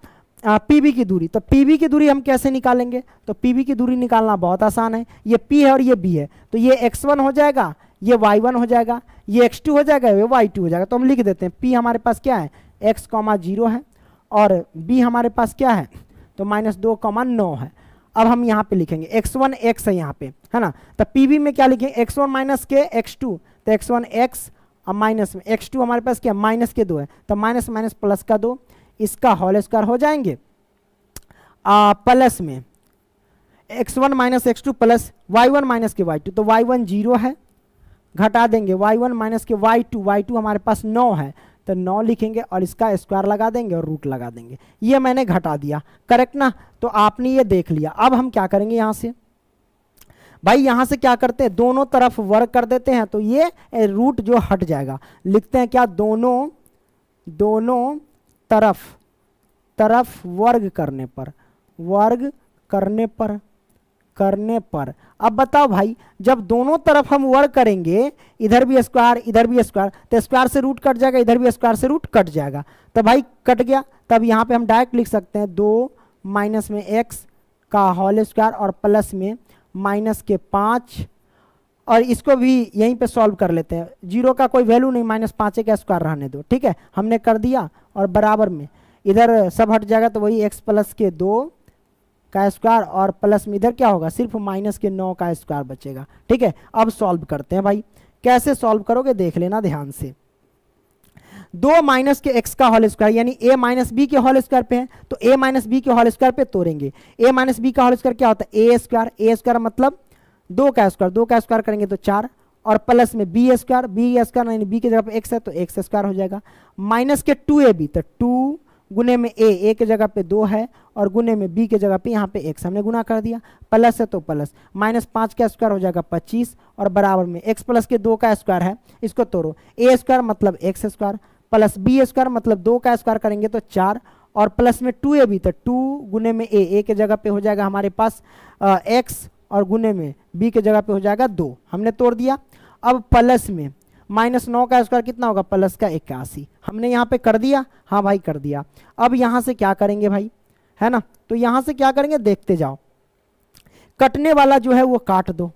PB की दूरी। तो PB की दूरी हम कैसे निकालेंगे, तो PB की दूरी निकालना बहुत आसान है। ये P है और ये B है, तो ये x1 हो जाएगा, ये y1 हो जाएगा, ये x2 हो जाएगा, ये y2 हो जाएगा। तो हम लिख देते हैं P हमारे पास क्या है x, 0 है और B हमारे पास क्या है, तो -2,9 है। अब हम यहाँ पे लिखेंगे x1 x है यहाँ पे, है ना। तो PB में क्या लिखेंगे x1 माइनस के x2, तो x1 x और माइनस में x2 हमारे पास क्या माइनस के 2 है, तो माइनस माइनस प्लस का 2, इसका होल स्क्वायर हो जाएंगे। प्लस में x1 minus x2 plus y1 minus के y2, तो y1 0 है, घटा देंगे y1 माइनस के y2 हमारे पास 9 है, तो 9 लिखेंगे और इसका स्क्वायर लगा देंगे और रूट लगा देंगे। ये मैंने घटा दिया, करेक्ट ना। तो आपने ये देख लिया। अब हम क्या करेंगे यहाँ से भाई, यहाँ से क्या करते हैं, दोनों तरफ वर्क कर देते हैं, तो ये रूट जो हट जाएगा। लिखते हैं क्या, दोनों दोनों तरफ वर्ग करने पर अब बताओ भाई, जब दोनों तरफ हम वर्ग करेंगे, इधर भी स्क्वायर इधर भी स्क्वायर, तो स्क्वायर से रूट कट जाएगा, इधर भी स्क्वायर से रूट कट जाएगा, तो भाई कट गया। तब यहाँ पे हम डायरेक्ट लिख सकते हैं 2 माइनस में x का होल स्क्वायर और प्लस में माइनस के 5, और इसको भी यहीं पे सॉल्व कर लेते हैं। 0 का कोई वैल्यू नहीं, -5 का स्क्वायर रहने दो, ठीक है, हमने कर दिया। और बराबर में इधर सब हट जाएगा, तो वही x प्लस के 2 का स्क्वायर और प्लस में इधर क्या होगा, सिर्फ माइनस के 9 का स्क्वायर बचेगा, ठीक है। अब सॉल्व करते हैं भाई, कैसे सॉल्व करोगे देख लेना ध्यान से। 2 माइनस के x का होल स्क्वायर यानी a माइनस बी के होल स्क्वायर पे है, तो a माइनस बी के होल स्क्वायर पे तोड़ेंगे। a माइनस बी का होल स्क्वायर क्या होता है, a स्क्वायर मतलब 2 का स्क्वायर करेंगे तो 4, और प्लस में बी स्क्वायर यानी बी की जगह पे x है तो x स्क्वायर हो जाएगा, माइनस के 2ab, तो 2 गुने में a की जगह पे 2 है और गुने में b की जगह पे यहाँ पे x हमने गुना कर दिया, प्लस है तो प्लस, -5 का स्क्वायर हो जाएगा 25, और बराबर में x प्लस के 2 का स्क्वायर है, इसको तोड़ो, a स्क्वायर मतलब x square plus b square मतलब 2 का स्क्वायर करेंगे तो 4, और प्लस में 2ab, तो 2 गुने में a की जगह पे हो जाएगा हमारे पास x, और गुने में b की जगह पे हो जाएगा 2, हमने तोड़ दिया। अब प्लस में -9 का स्क्वायर कितना होगा, प्लस का 81, हमने यहाँ पे कर दिया, हाँ भाई कर दिया। अब यहाँ से क्या करेंगे भाई, है ना, तो यहाँ से क्या करेंगे देखते जाओ, कटने वाला जो है वो काट दो,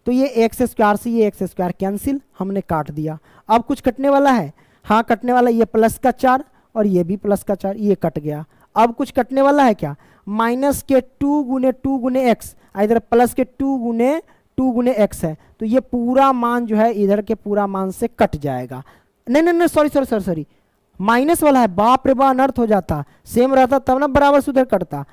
तो ये एक्स स्क्वायर से ये एक्स स्क्वायर कैंसिल, हमने काट दिया। अब कुछ कटने वाला है, हाँ कटने वाला, ये प्लस का 4 और ये भी प्लस का 4, ये कट गया। अब कुछ कटने वाला है क्या, माइनस के 2 गुने एक्स, इधर प्लस के 2 गुने एक्स है, तो ये पूरा मान जो है इधर के पूरा मान से कट जाएगा। नहीं सॉरी, माइनस वाला है, बाप रे बाप अनर्थ हो जाता, सेम रहता तब ना बराबर से उधर कटता,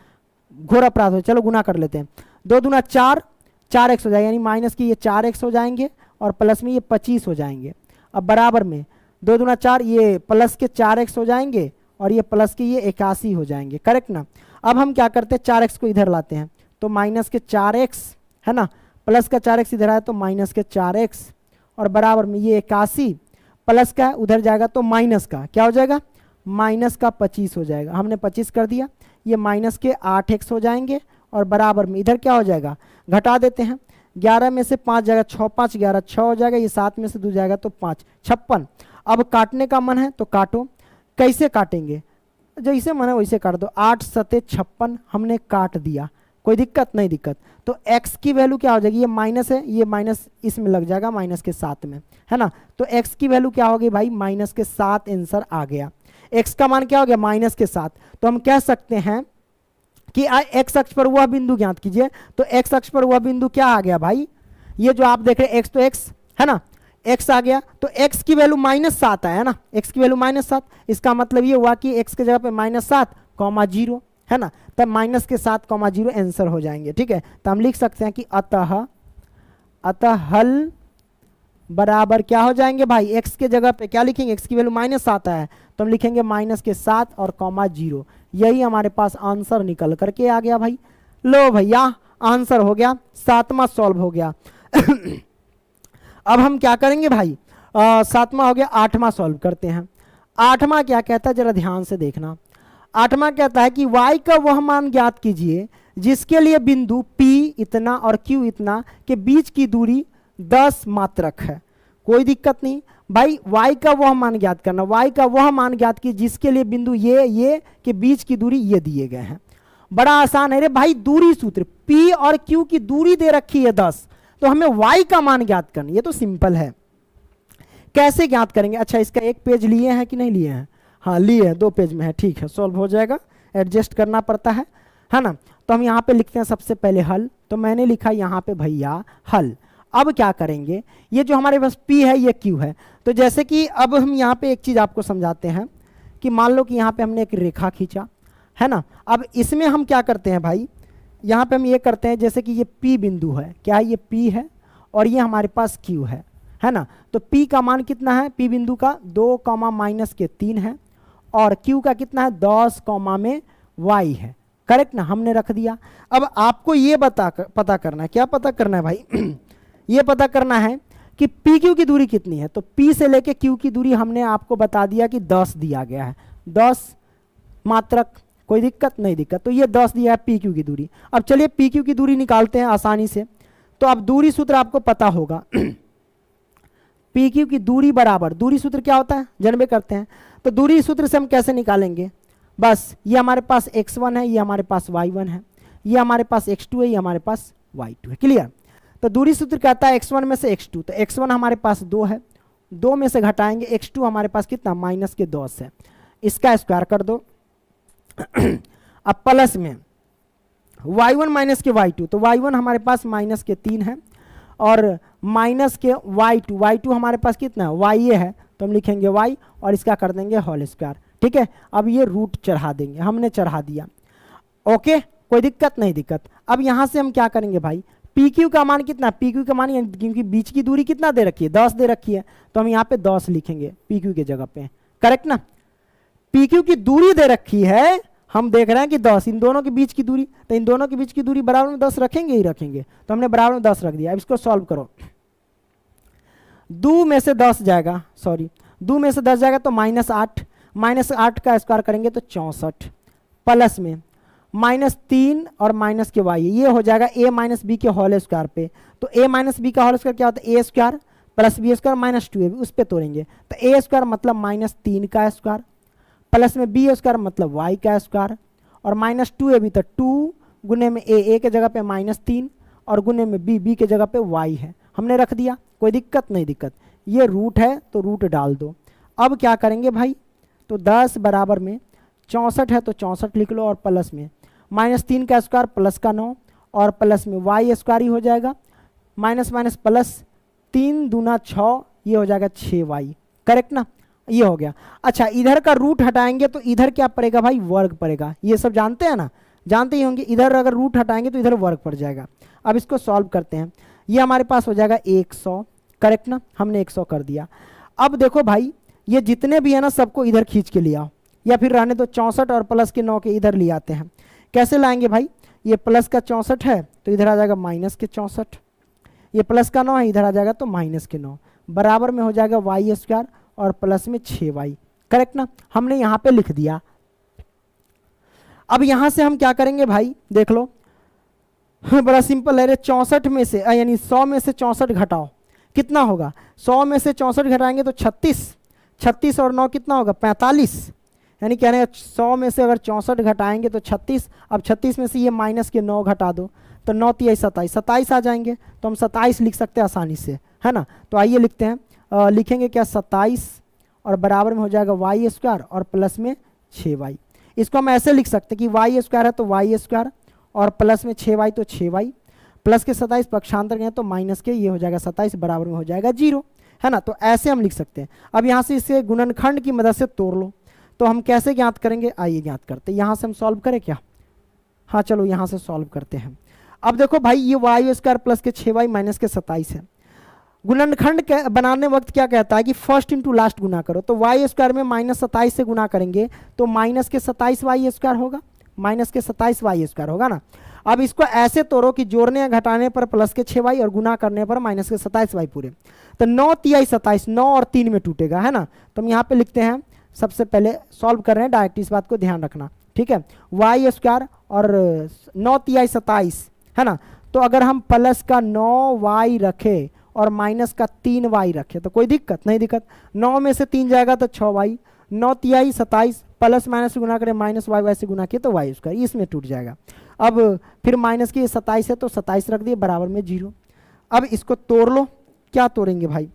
घोर अपराध हो। चलो गुना कर लेते हैं, 2 दूना 4x हो जाएगा, यानी माइनस की ये 4x हो जाएंगे और प्लस में ये 25 हो जाएंगे। अब बराबर में 2 दूना 4, ये प्लस के 4x हो जाएंगे और ये प्लस के ये 81 हो जाएंगे, करेक्ट ना। अब हम क्या करते हैं, 4x को इधर लाते हैं, तो माइनस के 4x है ना, प्लस का 4x इधर आया तो माइनस के 4x, और बराबर में ये 81 प्लस का उधर जाएगा तो माइनस का क्या हो जाएगा, माइनस का 25 हो जाएगा, हमने 25 कर दिया। ये माइनस के 8x हो जाएंगे और बराबर में इधर क्या हो जाएगा, घटा देते हैं, 11 में से 5 जाएगा, 6 5 11 6 हो जाएगा, ये 7 में से 2 जाएगा तो 5 56। अब काटने का मन है तो काटो, कैसे काटेंगे, जैसे मन है वैसे काट दो, 8 7 56 हमने काट दिया, कोई दिक्कत नहीं दिक्कत। तो x की वैल्यू क्या हो जाएगी, ये माइनस है, ये माइनस इसमें लग जाएगा माइनस के 7 में, है ना, तो x की वैल्यू क्या होगी भाई, माइनस के 7 आंसर आ गया। x का मान क्या हो गया, माइनस के 7, तो हम कह सकते हैं कि x अक्ष पर वह बिंदु ज्ञात कीजिए, तो x अक्ष पर वह बिंदु क्या आ गया भाई, ये जो आप देख रहे हैं x, तो x है ना, x आ गया, तो x की वैल्यू -7 आया ना, x की वैल्यू -7, इसका मतलब ये हुआ कि x की जगह पे -7, 0 है ना, तब माइनस के 7, 0 आंसर हो जाएंगे, ठीक है। तो हम लिख सकते हैं कि अतः हल बराबर क्या हो जाएंगे भाई, x के जगह पे क्या लिखेंगे, x की वैल्यू -7 है तो हम लिखेंगे माइनस के 7 और 0, यही हमारे पास आंसर निकल करके आ गया भाई। लो भैया आंसर हो गया, 7वां सॉल्व हो गया। अब हम क्या करेंगे भाई, 7वां हो गया, 8वां सॉल्व करते हैं। 8वां क्या कहता है जरा ध्यान से देखना, 8वां कहता है कि y का वह मान ज्ञात कीजिए जिसके लिए बिंदु P इतना और Q इतना के बीच की दूरी 10 मात्रक है। कोई दिक्कत नहीं भाई, y का वह मान ज्ञात करना, y का वह मान ज्ञात कीजिए जिसके लिए बिंदु ये के बीच की दूरी ये दिए गए हैं। बड़ा आसान है रे भाई, दूरी सूत्र, P और Q की दूरी दे रखी है 10, तो हमें y का मान ज्ञात करना, ये तो सिंपल है। कैसे ज्ञात करेंगे, अच्छा इसका एक पेज लिए हैं कि नहीं लिए हैं, हाँ लिए हैं, 2 पेज में है, ठीक है सॉल्व हो जाएगा, एडजस्ट करना पड़ता है ना। तो हम यहाँ पे लिखते हैं सबसे पहले हल, तो मैंने लिखा यहाँ पे भैया हल। अब क्या करेंगे, ये जो हमारे पास P है ये Q है, तो जैसे कि अब हम यहाँ पे एक चीज़ आपको समझाते हैं कि मान लो कि यहाँ पे हमने एक रेखा खींचा है ना, अब इसमें हम क्या करते हैं भाई, यहाँ पे हम ये करते हैं जैसे कि ये P बिंदु है, क्या है ये P है और ये हमारे पास Q है ना, तो P का मान कितना है, P बिंदु का 2, -3 है और Q का कितना है 10, में y है, करेक्ट ना, हमने रख दिया। अब आपको ये पता करना है, क्या पता करना है भाई ये पता करना है कि पी क्यू की दूरी कितनी है, तो पी से लेके क्यू की दूरी हमने आपको बता दिया कि 10 दिया गया है, 10 मात्रक, कोई दिक्कत नहीं दिक्कत। तो ये 10 दिया है पी क्यू की दूरी। अब चलिए पी क्यू की दूरी निकालते हैं आसानी से। तो अब दूरी सूत्र आपको पता होगा पी क्यू की दूरी बराबर, दूरी सूत्र क्या होता है जानबे करते हैं। तो दूरी सूत्र से हम कैसे निकालेंगे, बस ये हमारे पास x1 है, ये हमारे पास y1 है, ये हमारे पास x2 है, ये हमारे पास y2 है। क्लियर। तो दूरी सूत्र कहता है x1 में से x2, तो x1 हमारे पास 2 है, 2 में से घटाएंगे x2 हमारे पास कितना -10 है, इसका स्क्वायर कर दो अब प्लस में y1 माइनस के y2, तो y1 हमारे पास -3 है और माइनस के y2 हमारे पास कितना है y है, तो हम लिखेंगे y और इसका कर देंगे होल स्क्वायर। ठीक है, अब ये रूट चढ़ा देंगे, हमने चढ़ा दिया। ओके, कोई दिक्कत नहीं दिक्कत। अब यहाँ से हम क्या करेंगे भाई, पी क्यू का मान कितना, पी क्यू का मान क्योंकि बीच की दूरी कितना दे रखी है 10 दे रखी है, तो हम यहाँ पे 10 लिखेंगे पी क्यू के जगह पे, करेक्ट ना। पी क्यू की दूरी दे रखी है, हम देख रहे हैं कि 10, इन दोनों के बीच की दूरी, तो इन दोनों के बीच की दूरी बराबर में 10 रखेंगे ही रखेंगे, तो हमने बराबर में 10 रख दिया। अब इसको सॉल्व करो, 2 में से 10 जाएगा, सॉरी 2 में से 10 जाएगा तो -8, -8 का स्क्वायर करेंगे तो 64, प्लस में -3 और माइनस के y, ये हो जाएगा a माइनस बी के होल स्क्वायर पे। तो a माइनस बी का होल स्क्वायर क्या होता है, a square plus B square minus 2ab, उस पर तोड़ेंगे तो a स्क्वायर मतलब -3 का स्क्वायर प्लस में b स्क्वायर मतलब y का स्क्वायर और -2ab, तो 2 गुने में a के जगह पे -3 और गुने में b के जगह पे y है, हमने रख दिया, कोई दिक्कत नहीं दिक्कत। ये रूट है तो रूट डाल दो। अब क्या करेंगे भाई, तो 10 बराबर में 64 है तो 64 लिख लो और प्लस में -3 का स्क्वायर प्लस का 9 और प्लस में y स्क्वायर ही हो जाएगा, माइनस माइनस प्लस 3 दूना 6, ये हो जाएगा 6y, करेक्ट ना, ये हो गया। अच्छा, इधर का रूट हटाएंगे तो इधर क्या पड़ेगा भाई, वर्ग पड़ेगा, ये सब जानते हैं ना, जानते ही होंगे। इधर अगर रूट हटाएंगे तो इधर वर्ग पड़ जाएगा। अब इसको सॉल्व करते हैं, ये हमारे पास हो जाएगा 100, करेक्ट ना, हमने 100 कर दिया। अब देखो भाई, ये जितने भी है ना सबको इधर खींच के ले आओ, या फिर रहने दो 64 और प्लस के 9 के इधर ले आते हैं। कैसे लाएंगे भाई, ये प्लस का 64 है तो इधर आ जाएगा माइनस के 64, ये प्लस का 9 है इधर आ जाएगा तो माइनस के 9, बराबर में हो जाएगा y स्क्वायर और प्लस में 6y, करेक्ट ना, हमने यहाँ पे लिख दिया। अब यहाँ से हम क्या करेंगे भाई, देख लो बड़ा सिंपल है, 64 में से यानी 100 में से 64 घटाओ, कितना होगा, 100 में से 64 घटाएंगे तो 36, 36 और 9 कितना होगा 45, यानी कह रहे हैं 100 में से अगर 64 घटाएंगे तो 36। अब 36 में से ये माइनस के 9 घटा दो तो 9 तिया 27, 27 आ जाएंगे, तो हम 27 लिख सकते हैं आसानी से, है ना। तो आइए लिखते हैं, लिखेंगे क्या 27 और बराबर में हो जाएगा y स्क्वायर और प्लस में 6y। इसको हम ऐसे लिख सकते हैं कि y स्क्वायर है तो y स्क्वायर और प्लस में 6y तो 6y, प्लस के 27 पक्षांतर गए तो माइनस के, ये हो जाएगा 27 बराबर में हो जाएगा 0, है ना। तो ऐसे हम लिख सकते हैं। अब यहाँ से इसे गुणनखंड की मदद से तोड़ लो, तो हम कैसे ज्ञात करेंगे, आइए ज्ञात करते हैं। यहाँ से हम सॉल्व करें क्या, हाँ चलो यहाँ से सॉल्व करते हैं। अब देखो भाई, ये y स्क्वायर प्लस के 6y माइनस के 27 है। गुणनखंड बनाने वक्त क्या कहता है कि फर्स्ट इंटू लास्ट गुना करो, तो y स्क्वायर में -27 से गुना करेंगे तो माइनस के 27 y स्क्वायर होगा, माइनस के 27 y स्क्वायर होगा ना। अब इसको ऐसे तोड़ो कि जोड़ने या घटाने पर प्लस के 6y और गुना करने पर माइनस के 27y पूरे, तो 9 तिया 27, 9 और 3 में टूटेगा, है ना। तो हम यहाँ पे लिखते हैं, सबसे पहले सॉल्व कर रहे हैं डायरेक्ट, इस बात को ध्यान रखना, ठीक है। y स्क्वायर और 9 तिया 27, है ना। तो अगर हम प्लस का 9y रखे और माइनस का 3y रखे तो कोई दिक्कत नहीं दिक्कत, 9 में से 3 जाएगा तो 6y, 9 तिया 27 प्लस माइनस से गुना करें माइनस y से गुना किए तो y स्क्वायर, इसमें टूट जाएगा। अब फिर माइनस की 27 है तो 27 रख दिए बराबर में 0। अब इसको तोड़ लो, क्या तोड़ेंगे भाई,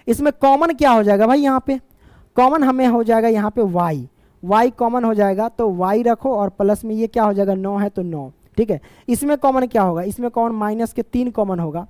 इसमें कॉमन क्या हो जाएगा भाई, यहाँ पे कॉमन हमें हो जाएगा यहाँ पे y कॉमन हो जाएगा तो y रखो और प्लस में ये क्या हो जाएगा 9 है तो 9, ठीक है। इसमें कॉमन क्या होगा, इसमें कॉमन माइनस के 3 कॉमन होगा।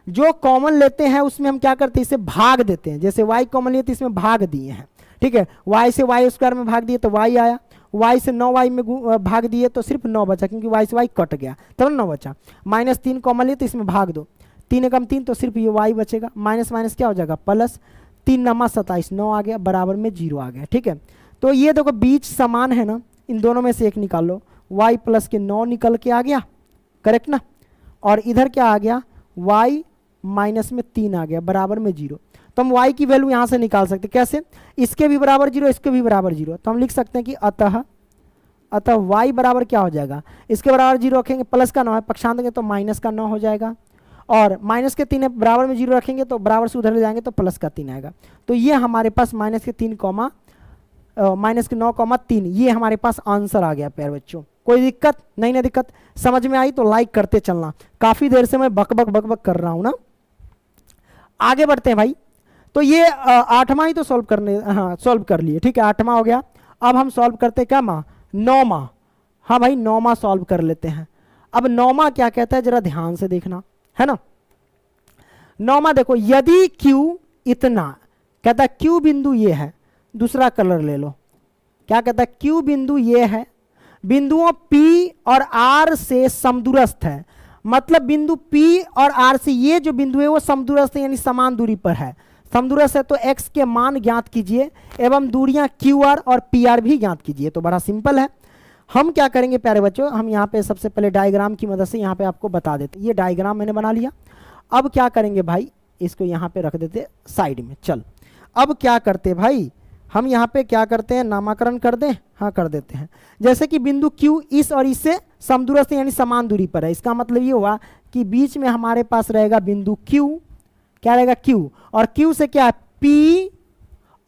जो कॉमन लेते हैं उसमें हम क्या करते हैं, इसे भाग देते हैं। जैसे y कॉमन लिए तो इसमें भाग दिए हैं, ठीक है। y से y स्क्वायर में भाग दिए तो y आया, y से 9y में भाग दिए तो सिर्फ 9 बचा, क्योंकि y से y कट गया तब 9 बचा। -3 कॉमन लिए तो इसमें भाग दो, 3 एकम 3 तो सिर्फ ये y बचेगा, माइनस माइनस क्या हो जाएगा प्लस, 3 नमा 27, 9 आ गया बराबर में 0 आ गया, ठीक है। तो ये देखो बीच समान है ना, इन दोनों में से एक निकाल लो, y प्लस के 9 निकल के आ गया, करेक्ट ना। और इधर क्या आ गया, y माइनस में 3 आ गया बराबर में 0। तो हम y की वैल्यू यहाँ से निकाल सकते हैं। कैसे? इसके भी बराबर 0, इसके भी बराबर 0। तो हम लिख सकते हैं कि अतः y बराबर क्या हो जाएगा, इसके बराबर 0 रखेंगे, प्लस का 9 है, पक्षांत देंगे तो माइनस का 9 हो जाएगा, और माइनस के 3 है, बराबर में 0 रखेंगे तो बराबर से उधर ले जाएंगे तो प्लस का 3 आएगा। तो ये हमारे पास माइनस के 9,3 ये हमारे पास आंसर आ गया प्यारे बच्चों। कोई दिक्कत नहीं ना? दिक्कत समझ में आई तो लाइक करते चलना। काफ़ी देर से मैं बक बक कर रहा हूँ ना। आगे बढ़ते हैं भाई। तो ये 8वां ही तो सॉल्व करने, हाँ सॉल्व कर लिए, ठीक है, 8वां हो गया। अब हम सॉल्व करते हैं क्या माँ? 9वां। हाँ भाई 9वां सॉल्व कर लेते हैं। अब 9वां क्या कहता है जरा ध्यान से देखना, है ना। 9वां देखो, यदि Q इतना, कहता है Q बिंदु ये है, दूसरा कलर ले लो, क्या कहता है? Q बिंदु ये है, बिंदुओं P और R से समदूरस्थ है। मतलब बिंदु P और R से ये जो बिंदु है वो समदूरस्थ है, यानी समान दूरी पर है। समदूरस्थ है तो x के मान ज्ञात कीजिए एवं दूरियां QR और PR भी ज्ञात कीजिए। तो बड़ा सिंपल है। हम क्या करेंगे प्यारे बच्चों, हम यहाँ पे सबसे पहले डायग्राम की मदद से यहाँ पे आपको बता देते। ये डायग्राम मैंने बना लिया। अब क्या करेंगे भाई, इसको यहाँ पे रख देते साइड में। चल अब क्या करते भाई, हम यहाँ पे क्या करते हैं, नामकरण कर दें? हाँ कर देते हैं। जैसे कि बिंदु Q इस और इससे समदूरस्थ यानी समान दूरी पर है, इसका मतलब ये हुआ कि बीच में हमारे पास रहेगा बिंदु Q, क्या रहेगा? Q, और Q से क्या है? P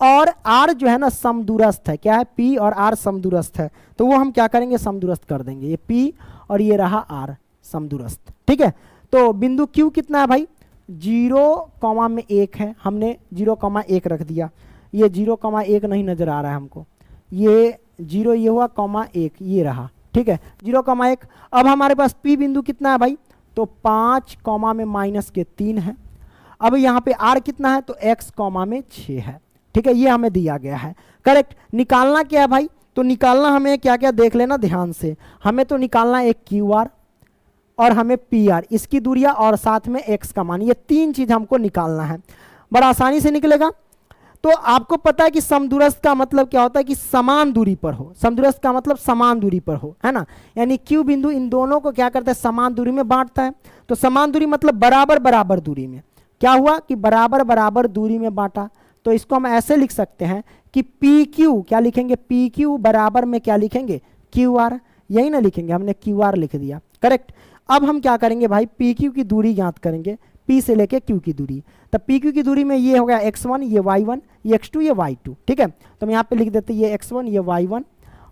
और R जो है ना समदूरस्थ है। क्या है? P और R समदूरस्थ है, तो वो हम क्या करेंगे? समदूरस्थ कर देंगे। ये P और ये रहा R समदूरस्थ, ठीक है। तो बिंदु Q कितना है भाई? 0,1 है, हमने 0,1 रख दिया। ये 0,1 नहीं नजर आ रहा है हमको, ये 0 ये हुआ, 1 ये रहा, ठीक है, 0,1। अब हमारे पास P बिंदु कितना है भाई? तो 5 कॉमा में -3 है। अब यहाँ पे R कितना है? तो x कॉमा में 6 है, ठीक है, ये हमें दिया गया है। करेक्ट। निकालना क्या है भाई? तो निकालना हमें क्या क्या देख लेना ध्यान से। हमें तो निकालना एक QR और हमें PR, इसकी दूरियां और साथ में x का मान, ये 3 चीज हमको निकालना है। बड़ा आसानी से निकलेगा। तो आपको पता है कि समदूरस्थ का मतलब क्या होता है कि समान दूरी पर हो। समदूरस्थ का मतलब समान दूरी पर हो, है ना। यानी Q बिंदु इन दोनों को क्या करता है? समान दूरी में बांटता है। तो समान दूरी मतलब बराबर बराबर दूरी में। क्या हुआ कि बराबर बराबर दूरी में बांटा। तो इसको हम ऐसे लिख सकते हैं कि PQ, क्या लिखेंगे? PQ बराबर में क्या लिखेंगे? QR, यही ना लिखेंगे, हमने QR लिख दिया। करेक्ट। अब हम क्या करेंगे भाई? PQ की दूरी ज्ञात करेंगे, P से लेके Q की दूरी। तब PQ की दूरी में ये हो गया x1, ये y1, ये x2, ये y2, ठीक है। तो हम यहाँ पे लिख देते हैं ये x1, ये y1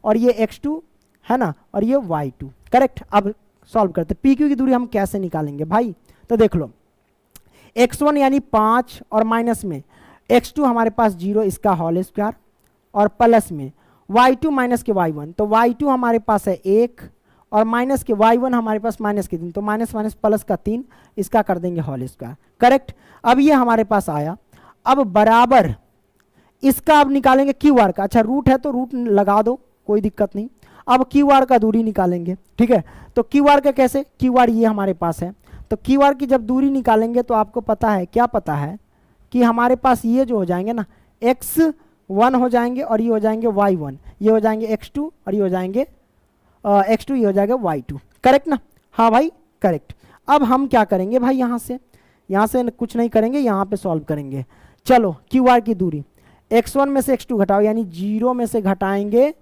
और ये x2, है ना, और ये y2। करेक्ट। अब सॉल्व करते। PQ की दूरी हम कैसे निकालेंगे भाई? तो देख लो, x1 यानी 5 और माइनस में x2 हमारे पास 0, इसका होल स्क्वायर, और प्लस में y2 माइनस के y1, तो y2 हमारे पास है 1 और माइनस के y1 हमारे पास माइनस के 3, तो माइनस माइनस प्लस का 3, इसका कर देंगे होल स्क्वायर। करेक्ट। अब ये हमारे पास आया। अब बराबर इसका अब निकालेंगे QR का। अच्छा रूट है तो रूट लगा दो, कोई दिक्कत नहीं। अब QR का दूरी निकालेंगे, ठीक है। तो QR का कैसे? QR ये हमारे पास है, तो QR की जब दूरी निकालेंगे तो आपको पता है, क्या पता है कि हमारे पास ये जो हो जाएंगे ना x1 हो जाएंगे और ये हो जाएंगे y1, ये हो जाएंगे x2 और ये हो जाएंगे x2, ये हो जाएगा y2। करेक्ट ना? हाँ भाई करेक्ट। अब हम क्या करेंगे भाई, यहाँ से कुछ नहीं करेंगे, यहाँ पे सॉल्व करेंगे। चलो QR की दूरी, x1 में से x2 घटाओ, यानी 0 में से घटाएंगे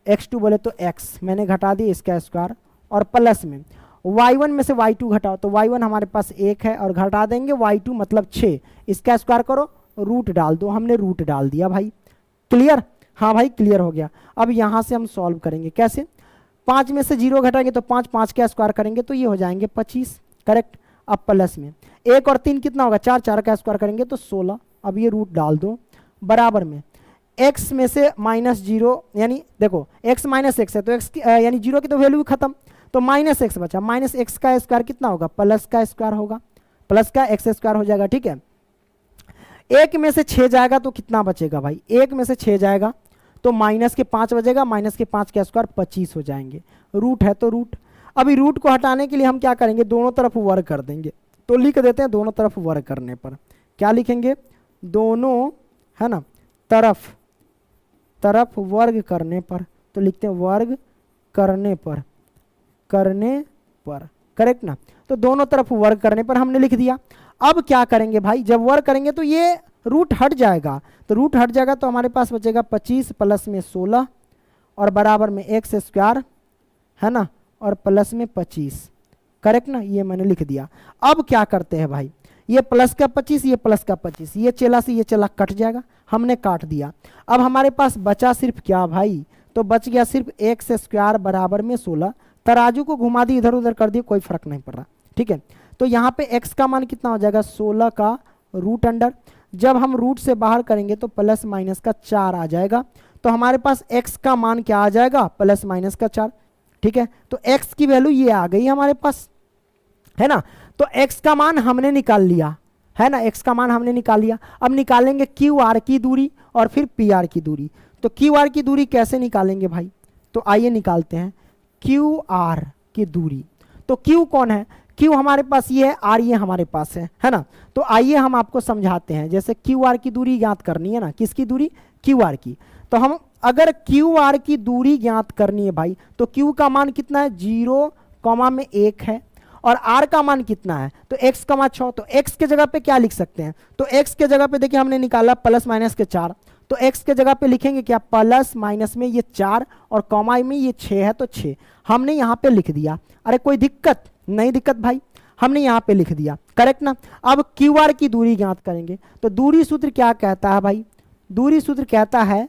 x2 बोले तो x, मैंने घटा दी इसका स्क्वायर, और प्लस में y1 में से y2 घटाओ, तो y1 हमारे पास 1 है और घटा देंगे y2 मतलब 6, इसका स्क्वायर करो, रूट डाल दो। हमने रूट डाल दिया भाई। क्लियर? हाँ भाई क्लियर हो गया। अब यहाँ से हम सॉल्व करेंगे कैसे? 5 में से 0 घटाएंगे तो 5, 5 का स्क्वायर करेंगे तो ये हो जाएंगे 25। करेक्ट। अब प्लस में 1 और 3 कितना होगा? 4, 4 का स्क्वायर करेंगे तो 16। अब ये रूट डाल दो। बराबर में x में से -0, यानी देखो x -x है तो x यानी 0 की तो वैल्यू खत्म, तो -x बचा। -x का स्क्वायर कितना होगा? प्लस का स्क्वायर होगा, प्लस का x स्क्वायर हो जाएगा, ठीक है। 1 में से 6 जाएगा तो कितना बचेगा भाई? 1 में से 6 जाएगा तो -5 बचेगा, -5 का स्क्वायर 25 हो जाएंगे। रूट है तो रूट। अभी रूट को हटाने के लिए हम क्या करेंगे? दोनों तरफ वर्ग कर देंगे, तो लिख देते हैं दोनों तरफ वर्ग करने पर क्या लिखेंगे? दोनों, है ना, तरफ वर्ग करने पर, तो लिखते हैं वर्ग करने पर। करेक्ट ना? तो दोनों तरफ वर्ग करने पर हमने लिख दिया। अब क्या करेंगे भाई, जब वर्ग करेंगे तो ये रूट हट जाएगा, तो रूट हट जाएगा तो हमारे पास बचेगा 25 प्लस में 16 और बराबर में एक्स स्क्वायर, है ना, और प्लस में 25, करेक्ट ना, ये मैंने लिख दिया। अब क्या करते हैं भाई, ये प्लस का 25, ये प्लस का 25, ये चला से ये चला कट जाएगा, हमने काट दिया। अब हमारे पास बचा सिर्फ क्या भाई, तो बच गया सिर्फ एक्स स्क्वायर बराबर में 16। तराजू को घुमा दी, इधर उधर कर दिए, कोई फर्क नहीं पड़ रहा, ठीक है। तो यहाँ पे x का मान कितना हो जाएगा, 16 का रूट अंडर, जब हम रूट से बाहर करेंगे तो प्लस माइनस का 4 आ जाएगा, तो हमारे पास x का मान क्या आ जाएगा, प्लस माइनस का 4, ठीक है। तो x की वैल्यू ये आ गई हमारे पास, है ना। तो x का मान हमने निकाल लिया, है ना, x का मान हमने निकाल लिया। अब निकालेंगे QR की दूरी और फिर PR की दूरी। तो QR की दूरी कैसे निकालेंगे भाई, तो आइए निकालते हैं QR की दूरी। तो Q कौन है, Q हमारे पास ये है, R ये हमारे पास है ना। तो आइए हम आपको समझाते हैं, जैसे QR की दूरी ज्ञात करनी है ना, किसकी दूरी, QR की। तो हम अगर QR की दूरी ज्ञात करनी है भाई, तो Q का मान कितना है, 0,1 है, और R का मान कितना है, तो x का मान 6। तो x के जगह पे क्या लिख सकते हैं, तो x के जगह पे देखिए हमने निकाला प्लस माइनस के 4, तो x के जगह पे लिखेंगे क्या, प्लस माइनस में ये 4 और कॉमा में ये 6 है, तो 6 हमने यहाँ पे लिख दिया। अरे कोई दिक्कत नहीं, दिक्कत भाई, हमने यहाँ पे लिख दिया, करेक्ट ना। अब QR की दूरी ज्ञात करेंगे, तो दूरी सूत्र क्या कहता है भाई, दूरी सूत्र कहता है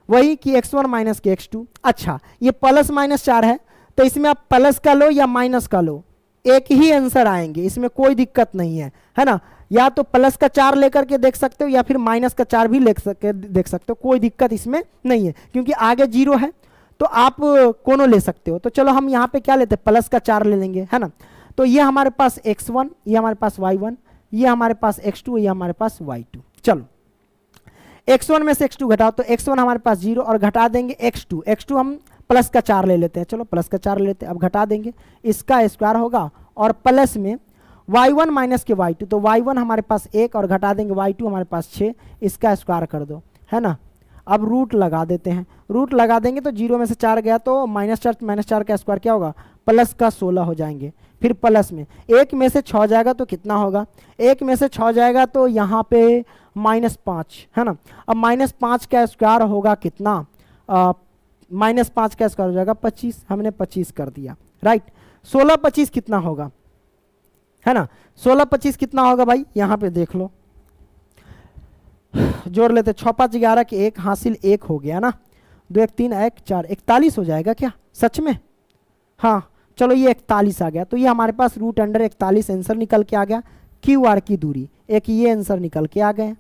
वही कि x1 माइनस के x2। अच्छा, ये प्लस माइनस 4 है, तो इसमें आप प्लस का लो या माइनस का लो, एक ही आंसर आएंगे, इसमें कोई दिक्कत नहीं है ना। या तो प्लस का 4 लेकर के देख सकते हो या फिर माइनस का 4 भी देख सकते हो, कोई दिक्कत इसमें नहीं है, क्योंकि आगे 0 है तो आप कोनो ले सकते हो। तो चलो हम यहाँ पे क्या लेते हैं, प्लस का 4 ले लेंगे, है ना। तो ये हमारे पास x1, ये हमारे पास y1, ये हमारे पास x2, ये हमारे पास y2। चलो x1 में से x2 घटाओ, तो x1 हमारे पास 0 और घटा देंगे x2, x2 हम प्लस का 4 ले लेते हैं, चलो प्लस का 4 ले लेते हैं। अब घटा देंगे, इसका स्क्वायर होगा और प्लस में y1 माइनस के y2, तो y1 हमारे पास 1 और घटा देंगे y2 हमारे पास 6, इसका स्क्वायर कर दो, है ना। अब रूट लगा देते हैं, रूट लगा देंगे तो 0 में से 4 गया तो -4 का स्क्वायर क्या होगा, प्लस का 16 हो जाएंगे। फिर प्लस में 1 में से 6 जाएगा तो कितना होगा, 1 में से 6 जाएगा तो यहाँ पे -5, है ना। अब -5 का स्क्वायर होगा कितना, -5 का स्क्वायर हो जाएगा 25, हमने 25 कर दिया, राइट। 16 25 कितना होगा, है ना, 16 25 कितना होगा भाई, यहाँ पे देख लो, जोड़ लेते, 6 5 11 के 1 हासिल 1 हो गया ना, 2 1 3 1 4 41 हो जाएगा क्या, सच में, हाँ चलो ये 41 आ गया। तो ये हमारे पास रूट अंडर 41 आंसर निकल के आ गया। QR की दूरी, एक ये आंसर निकल के आ गए,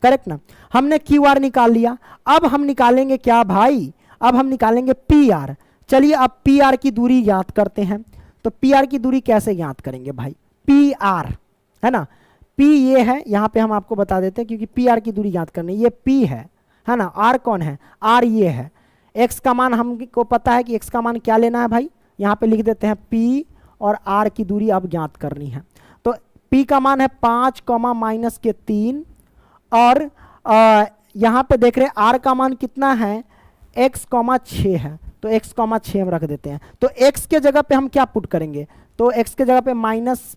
करेक्ट ना। हमने QR निकाल लिया, अब हम निकालेंगे क्या भाई, अब हम निकालेंगे PR। चलिए अब PR की दूरी ज्ञात करते हैं। तो PR की दूरी कैसे ज्ञात करेंगे भाई, PR, है ना, P ये है, यहाँ पे हम आपको बता देते हैं क्योंकि PR की दूरी ज्ञात करनी, ये P है ना। R कौन है, R ये है। X का मान हमको पता है कि X का मान क्या लेना है भाई, यहाँ पे लिख देते हैं P, और R की दूरी अब ज्ञात करनी है। तो P का मान है 5, माइनस के 3, और यहाँ पे देख रहे हैं R का मान कितना है, x, 6 है, तो x, 6 हम रख देते हैं। तो x के जगह पे हम क्या पुट करेंगे, तो x के जगह पे माइनस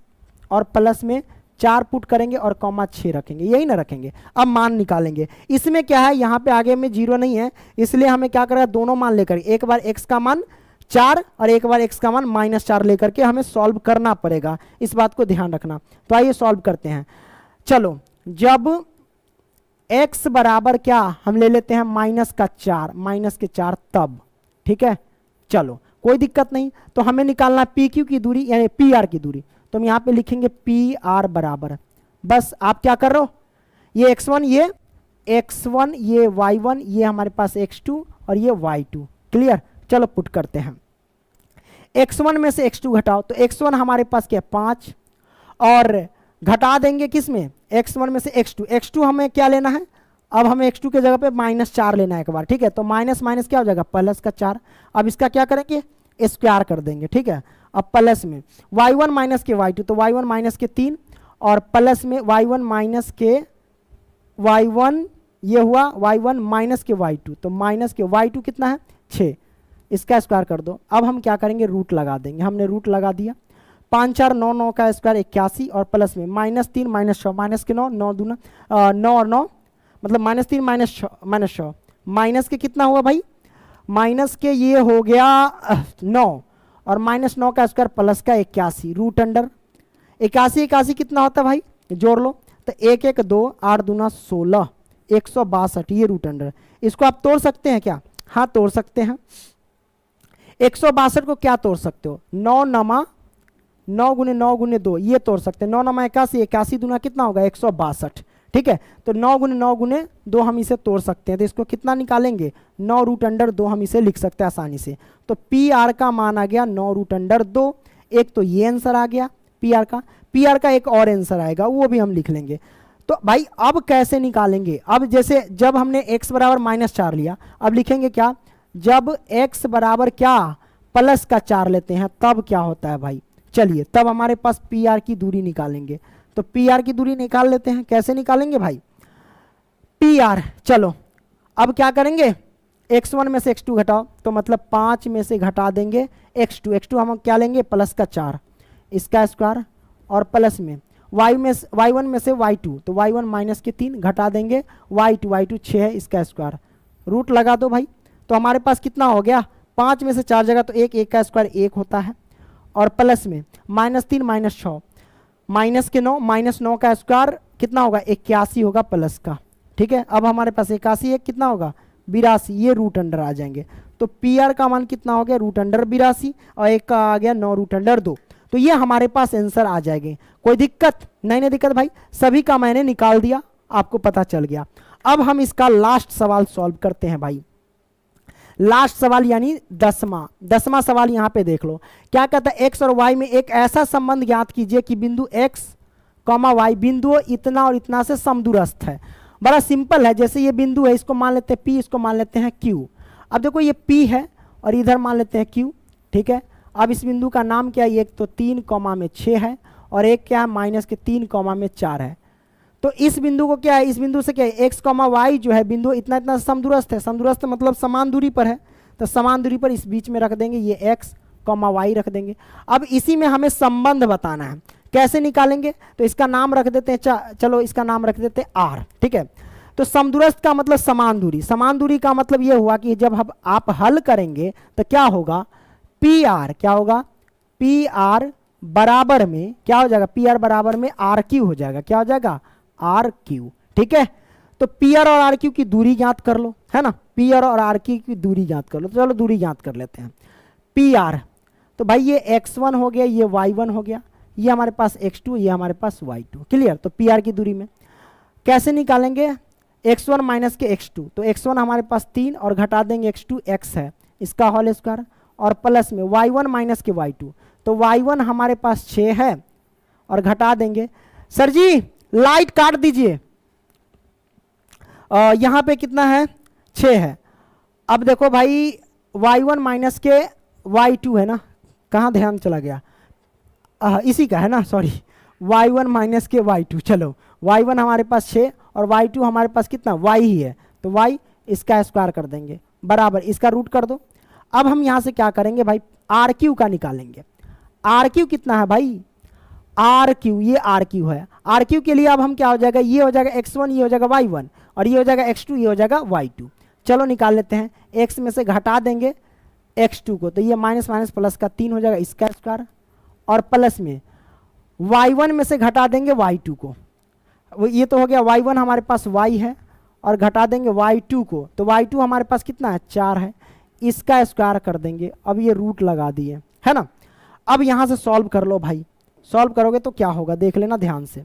और प्लस में 4 पुट करेंगे और 6 रखेंगे, यही ना रखेंगे। अब मान निकालेंगे, इसमें क्या है, यहाँ पे आगे में 0 नहीं है, इसलिए हमें क्या करेगा, दोनों मान लेकर, एक बार x का मान 4 और एक बार x का मान -4 लेकर के हमें सॉल्व करना पड़ेगा, इस बात को ध्यान रखना। तो आइए सॉल्व करते हैं। चलो जब x बराबर क्या, हम ले लेते हैं -4, तब, ठीक है, चलो कोई दिक्कत नहीं। तो हमें निकालना PQ की दूरी यानी PR की दूरी, तो हम यहाँ पे लिखेंगे PR बराबर, बस आप क्या कर रहे हो, ये x1 ये y1, ये हमारे पास x2 और ये y2, क्लियर। चलो पुट करते हैं, x1 में से x2 घटाओ, तो x1 हमारे पास क्या 5 और घटा देंगे किस में, x1 में से x2 हमें क्या लेना है, अब हमें x2 के जगह पे -4 लेना है एक बार, ठीक है। तो माइनस माइनस क्या हो जाएगा, प्लस का 4, अब इसका क्या करेंगे, स्क्वायर कर देंगे, ठीक है। अब प्लस में y1 माइनस के y2, तो y1 माइनस के 3 और प्लस में y1 माइनस के y1, ये हुआ y1 माइनस के y2, तो माइनस के y2 कितना है 6, इसका स्क्वायर कर दो। अब हम क्या करेंगे, रूट लगा देंगे, हमने रूट लगा दिया। 5 4 9, 9 का स्क्वायर 81 और प्लस में -3 -6 माइनस के 9, 9 दूना 9 और 9 मतलब -3 -6 माइनस के कितना हुआ भाई, माइनस के ये हो गया 9 और -9 का स्क्वायर प्लस का 81 रूट अंडर 81 81 कितना होता है भाई, जोड़ लो तो 1 1 2 8 दूना 16 162 ये रूट अंडर। इसको आप तोड़ सकते हैं क्या, हाँ तोड़ सकते हैं। 162 को क्या तोड़ सकते हो, 9 नमा 9 गुने 9 गुने 2 ये तोड़ सकते हैं, 9 नमा 81 81 दूना कितना होगा 162, ठीक है। तो 9 गुने 9 गुने 2 हम इसे तोड़ सकते हैं, तो इसको कितना निकालेंगे 9 रूट अंडर 2 हम इसे लिख सकते हैं आसानी से। तो पी आर का मान आ गया 9 रूट अंडर 2। एक तो ये आंसर आ गया पी आर का एक और आंसर आएगा वो भी हम लिख लेंगे। तो भाई अब कैसे निकालेंगे, अब जैसे जब हमने x बराबर -4 लिया, अब लिखेंगे क्या, जब x बराबर क्या प्लस का 4 लेते हैं तब क्या होता है भाई, चलिए तब हमारे पास पी आर की दूरी निकालेंगे। तो पी आर की दूरी निकाल लेते हैं, कैसे निकालेंगे भाई पी आर, चलो अब क्या करेंगे x1 में से x2 घटाओ, तो मतलब 5 में से घटा देंगे x2 हम क्या लेंगे प्लस का 4 इसका स्क्वायर और प्लस में y1 में से y2, तो y1 माइनस के 3 घटा देंगे y2 6 है इसका स्क्वायर, रूट लगा दो भाई। तो हमारे पास कितना हो गया 5 में से 4 जगह तो 1 1 का स्क्वायर 1 होता है और प्लस में -3 -6 माइनस के 9 -9 का स्क्वायर कितना होगा 81 होगा प्लस का, ठीक है। अब हमारे पास 81 है कितना होगा 82, ये रूट अंडर आ जाएंगे। तो पी आर का मान कितना हो गया रूट अंडर 82 और एक का आ गया 9 रूट अंडर 2। तो ये हमारे पास आंसर आ जाएंगे, कोई दिक्कत नहीं दिक्कत भाई, सभी का मैंने निकाल दिया आपको पता चल गया। अब हम इसका लास्ट सवाल सॉल्व करते हैं भाई, लास्ट सवाल यानी 10वां सवाल यहाँ पे देख लो क्या कहता है, x और y में एक ऐसा संबंध ज्ञात कीजिए कि बिंदु x, y बिंदुओं इतना और इतना से समदूरस्थ है। बड़ा सिंपल है, जैसे ये बिंदु है इसको मान लेते हैं p, इसको मान लेते हैं q। अब देखो ये p है और इधर मान लेते हैं q, ठीक है। अब इस बिंदु का नाम क्या है, एक तो 3 कॉमा में 6 है और एक क्या है -3 कॉमा में 4 है। तो इस बिंदु को क्या है, इस बिंदु से क्या है x, y जो है बिंदु इतना इतना समदूरस्थ है, समदूरस्थ मतलब समान दूरी पर है, तो समान दूरी पर इस बीच में रख देंगे ये x, y रख देंगे। अब इसी में हमें संबंध बताना है, कैसे निकालेंगे, तो इसका नाम रख देते हैं, चलो इसका नाम रख देते हैं r, ठीक है। तो समदूरस्थ का मतलब समान दूरी, समान दूरी का मतलब ये हुआ कि जब आप हल करेंगे तो क्या होगा पी आर, क्या होगा पी आर बराबर में क्या हो जाएगा, पी आर बराबर में आर क्यू हो जाएगा, क्या हो जाएगा आर क्यू, ठीक है। तो पी आर और आर क्यू की दूरी ज्ञात कर लो, है ना, पी आर और आर क्यू की दूरी ज्ञात कर लो। तो चलो दूरी ज्ञात कर लेते हैं। पी आर तो भाई ये x1 हो गया, ये y1 हो गया, ये हमारे पास x2, ये हमारे पास y2, क्लियर। तो पी आर की दूरी में कैसे निकालेंगे, x1 माइनस के x2, तो x1 हमारे पास 3 और घटा देंगे x2 x है इसका होल स्क्वायर और प्लस में y1 माइनस के y2, तो y1 हमारे पास 6 है और घटा देंगे, सर जी लाइट काट दीजिए, यहाँ पे कितना है 6 है। अब देखो भाई y1 माइनस के y2 है ना, कहाँ ध्यान चला गया, इसी का है ना, सॉरी y1 माइनस के y2, चलो y1 हमारे पास 6 और y2 हमारे पास कितना y ही है, तो y इसका स्क्वायर कर देंगे बराबर इसका रूट कर दो। अब हम यहाँ से क्या करेंगे भाई आर क्यू का निकालेंगे, आर क्यू कितना है भाई आर क्यू, ये आर क्यू है, आर क्यू के लिए अब हम क्या हो जाएगा, ये हो जाएगा x1, ये हो जाएगा y1 और ये हो जाएगा x2, ये हो जाएगा y2। चलो निकाल लेते हैं, x में से घटा देंगे x2 को, तो ये माइनस माइनस प्लस का 3 हो जाएगा इसका स्क्वायर और प्लस में y1 में से घटा देंगे y2 को, ये तो हो गया y1 हमारे पास y है और घटा देंगे y2 को, तो y2 हमारे पास कितना है 4 है, इसका स्क्वायर कर देंगे। अब ये रूट लगा दिए, है ना। अब यहाँ से सॉल्व कर लो भाई, सॉल्व करोगे तो क्या होगा देख लेना ध्यान से,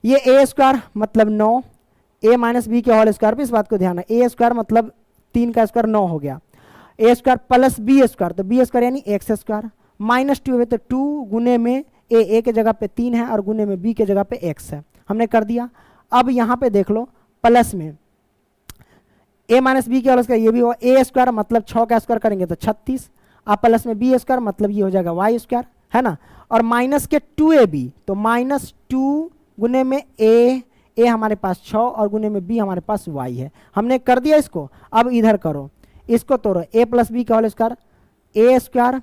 ये ए स्क्वायर मतलब 9, ए माइनस बी के होल स्क्वायर पे इस बात को ध्यान है, ए स्क्वायर मतलब 3 का स्क्वायर 9 हो गया, ए स्क्वायर प्लस बी स्क्वायर, तो बी स्क्वायर यानी एक्स स्क्वायर माइनस 2 है, तो 2 गुने में ए के जगह पे 3 है और गुने में बी के जगह पे x है, हमने कर दिया। अब यहाँ पे देख लो प्लस में ए माइनस बी के होल स्क्वायर, ये भी होगा ए स्क्वायर मतलब 6 का स्क्वायर करेंगे तो 36, अब प्लस में बी स्क्वायर मतलब ये हो जाएगा वाई स्क्वायर, है ना, और माइनस के 2ab, तो -2 गुने में ए हमारे पास 6 और गुने में बी हमारे पास y है, हमने कर दिया इसको। अब इधर करो, इसको तोड़ो, a प्लस बी का होल स्क्वायर, ए स्क्वायर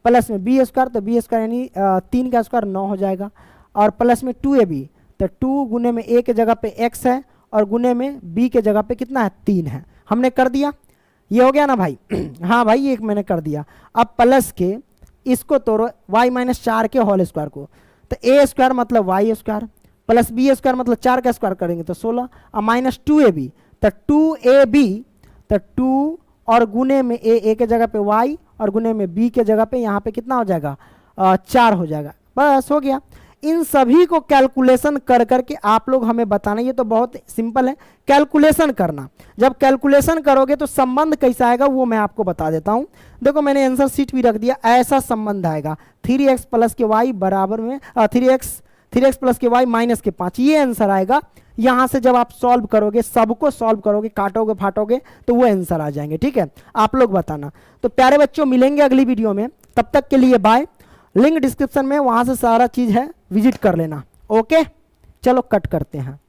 प्लस में बी स्क्वायर, तो बी स्क्वायर यानी 3 का स्क्वायर 9 हो जाएगा, और प्लस में 2ab, तो 2 गुने में a के जगह पे x है और गुने में b के जगह पे कितना है 3 है। हमने कर दिया, ये हो गया ना भाई हाँ भाई ये मैंने कर दिया। अब प्लस के इसको तोड़ो y माइनस 4 के होल स्क्वायर को, तो a स्क्वायर मतलब y square plus b square मतलब 4 का स्क्वायर करेंगे तो 16, और माइनस 2ab, तो 2ab, तो 2 और गुने में a के जगह पे y और गुने में b के जगह पे यहाँ पे कितना हो जाएगा 4 हो जाएगा। बस हो गया। इन सभी को कैलकुलेशन कर करके आप लोग हमें बताना, ये तो बहुत सिंपल है कैलकुलेशन करना। जब कैलकुलेशन करोगे तो संबंध कैसा आएगा वो मैं आपको बता देता हूं। देखो मैंने आंसर शीट भी रख दिया, ऐसा संबंध आएगा 3x प्लस के y बराबर में 3x प्लस के y माइनस के 5, ये आंसर आएगा। यहां से जब आप सॉल्व करोगे, सबको सॉल्व करोगे, काटोगे फाटोगे तो वो आंसर आ जाएंगे। ठीक है, आप लोग बताना। तो प्यारे बच्चों मिलेंगे अगली वीडियो में, तब तक के लिए बाय। लिंक डिस्क्रिप्शन में, वहां से सारा चीज है, विजिट कर लेना। ओके, चलो कट करते हैं।